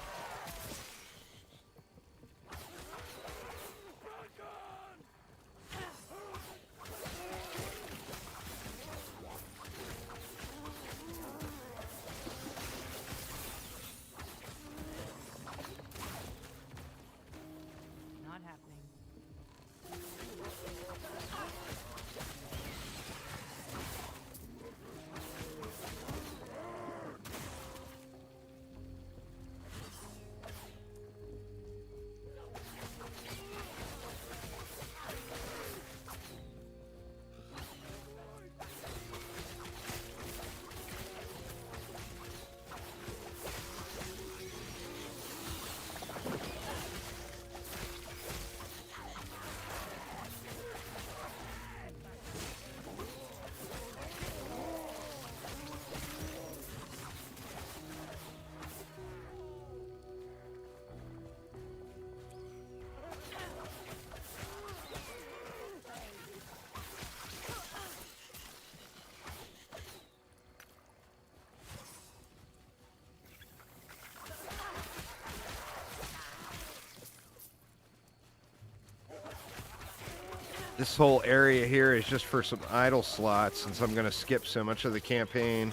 Not happening. This whole area here is just for some idle slots, since I'm going to skip so much of the campaign.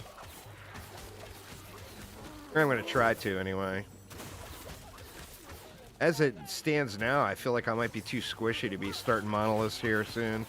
Or I'm going to try to, anyway. As it stands now, I feel like I might be too squishy to be starting monoliths here soon.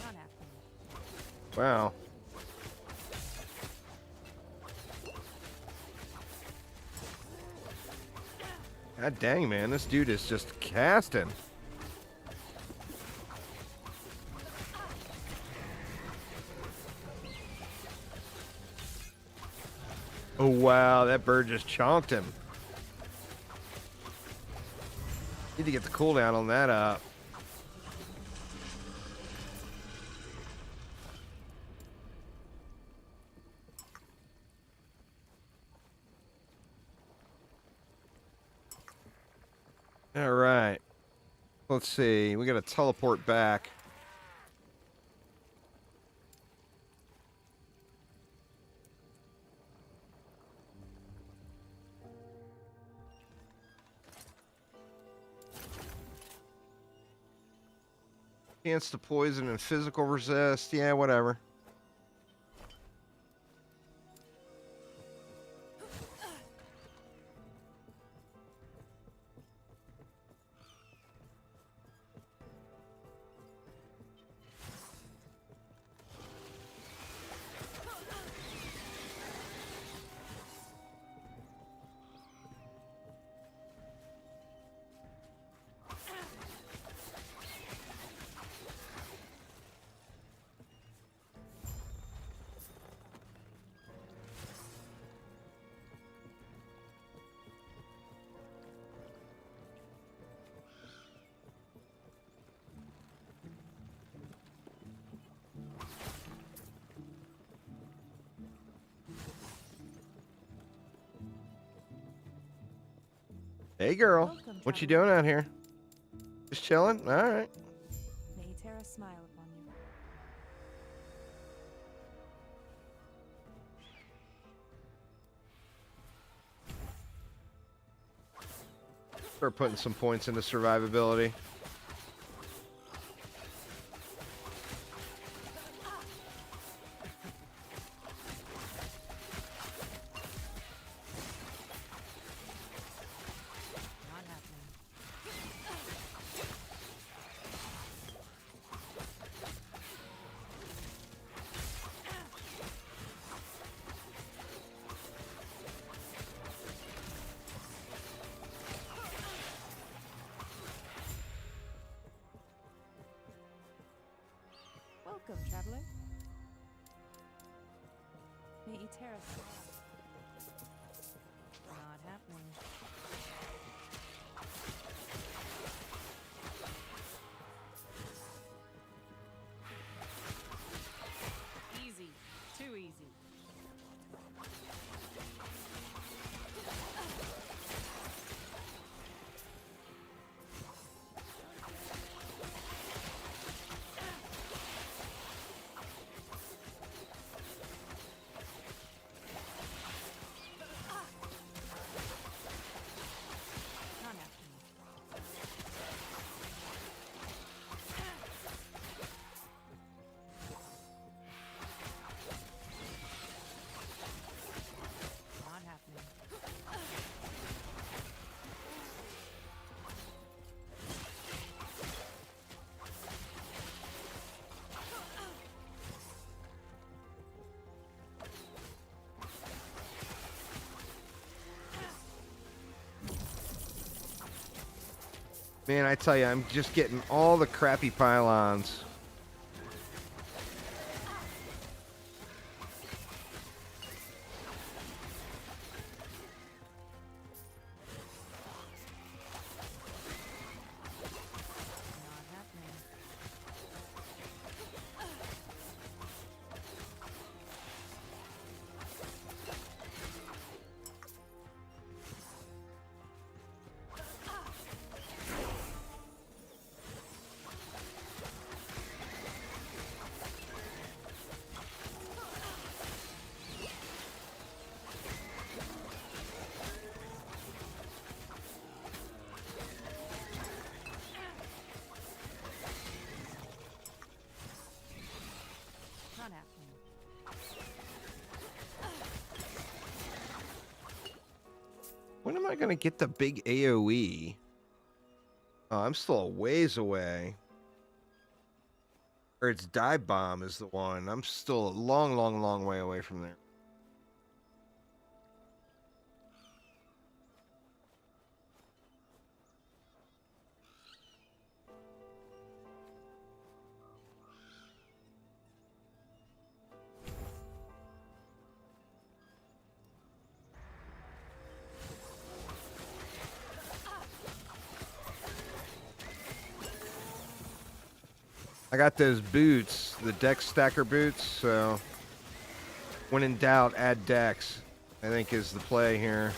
Not happening. Wow. God dang, man. This dude is just casting. Oh, wow. That bird just chonked him. Need to get the cooldown on that up. All right. Let's see. We got to teleport back. Chance to poison and physical resist. Yeah, whatever. Hey, girl. Welcome, What you traveler. doing out here? Just chilling? All right. May Terra smile upon you. Start putting some points into survivability. Not happening. Welcome, traveler. May Terra smile. Not happening. Easy. Too easy. Not happening. Not happening. Man, I tell you, I'm just getting all the crappy pylons. Not happening. Not happening. When am I going to get the big AoE? Oh, I'm still a ways away. Or it's Dive Bomb is the one. I'm still a long, long, long way away from there. I got those boots, the Dex Stacker boots, so when in doubt, add Dex, I think is the play here.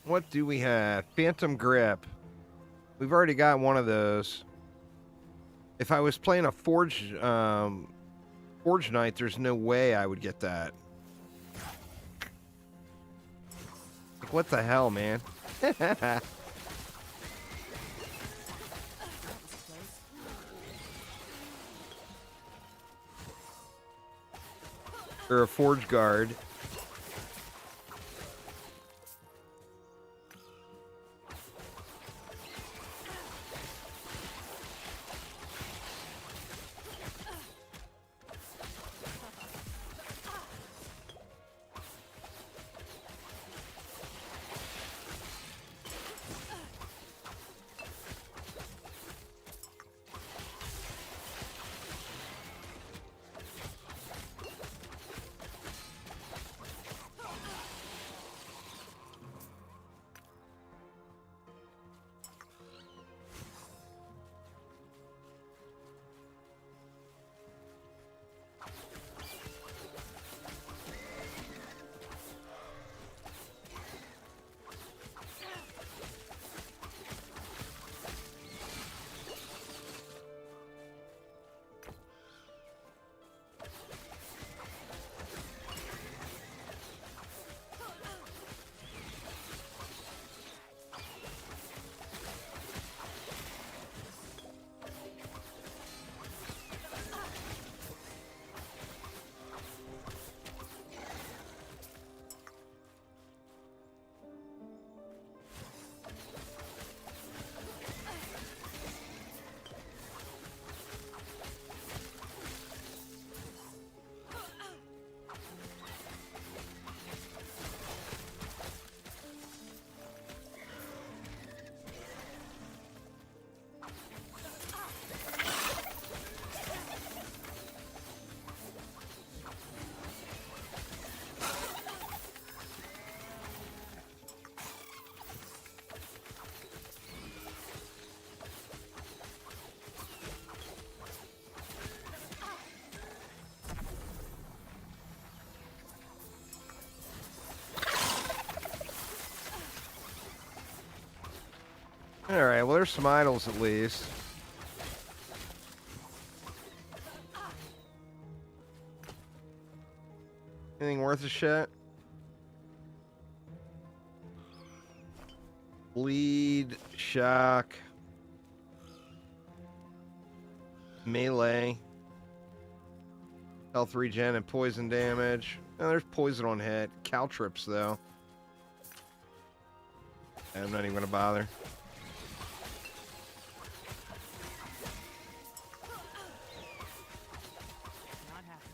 What do we have? Phantom Grip. We've already got one of those. If I was playing a Forge Knight, there's no way I would get that. Like, what the hell, man? Or a Forge Guard. All right, well, there's some idols at least. Anything worth a shit? Bleed, shock, melee, health regen, and poison damage. Oh, there's poison on hit. Caltrips, though. I'm not even going to bother. Not happening.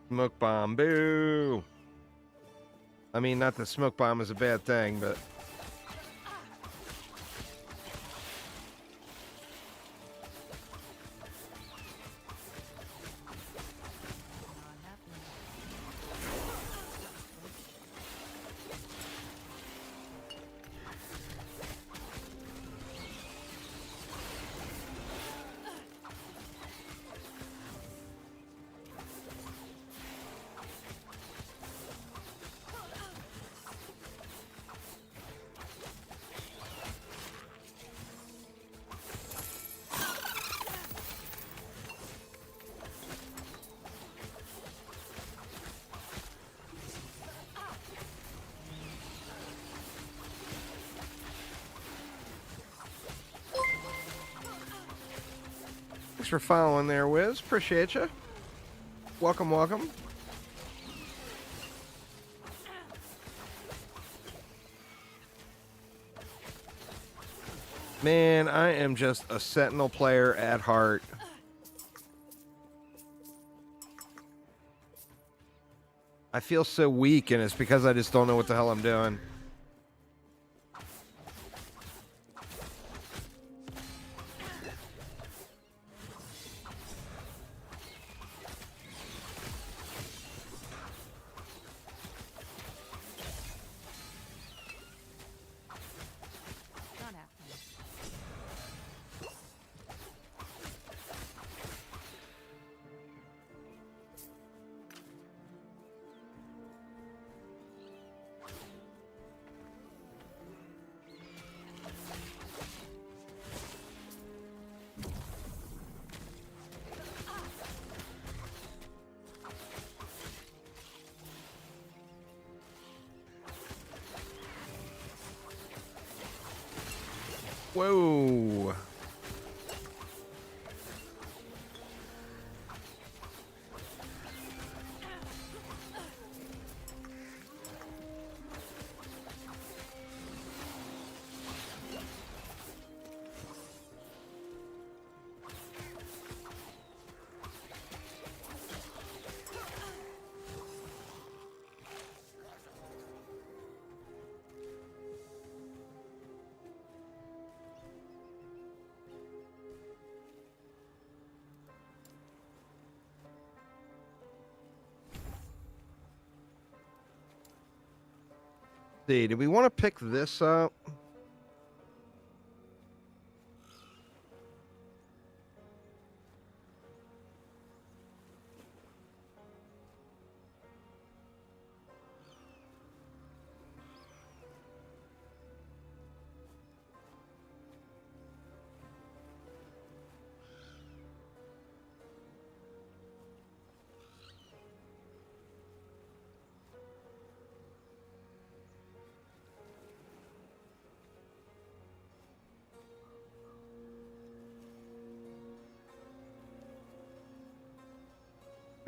Smoke bomb, boo! I mean, not that smoke bomb is a bad thing, but... Not happening. Thanks for following there, Wiz. Appreciate you. Welcome, welcome. Man, I am just a Sentinel player at heart. I feel so weak, and it's because I just don't know what the hell I'm doing. Not happening. Whoa. See, do we want to pick this up?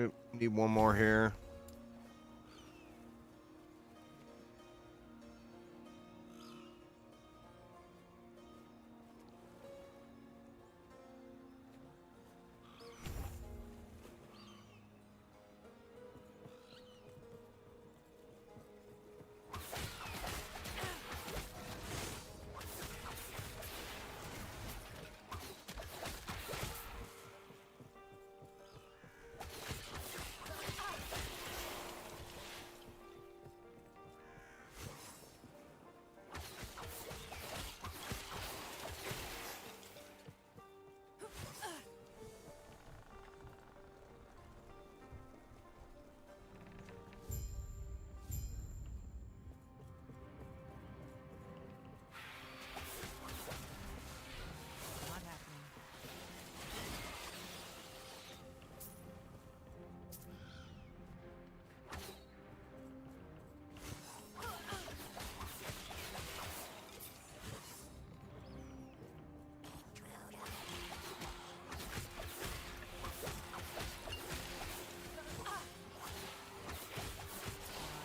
Oop, need one more here. Not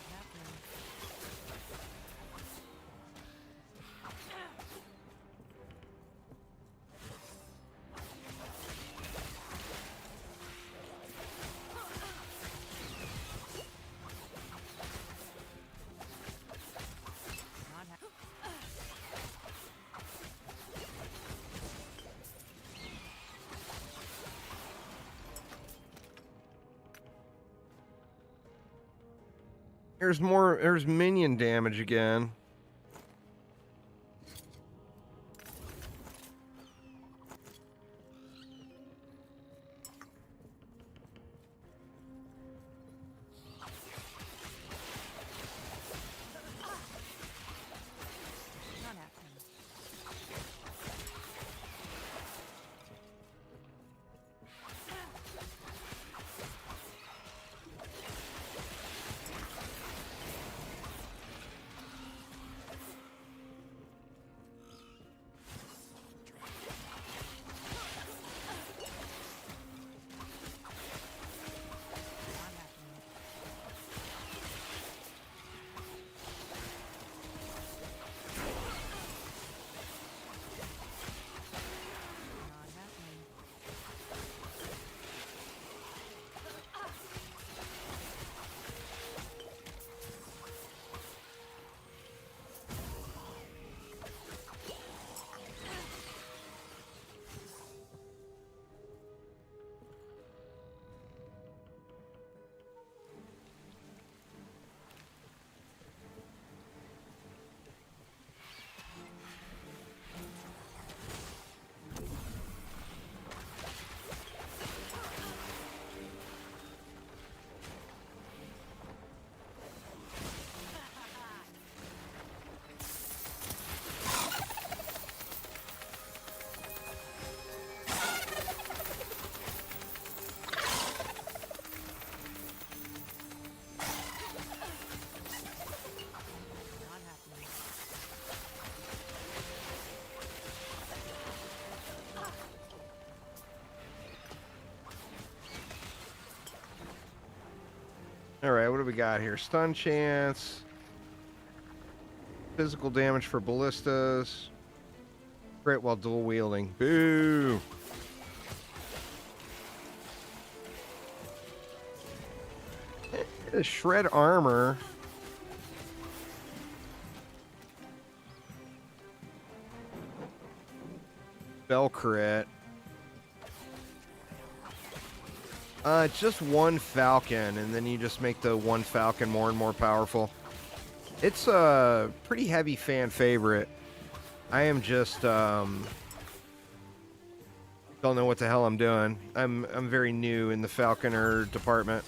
happening. Not happening. Not happening. There's minion damage again. Not happening. Not happening. Not happening. Not happening. All right, what do we got here? Stun chance, physical damage for ballistas, crit while dual wielding. Boo! Shred armor. Spell crit. Just one Falcon, and then you just make the one Falcon more and more powerful. It's a pretty heavy fan favorite. I am just don't know what the hell I'm doing. I'm very new in the Falconer department.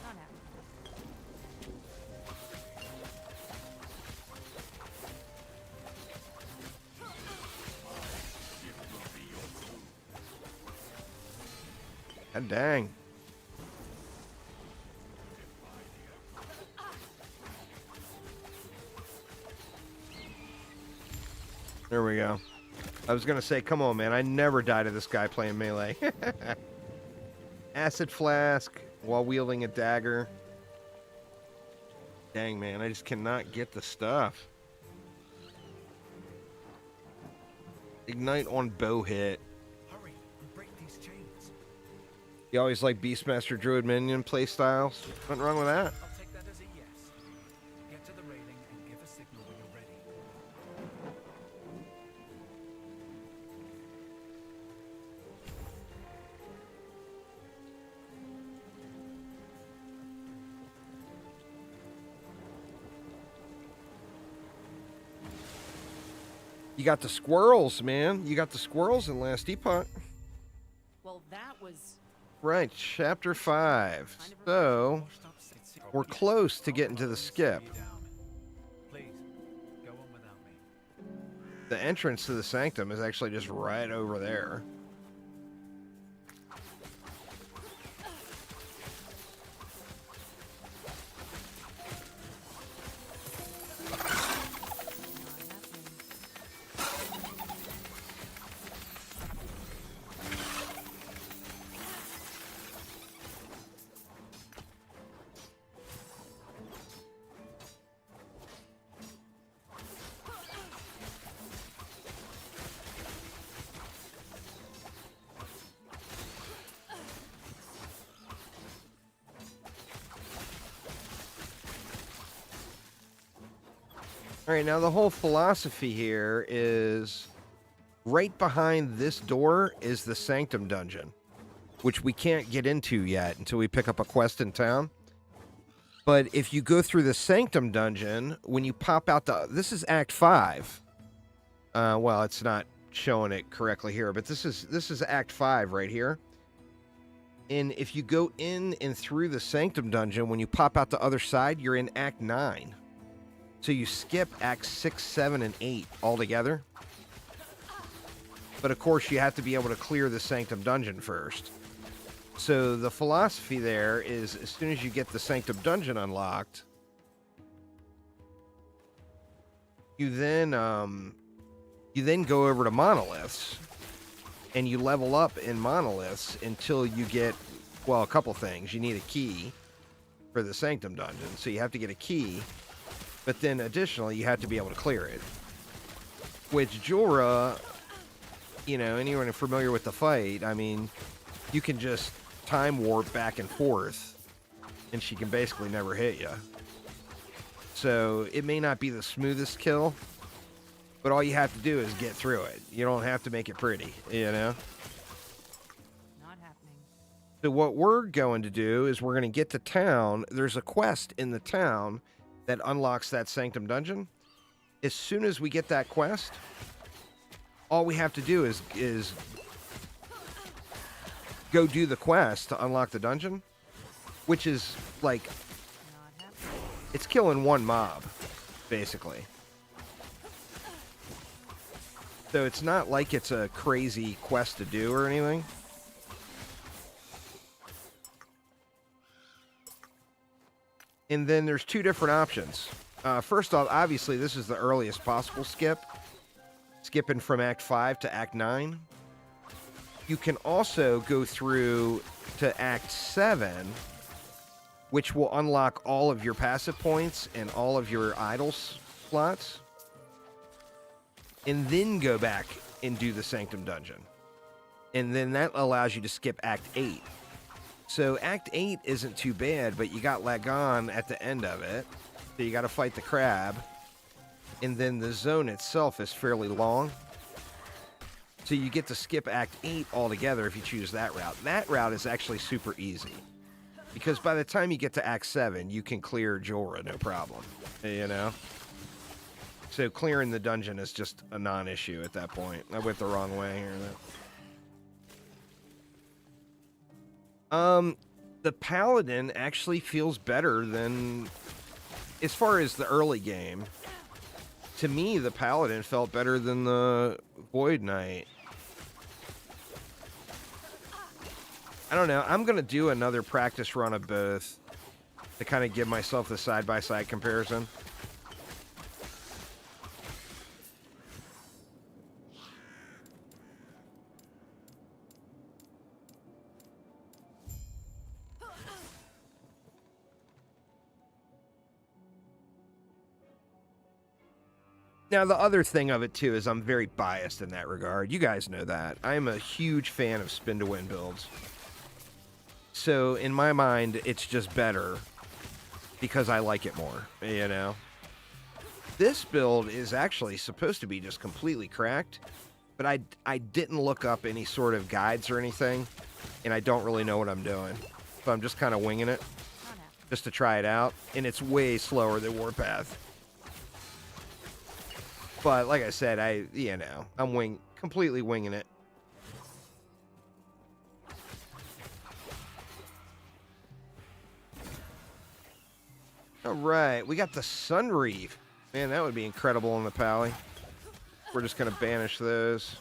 Not happening. God dang. There we go. I was gonna say, come on, man. I never die to this guy playing melee. Acid flask while wielding a dagger. Dang, man. I just cannot get the stuff. Ignite on bow hit. Hurry and break these chains. You always like Beastmaster Druid Minion playstyles. Nothing wrong with that. I'll take that as a yes. Get to the railing and give a signal when you're ready. You got the squirrels, man. You got the squirrels in Last Epoch. Well, that was Right, chapter 5. So, we're close to getting to the skip. Please, go on without me. The entrance to the sanctum is actually just right over there. All right, now the whole philosophy here is right behind this door is the Sanctum Dungeon, which we can't get into yet until we pick up a quest in town. But if you go through the Sanctum Dungeon, when you pop out the... This is Act 5. Well, it's not showing it correctly here, but this is Act 5 right here. And if you go in and through the Sanctum Dungeon, when you pop out the other side, you're in Act 9. So you skip Acts 6, 7, and 8 altogether. But of course, you have to be able to clear the Sanctum Dungeon first. So the philosophy there is as soon as you get the Sanctum Dungeon unlocked, you then go over to Monoliths, and you level up in Monoliths until you get, well, a couple things. You need a key for the Sanctum Dungeon, so you have to get a key. But then, additionally, you have to be able to clear it. Which Jorah, you know, anyone familiar with the fight, I mean, you can just time warp back and forth, and she can basically never hit you. So, it may not be the smoothest kill, but all you have to do is get through it. You don't have to make it pretty, you know? not happening. So what we're going to do is we're going to get to town. There's a quest in the town that unlocks that Sanctum Dungeon. As soon as we get that quest, all we have to do is go do the quest to unlock the dungeon, which is like, Not happening. it's killing one mob, basically. So it's not like it's a crazy quest to do or anything. And then there's two different options. First off, obviously, this is the earliest possible skip. Skipping from Act 5 to Act 9. You can also go through to Act 7, which will unlock all of your passive points and all of your idle slots. And then go back and do the Sanctum Dungeon. And then that allows you to skip Act 8. So Act 8 isn't too bad, but you got Lagon at the end of it. So you got to fight the crab. And then the zone itself is fairly long. So you get to skip Act 8 altogether if you choose that route. That route is actually super easy. Because by the time you get to Act 7, you can clear Jorah, no problem. You know? So clearing the dungeon is just a non-issue at that point. I went the wrong way here. The Paladin actually feels better than, as far as the early game, to me, the Paladin felt better than the Void Knight. I don't know. I'm going to do another practice run of both to kind of give myself the side-by-side comparison. Now, the other thing of it, too, is I'm very biased in that regard. You guys know that. I'm a huge fan of spin-to-win builds. So, in my mind, it's just better because I like it more, you know? This build is actually supposed to be just completely cracked, but I didn't look up any sort of guides or anything, and I don't really know what I'm doing. So I'm just kind of winging it just to try it out, and it's way slower than Warpath. But like I said, I'm completely winging it. All right, we got the Sunreef. Man, that would be incredible in the Pally. We're just going to banish those.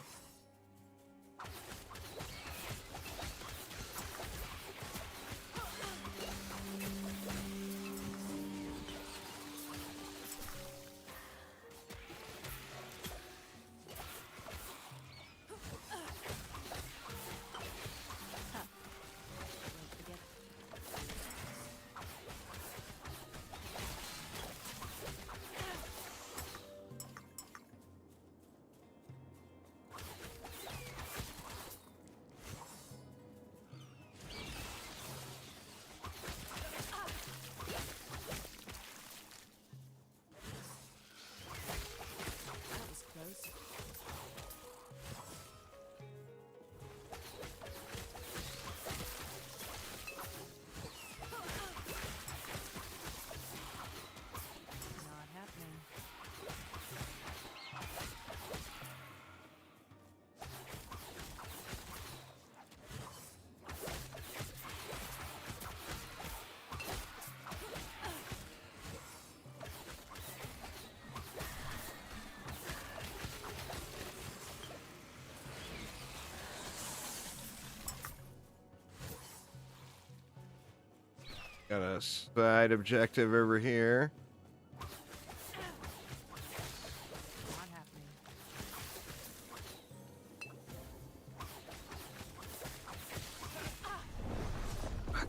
Got a side objective over here.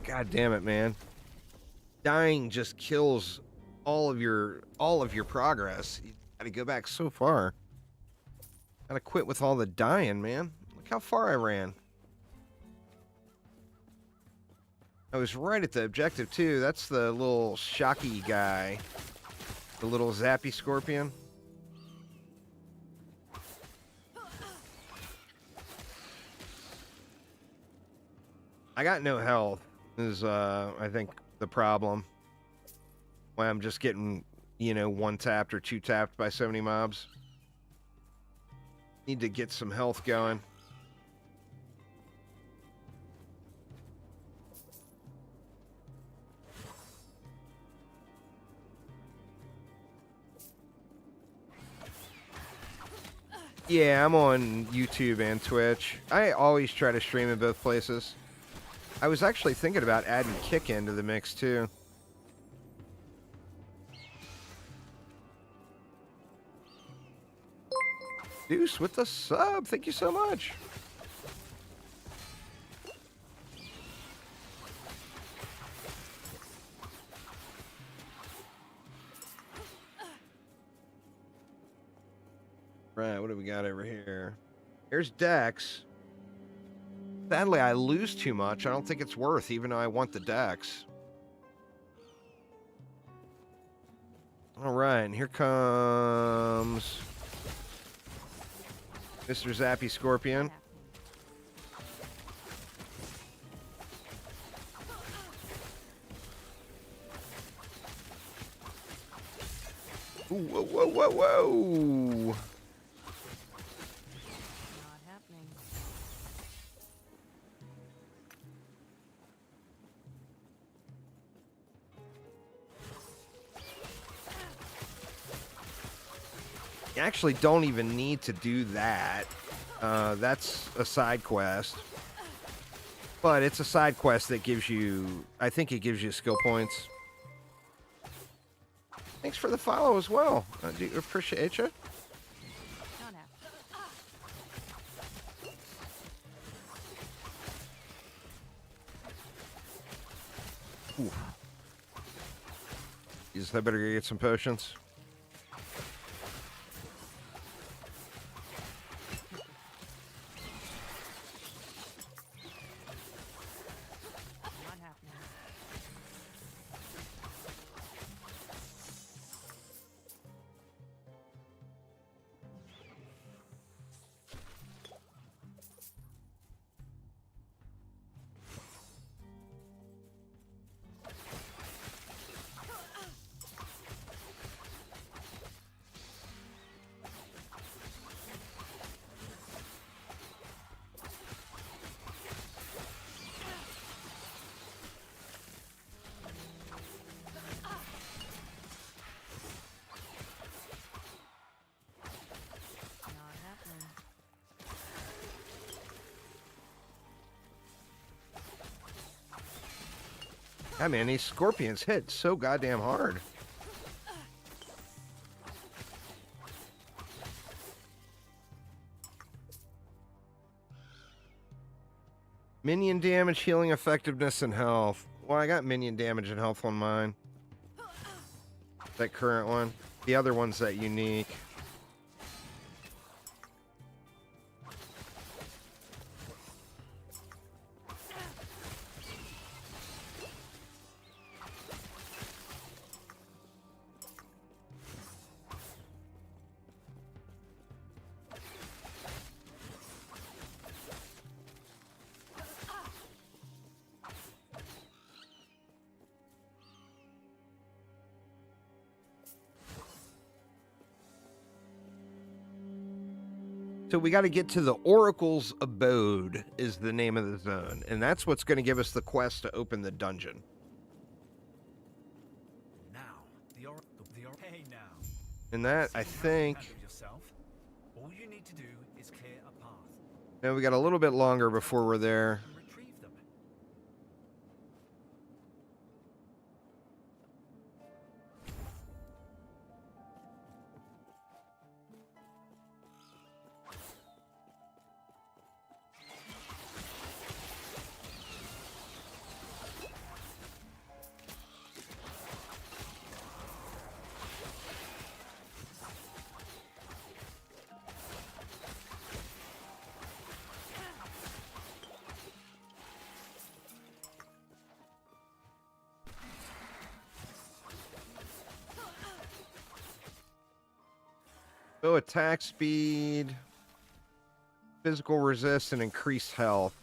God damn it, man. Dying just kills all of your progress. You gotta go back so far. Gotta quit with all the dying, man. Look how far I ran. I was right at the objective, too. That's the little shocky guy. The little zappy scorpion. I got no health, is, I think, the problem. Why I'm just getting, one tapped or two tapped by so many mobs. Need to get some health going. Yeah, I'm on YouTube and Twitch. I always try to stream in both places. I was actually thinking about adding Kick into the mix, too. Deuce with the sub. Thank you so much. Right, what do we got over here? Here's Dex. Sadly, I lose too much. I don't think it's worth, even though I want the Dex. All right, and here comes Mr. Zappy Scorpion. Ooh, whoa, whoa, whoa, whoa! You actually don't even need to do that. That's a side quest. But it's a side quest that gives you... I think it gives you skill points. Thanks for the follow as well. I do appreciate you. Ooh. Jesus, I better go get some potions. Yeah, man, these scorpions hit so goddamn hard. Minion damage, healing effectiveness, and health. Well, I got minion damage and health on mine. That current one. The other one's that unique. So we got to get to the Oracle's Abode is the name of the zone. And that's what's going to give us the quest to open the dungeon. Now, hey now. And that, I think... Yourself. All you need to do is clear a path. Now we got a little bit longer before we're there. Retrieve them. So attack speed, physical resist, and increased health.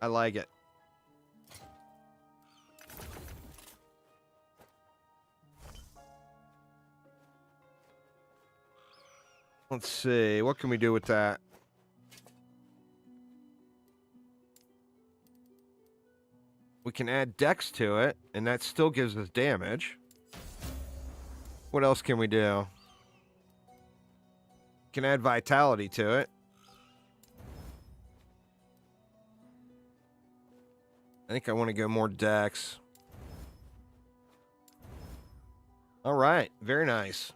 I like it. Let's see, what can we do with that? We can add dex to it, and that still gives us damage. What else can we do? Can add vitality to it. I think I want to go more dex. All right, very nice.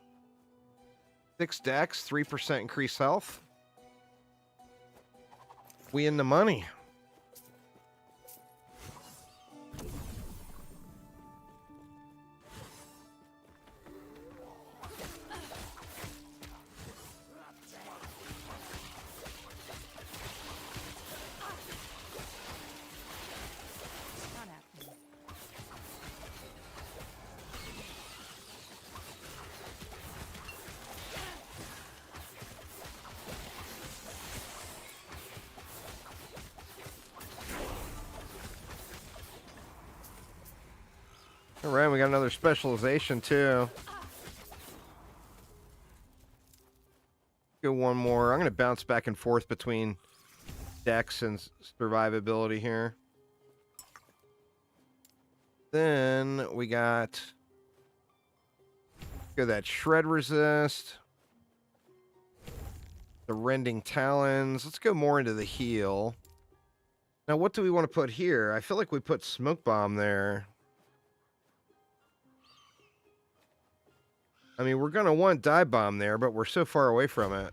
6 dex, 3% increased health. We in the money. All right, we got another specialization too. Go one more. I'm going to bounce back and forth between dex and survivability here. Then we got that shred resist, the rending talons. Let's go more into the heal. Now, what do we want to put here? I feel like we put smoke bomb there. I mean, we're going to want dive bomb there, but we're so far away from it.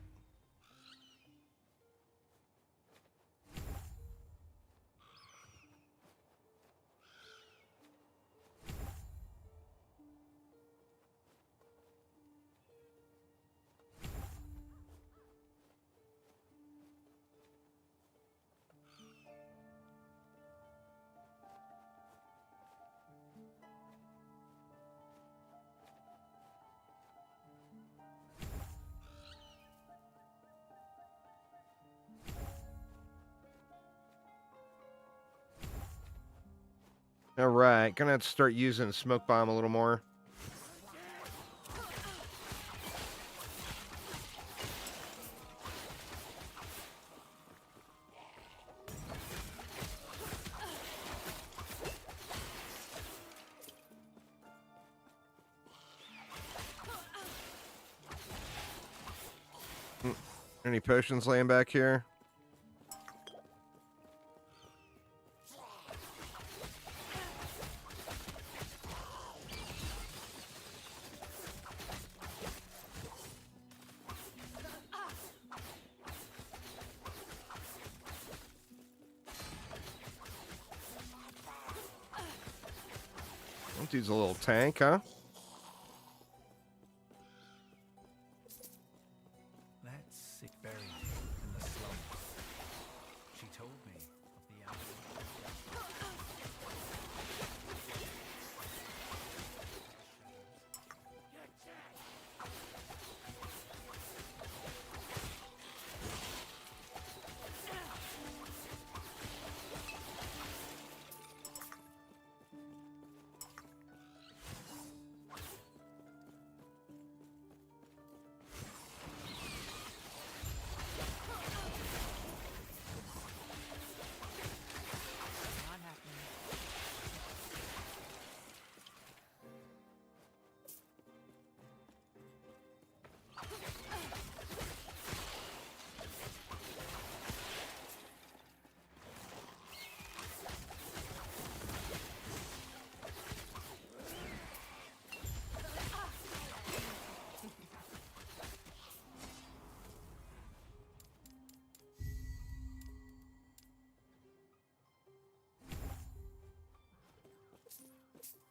All right, gonna have to start using smoke bomb a little more. Any potions laying back here? Dude's a little tank, huh? That sick buried in the slums. She told me of the hour. Not happening.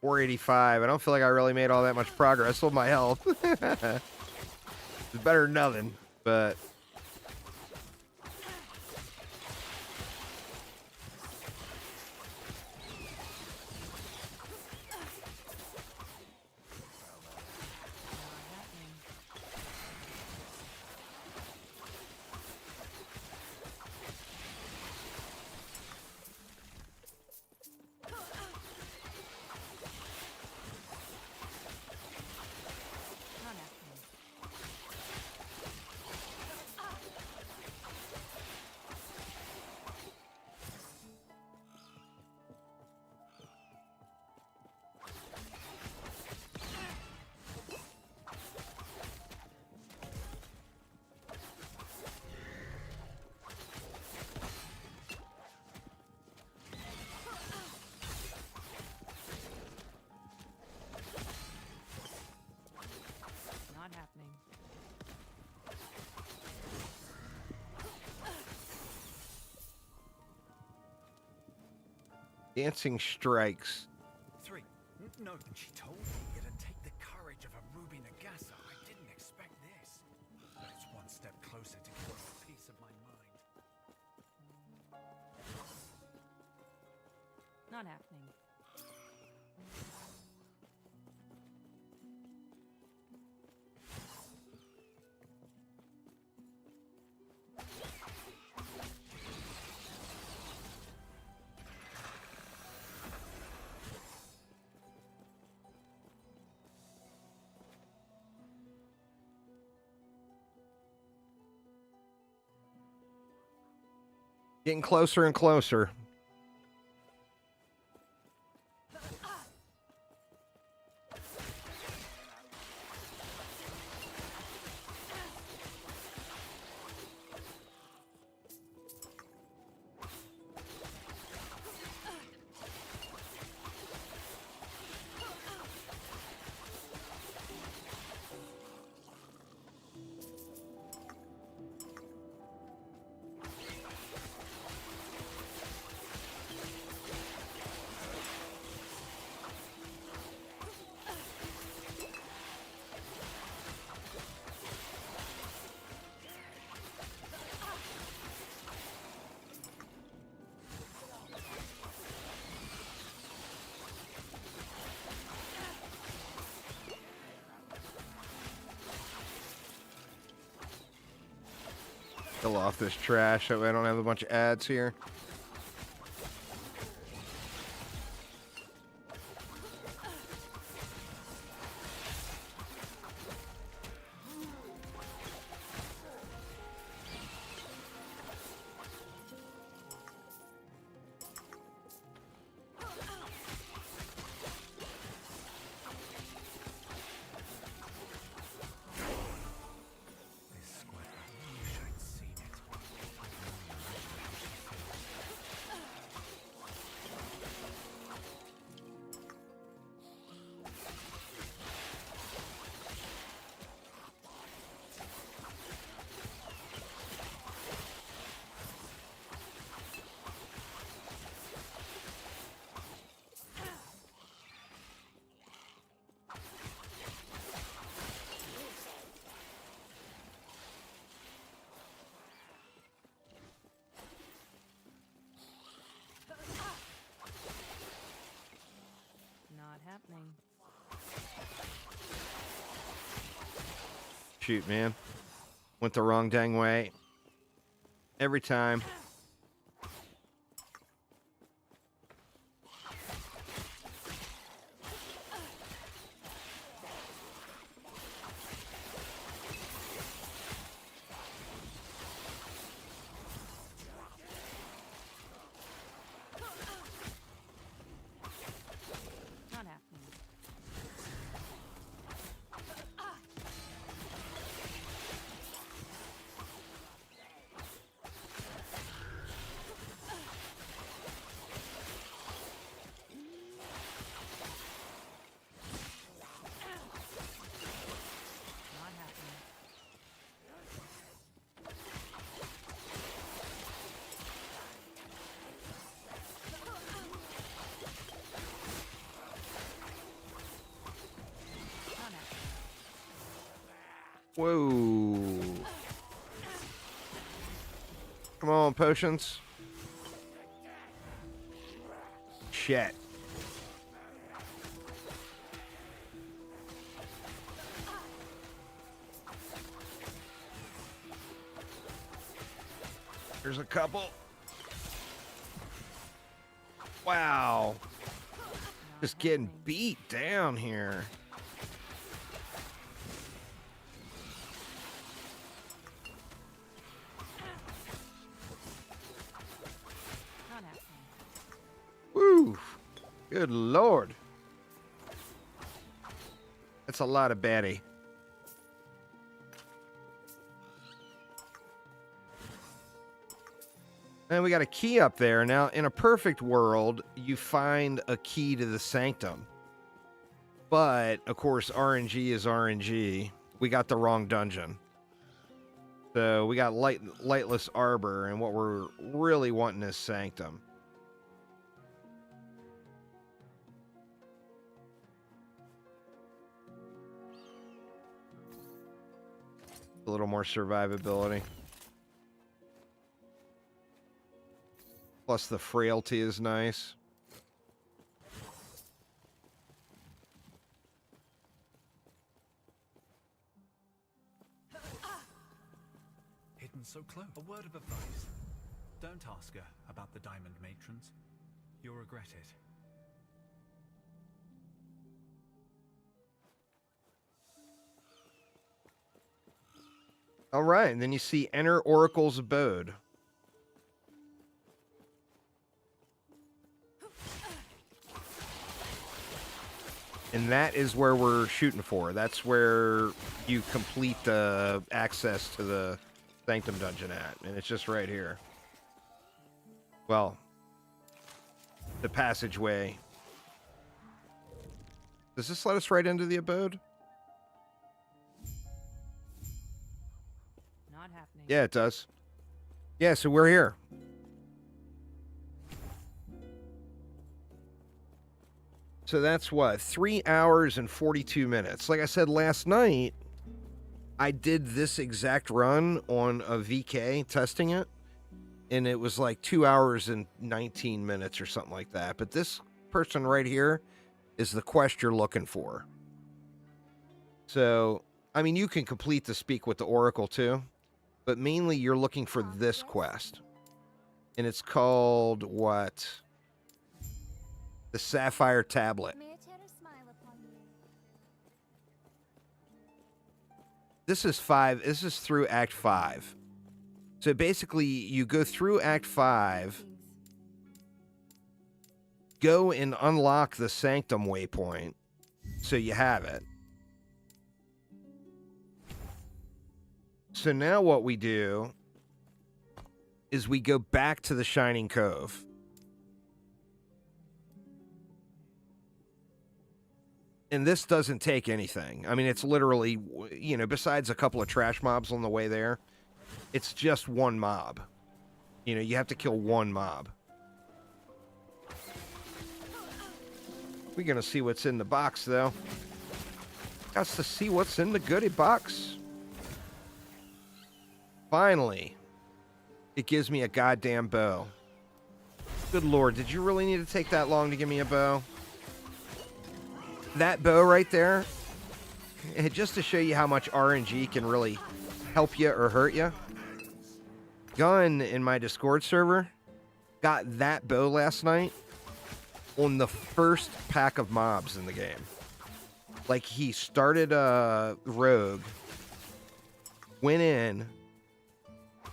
485. I don't feel like I really made all that much progress with my health. It's better than nothing, but Not happening. Not happening. dancing strikes. 3. No, she told me it'd take the courage of a Ruby Nagasa. I didn't expect this. But it's one step closer to getting a piece of my mind. Not happening. Getting closer and closer. Kill off this trash so I don't have a bunch of ads here. This square. I wish I'd seen it. Shoot, man. Went the wrong dang way. Every time. Not happening. Not happening. Not happening. Whoa. Come on, potions. Shit. There's a couple. Wow. Just getting beat down here. Not happening. Woo. Good Lord. That's a lot of baddie. And we got a key up there. Now, in a perfect world, you find a key to the sanctum. But, of course, RNG is RNG. We got the wrong dungeon. So, we got Lightless Arbor, and what we're really wanting is Sanctum. A little more survivability. Plus the frailty is nice. Hidden so close. A word of advice. Don't ask her about the diamond matrons. You'll regret it. All right, and then you see enter Oracle's abode. And that is where we're shooting for. That's where you complete the access to the Sanctum dungeon at. And it's just right here. Well, the passageway. Does this let us right into the abode? Not happening. Yeah, it does. Yeah, so we're here. So that's what, 3 hours and 42 minutes. Like I said last night, I did this exact run on a VK testing it, and it was like 2 hours and 19 minutes or something like that. But this person right here is the quest you're looking for. So, I mean, you can complete the Speak with the Oracle too, but mainly you're looking for this quest. And it's called what? The Sapphire Tablet. May a terror smile upon you. This is 5. This is through Act 5. So basically, you go through Act 5, go and unlock the Sanctum waypoint, so you have it. So now what we do is we go back to the Shining Cove. And this doesn't take anything. I mean, it's literally, you know, besides a couple of trash mobs on the way there, it's just one mob. You know, you have to kill one mob. We're going to see what's in the box, though. Got to see what's in the goodie box. Finally, it gives me a goddamn bow. Good Lord, did you really need to take that long to give me a bow? That bow right there just to show you how much RNG can really help you or hurt you. Gun in my Discord server got that bow last night on the first pack of mobs in the game. Like, he started a rogue, went in,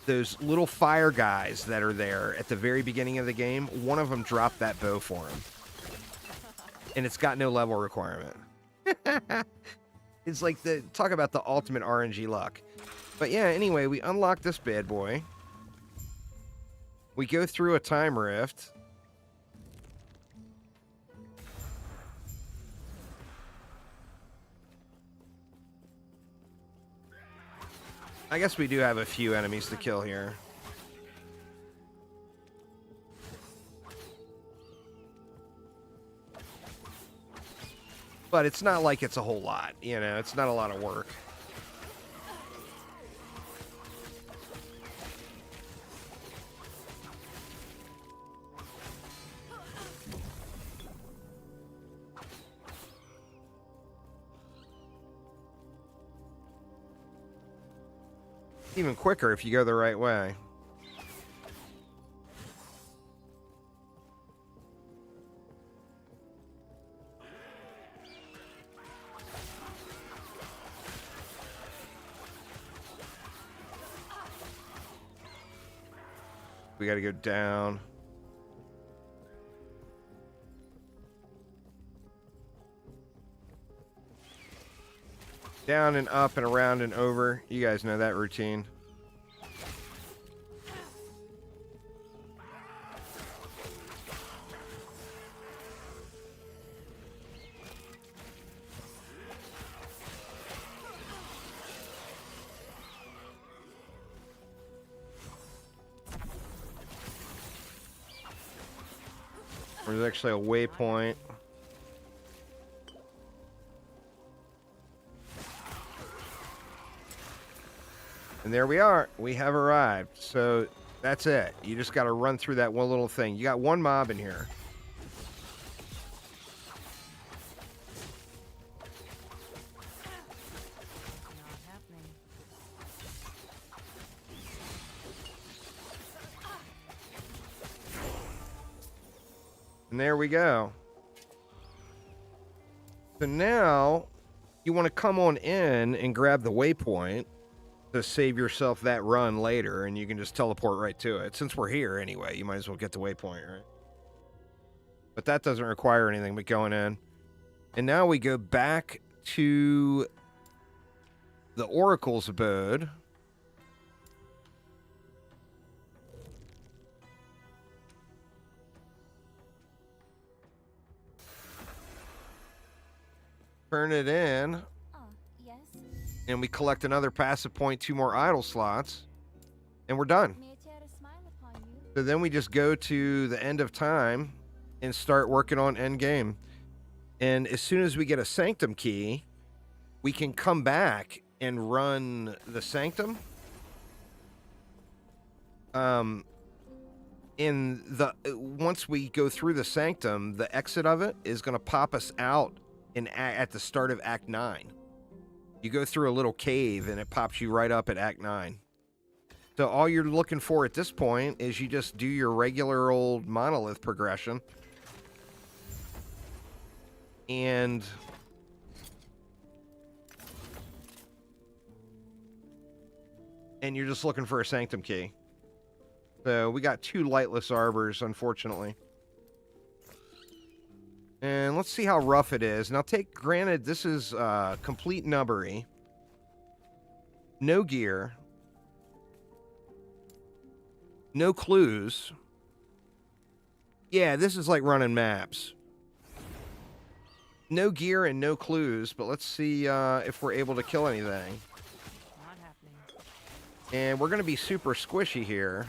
those little fire guys that are there at the very beginning of the game, one of them dropped that bow for him. And it's got no level requirement. It's like talk about the ultimate RNG luck. But yeah, anyway, we unlock this bad boy. We go through a time rift. I guess we do have a few enemies to kill here. But it's not like it's a whole lot, you know, it's not a lot of work. Even quicker if you go the right way. We got to go down. Down and up and around and over. You guys know that routine. There's actually a waypoint. And there we are. We have arrived. So that's it. You just got to run through that one little thing. You got one mob in here. And there we go. So now you want to come on in and grab the waypoint to save yourself that run later, and you can just teleport right to it. Since we're here anyway, you might as well get the waypoint, right? But that doesn't require anything but going in. And now we go back to the Oracle's abode. Turn it in. Yes. And we collect another passive point, 2 more idle slots, and we're done. May I tear a smile upon you? So then we just go to the end of time and start working on end game. And as soon as we get a sanctum key, we can come back and run the sanctum. Once we go through the sanctum, the exit of it is going to pop us out at the start of Act 9. You go through a little cave and it pops you right up at Act 9. So all you're looking for at this point is you just do your regular old monolith progression. And you're just looking for a sanctum key. So we got 2 lightless arbors, unfortunately. And let's see how rough it is. Now, granted, this is complete nubbery. No gear. No clues. Yeah, this is like running maps. No gear and no clues, but let's see if we're able to kill anything. Not happening. And we're going to be super squishy here.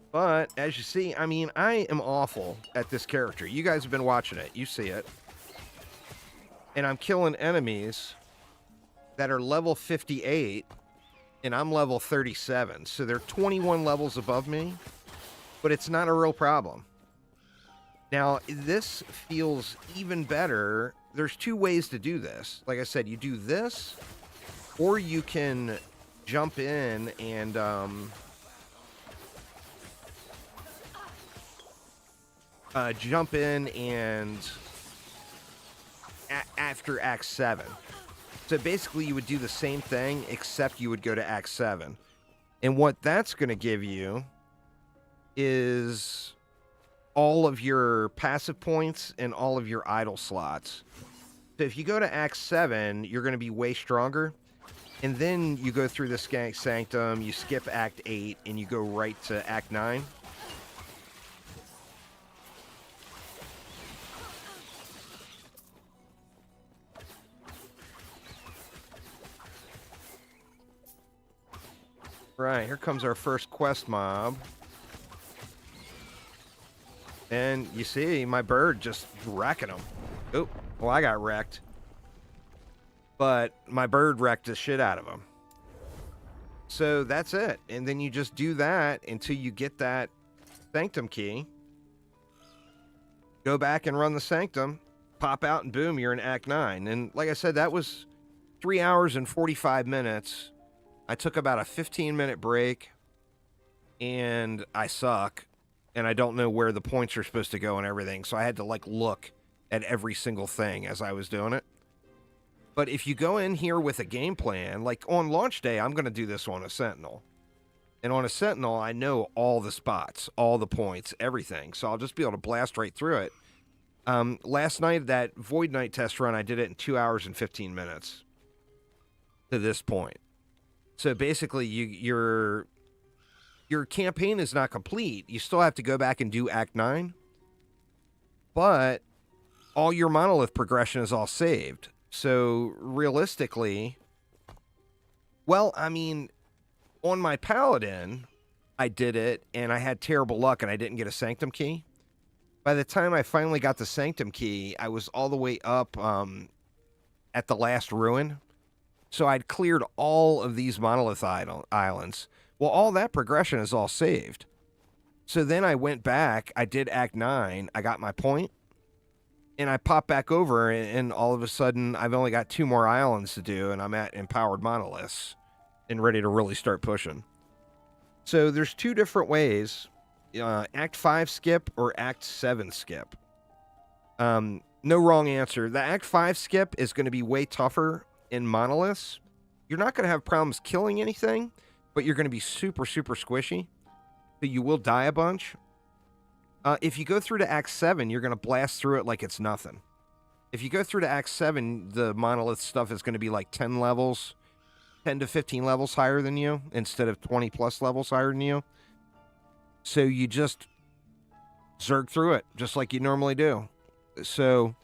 But, as you see, I mean, I am awful at this character. You guys have been watching it. You see it. And I'm killing enemies that are level 58 and I'm level 37. So they're 21 levels above me, but it's not a real problem. Now, this feels even better. There's two ways to do this. Like I said, you do this, or you can jump in and after Act 7. So basically, you would do the same thing, except you would go to Act 7. And what that's going to give you is all of your passive points and all of your idle slots. So if you go to Act 7, you're going to be way stronger. And then you go through the Skank Sanctum, you skip Act 8, and you go right to Act 9. Right, here comes our first quest mob. And you see my bird just wrecking them. Oh, well, I got wrecked. But my bird wrecked the shit out of him. So that's it. And then you just do that until you get that Sanctum key. Go back and run the Sanctum. Pop out and boom, you're in Act 9. And like I said, that was 3 hours and 45 minutes. I took about a 15-minute break. And I suck. And I don't know where the points are supposed to go and everything. So I had to look at every single thing as I was doing it. But if you go in here with a game plan, like on launch day, I'm going to do this on a Sentinel. And on a Sentinel, I know all the spots, all the points, everything. So I'll just be able to blast right through it. Last night, that Void Knight test run, I did it in 2 hours and 15 minutes to this point. So basically, your campaign is not complete. You still have to go back and do Act 9. But all your monolith progression is all saved. So, realistically, well, I mean, on my Paladin, I did it, and I had terrible luck, and I didn't get a Sanctum key. By the time I finally got the Sanctum key, I was all the way up at the last ruin. So, I'd cleared all of these monolith islands. Well, all that progression is all saved. So then I went back, I did Act 9, I got my point. And I pop back over, and all of a sudden, I've only got 2 more islands to do, and I'm at Empowered Monoliths and ready to really start pushing. So there's 2 different ways, Act 5 skip or Act 7 skip. No wrong answer. The Act 5 skip is going to be way tougher in Monoliths. You're not going to have problems killing anything, but you're going to be super, super squishy. So you will die a bunch. If you go through to Act 7, you're going to blast through it like it's nothing. If you go through to Act 7, the monolith stuff is going to be like 10 levels, 10 to 15 levels higher than you, instead of 20 plus levels higher than you. So you just zerg through it, just like you normally do. So,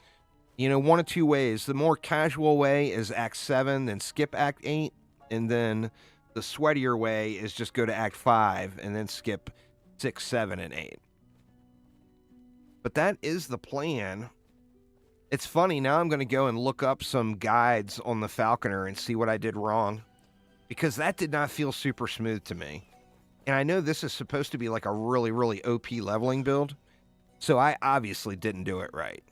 one of 2 ways. The more casual way is Act 7, then skip Act 8, and then the sweatier way is just go to Act 5, and then skip 6, 7, and 8. But that is the plan. It's funny, now I'm going to go and look up some guides on the Falconer and see what I did wrong. Because that did not feel super smooth to me. And I know this is supposed to be like a really, really OP leveling build. So I obviously didn't do it right.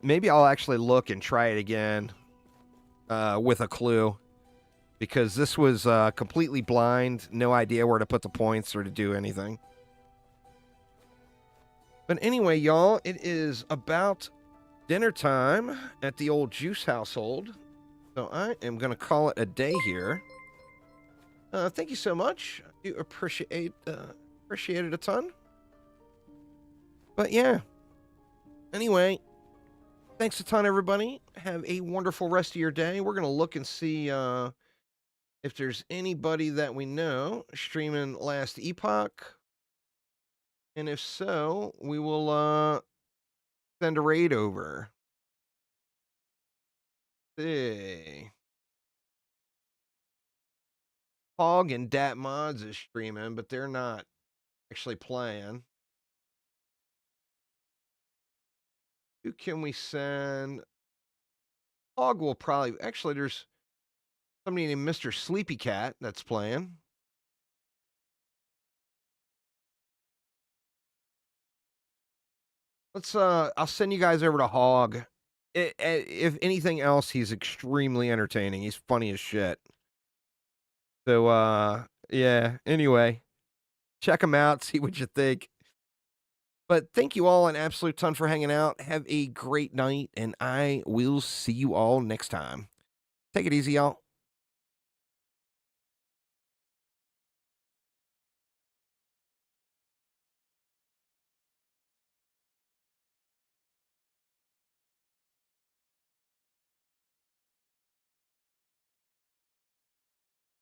Maybe I'll actually look and try it again with a clue. Because this was completely blind. No idea where to put the points or to do anything. But anyway, y'all, it is about dinner time at the old Juice household. So I am going to call it a day here. Thank you so much. I do appreciate it a ton. But yeah. Anyway, thanks a ton, everybody. Have a wonderful rest of your day. We're going to look and see if there's anybody that we know streaming Last Epoch. And if so, we will send a raid over. Let's see. Hog and Dat Mods is streaming, but they're not actually playing. Who can we send? Hog will probably... Actually, there's somebody named Mr. Sleepy Cat that's playing. Let's I'll send you guys over to Hog. If anything else, he's extremely entertaining. He's funny as shit. So yeah, anyway, check him out, see what you think. But thank you all an absolute ton for hanging out. Have a great night, and I will see you all next time. Take it easy, y'all.